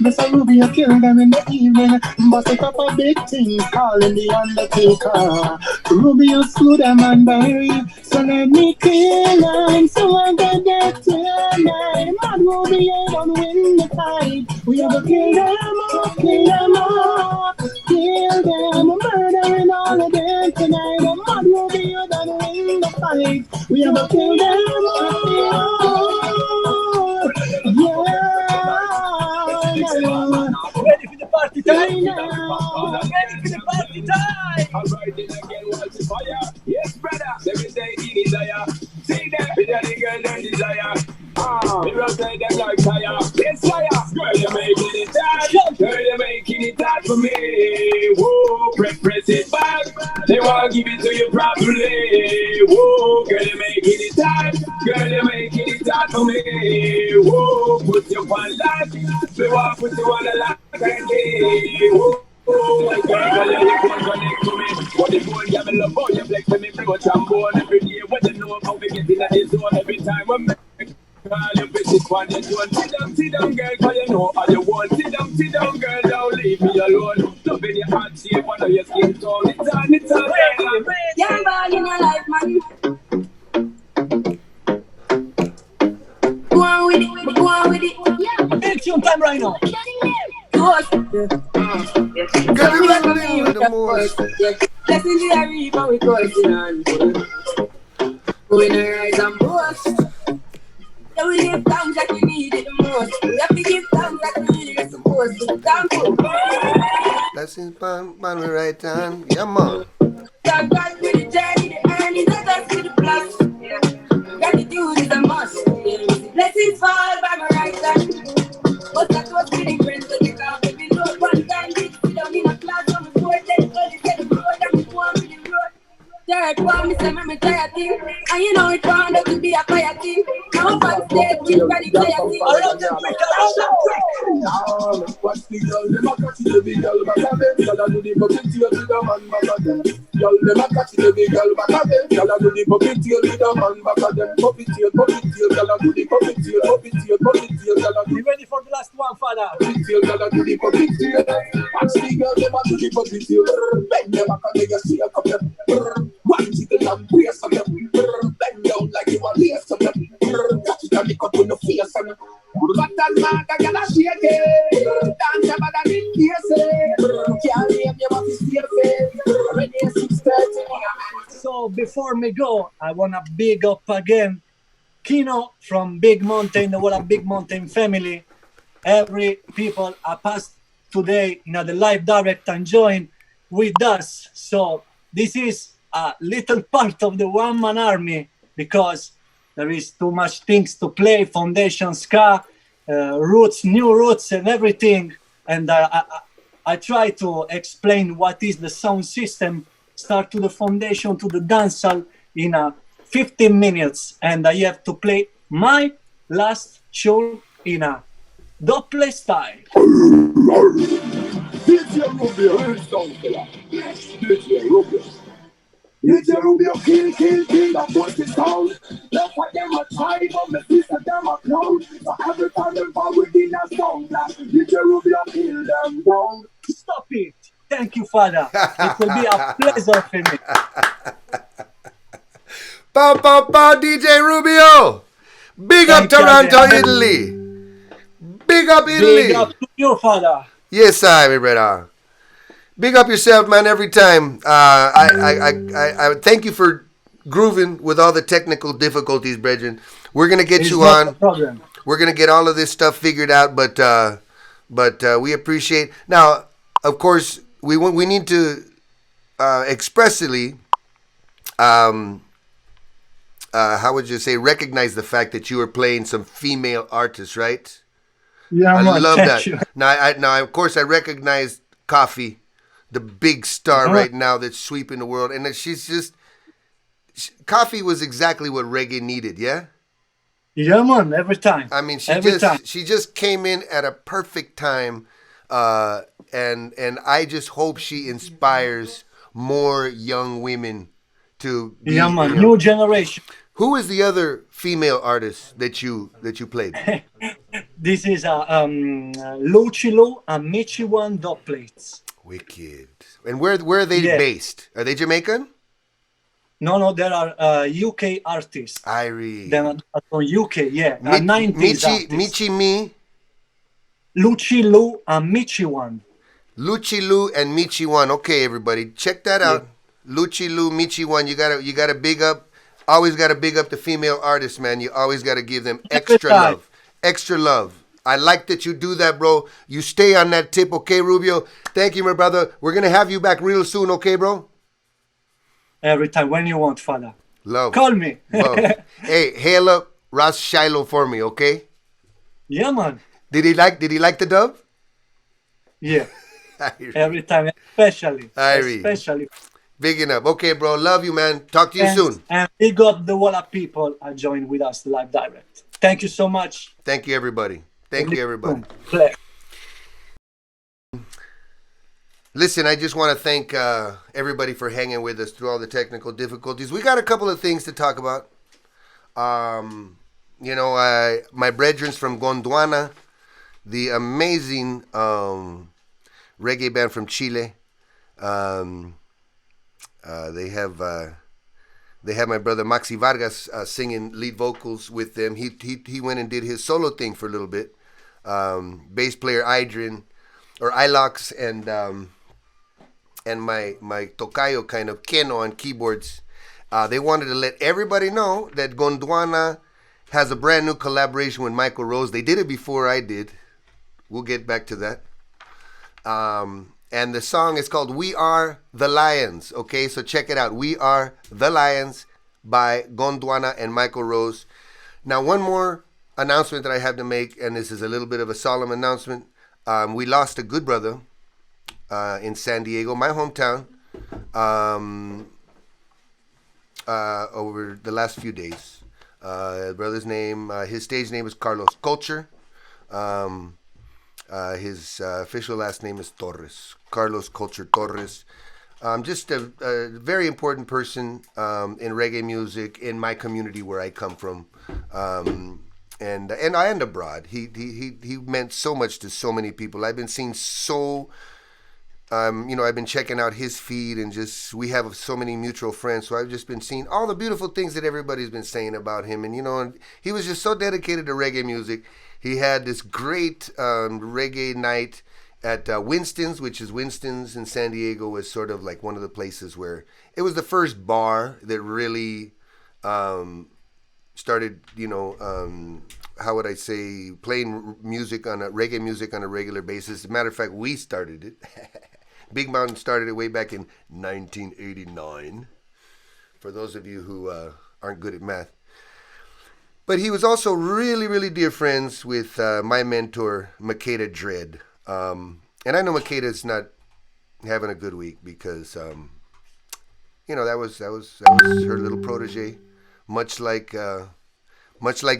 Mr. Rubio kill them in the evening, bust it up a big thing, calling the Undertaker. Rubio slew them and bury, so let me kill them, so I got that tonight. Mad Rubio don't win the fight. We are gonna kill them all, kill them all, kill them, murdering all of them tonight. Mad Rubio don't win the fight. We are gonna kill them all. Yeah. Ready for the party time? Ready for the party time? I'm riding again, watch the fire. Yes, brother, let me say the desire. See that, with the girl and desire. We will say them like fire. Yes, fire. Girl, you're making it hard. Girl, you're making it hard for me. Whoa, press it back. They won't give it to you properly. Whoa, girl, you're making it hard. Girl, you're making it hard for me. Whoa, put you on lock. They won't put you on a lock and key. Whoa. Oh my God, you can't connect to me. What the phone give me love, oh, you flex to me, bring out trombone every day. What you know how we get in the zone every time we make. You bitch it on your zone. Sit down, girl, cause you know how you want. Sit down, girl, don't leave me alone. Love in your heart shape, one of your skin tone. It's on, Yeah, ball in your life, man. Go on with it, go on with it. Yeah. Make your time right now. Blessings we are reaping, we coursing on. Going to rise and boast. So we give thanks that we need it the most. We have to give thanks that we really supposed to. Thank you. Blessings, man, we right on. Yeah, man. Thank God for the journey, the earnings, and us for the plus. Gratitude is a must. Blessings fall by my right hand. But that was really friends that you can't be below. One time, sit down in a class on the board, then go to the road, and we go on with the road. Third one, me say me tired thing. And you know it found out to be a fire thing. Now I'm on stage, keep ready fire thing. Around the brick, around the brick. Watch the girl, them a catch the big girl back of them. Girl a do the bucket tail with the man back of them. Girl, them a catch the big girl back of them. Girl a do the bucket tail with the man back of them. Puppy tail, girl a do the puppy tail, girl a do. You ready for the last one, Father? Puppy tail, girl a do the puppy tail. Watch the girl, them a do the puppy tail. Bend them back and they just see a cup them. One tickle and brace on them. Bend down like you a lace on them. Catch it and lick up on the face on them. But that man that gonna shake it. Dance about that in case it. Can't leave you off his face. Ready at 6:30. So before me go, I wanna big up again Quino from Big Mountain, the whole Big Mountain family. Every people are passed today in the live direct and join with us. So this is a little part of the one-man army because there is too much things to play, foundation, ska, roots, new roots and everything. And I try to explain what is the sound system, start to the foundation, to the dancehall in 15 minutes. And I have to play my last tune in a double style. DJ Rubio, DJ Rubio. DJ Rubio, kill, that was the sound. That's what them a try, but me sister them a clown. So every time them fall within a song, DJ Rubio kill them down. Stop it. Thank you, Father. It will be a pleasure for me. Pow, pow, pow, DJ Rubio. Big up Toronto, Italy. Big up Italy. Big up to your father. Yes, I, brother. Big up yourself, man, every time. I thank you for grooving with all the technical difficulties, brethren. We're going to get you on. Problem. We're going to get all of this stuff figured out, but we appreciate. Now, of course, we need to expressly, how would you say, recognize the fact that you are playing some female artists, right? Yeah, I man, love thank that. you. Now, of course, I recognize Coffee, the big star right now that's sweeping the world, and she's just Coffee was exactly what reggae needed. Yeah. Yeah, man. Every time. I mean, she just came in at a perfect time, and I just hope she inspires more young women to be, yeah, man. New generation. Who is the other female artist that you played? This is Luchilo and Michiwan dub plates. Wicked. And where are they based? Are they Jamaican? No, there are UK artists. Irie. They're from UK, yeah. 90s Michi Me. Luchilo and Michiwan. Luchilu and Michiwan. Okay, everybody, check that out. Yeah. Luchilu, Michiwan. You gotta big up. Always gotta big up the female artists, man. You always gotta give them extra love. Extra love. I like that you do that, bro. You stay on that tip, okay, Rubio? Thank you, my brother. We're gonna have you back real soon, okay, bro? Every time, when you want, father. Love. Call me. Love. Hey, hail up Ross Shiloh for me, okay? Yeah, man. Did he like the dub? Yeah. Every time, especially. Big enough. Okay, bro. Love you, man. Talk to you soon. And big up the Walla people are joined with us live direct. Thank you so much. Thank you, everybody. Thank you, everybody. Listen, I just want to thank everybody for hanging with us through all the technical difficulties. We got a couple of things to talk about. My brethrens from Gondwana, the amazing reggae band from Chile. They have my brother Maxi Vargas singing lead vocals with them. He went and did his solo thing for a little bit. Bass player Idrin or Ilox and my tocayo kind of Quino on keyboards. They wanted to let everybody know that Gondwana has a brand new collaboration with Michael Rose. They did it before I did. We'll get back to that. And the song is called We Are the Lions. Okay, so check it out. We Are the Lions by Gondwana and Michael Rose. Now, one more announcement that I have to make, and this is a little bit of a solemn announcement. We lost a good brother in San Diego, my hometown, over the last few days. Brother's name, his stage name is Carlos Culture. His official last name is Torres, Carlos Culture Torres. Just a very important person in reggae music in my community where I come from, and abroad. He meant so much to so many people. I've been seeing I've been checking out his feed, and we have so many mutual friends. So I've just been seeing all the beautiful things that everybody's been saying about him, and he was just so dedicated to reggae music. He had this great reggae night at Winston's, which is Winston's in San Diego, was sort of like one of the places where it was the first bar that really started, how would I say, playing reggae music on a regular basis. As a matter of fact, we started it. Big Mountain started it way back in 1989, for those of you who aren't good at math. But he was also really, really dear friends with my mentor, Makeda Dredd. And I know Makeda's not having a good week because, that was her little protege, much like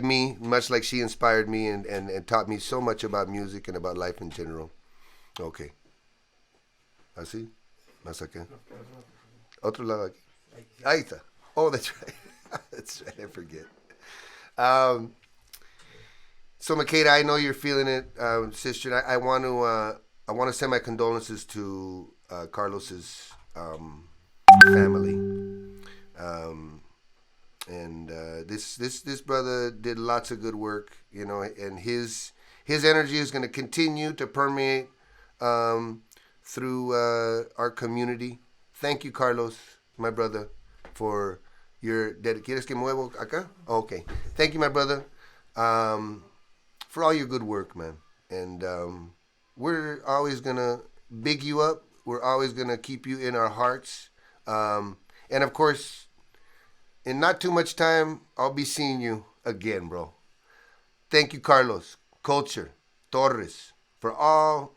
me, much like she inspired me and taught me so much about music and about life in general. Okay. ¿Así? ¿Más acá? Otro lado aquí. Ahí está. Oh, that's right. That's right. I forget. So Makeda, I know you're feeling it, sister. I want to send my condolences to Carlos's family, And this brother did lots of good work, you know, and his energy is going to continue to permeate through our community. Thank you, Carlos, my brother, for your ¿Quieres que muevo acá? Oh, okay. Thank you, my brother, for all your good work, man. And we're always going to big you up. We're always going to keep you in our hearts. And, of course, in not too much time, I'll be seeing you again, bro. Thank you, Carlos, Culture, Torres, for all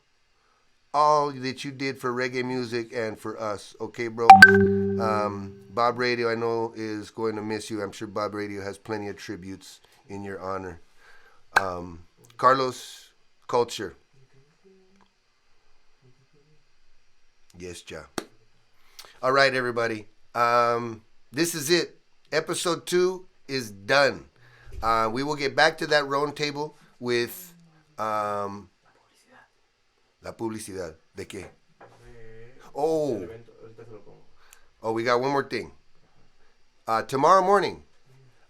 that you did for reggae music and for us. Okay, bro? Bob Radio, I know, is going to miss you. I'm sure Bob Radio has plenty of tributes in your honor. Carlos, Culture. Yes, Ja. All right, everybody. This is it. Episode 2 is done. We will get back to that round table with la publicidad. ¿De qué? Oh, we got one more thing. Tomorrow morning,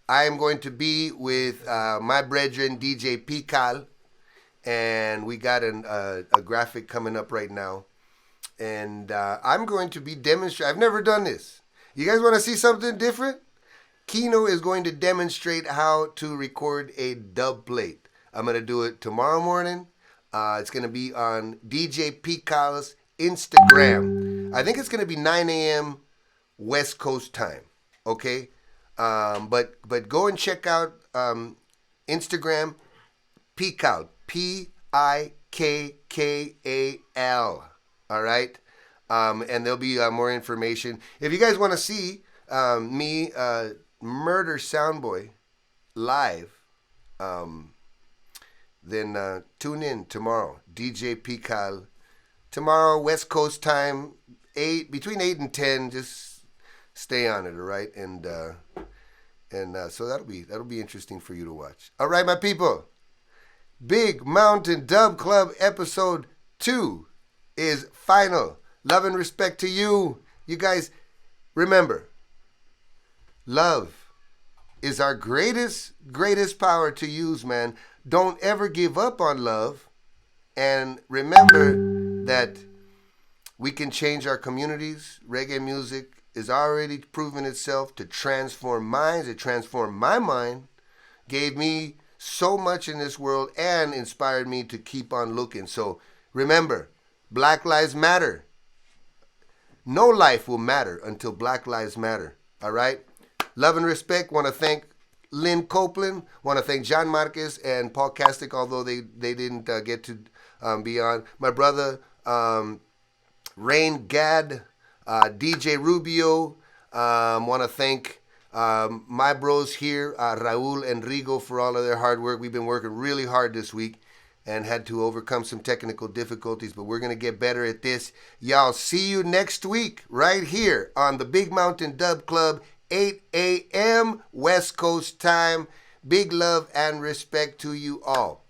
I am going to be with my brethren, DJ Pical, and we got a graphic coming up right now. And I'm going to be demonstrating. I've never done this. You guys want to see something different? Quino is going to demonstrate how to record a dub plate. I'm going to do it tomorrow morning. It's going to be on DJ Pical's Instagram. I think it's going to be 9 a.m. West Coast time. Okay? But go and check out Instagram, Pical. P-I-K-K-A-L. All right? And there'll be more information. If you guys want to see me murder Soundboy live, then tune in tomorrow. DJ Pical. Tomorrow, West Coast time, between 8 and 10. Just stay on it, all right? And so that'll be interesting for you to watch. All right, my people. Big Mountain Dub Club episode 2 is final. Love and respect to you. You guys, remember, love is our greatest power to use, man. Don't ever give up on love. And remember that we can change our communities. Reggae music is already proven itself to transform minds. It transformed my mind, gave me so much in this world, and inspired me to keep on looking. So remember, Black Lives Matter. No life will matter until Black Lives Matter. All right? Love and respect. Want to thank Lynn Copeland. Want to thank John Marquez and Paul Kastick, although they didn't get to be on. My brother, Raingad, DJ Rubio. Want to thank my bros here, Raul and Rigo, for all of their hard work. We've been working really hard this week and had to overcome some technical difficulties, but we're going to get better at this. Y'all, see you next week right here on the Big Mountain Dub Club, 8 a.m. West Coast time. Big love and respect to you all.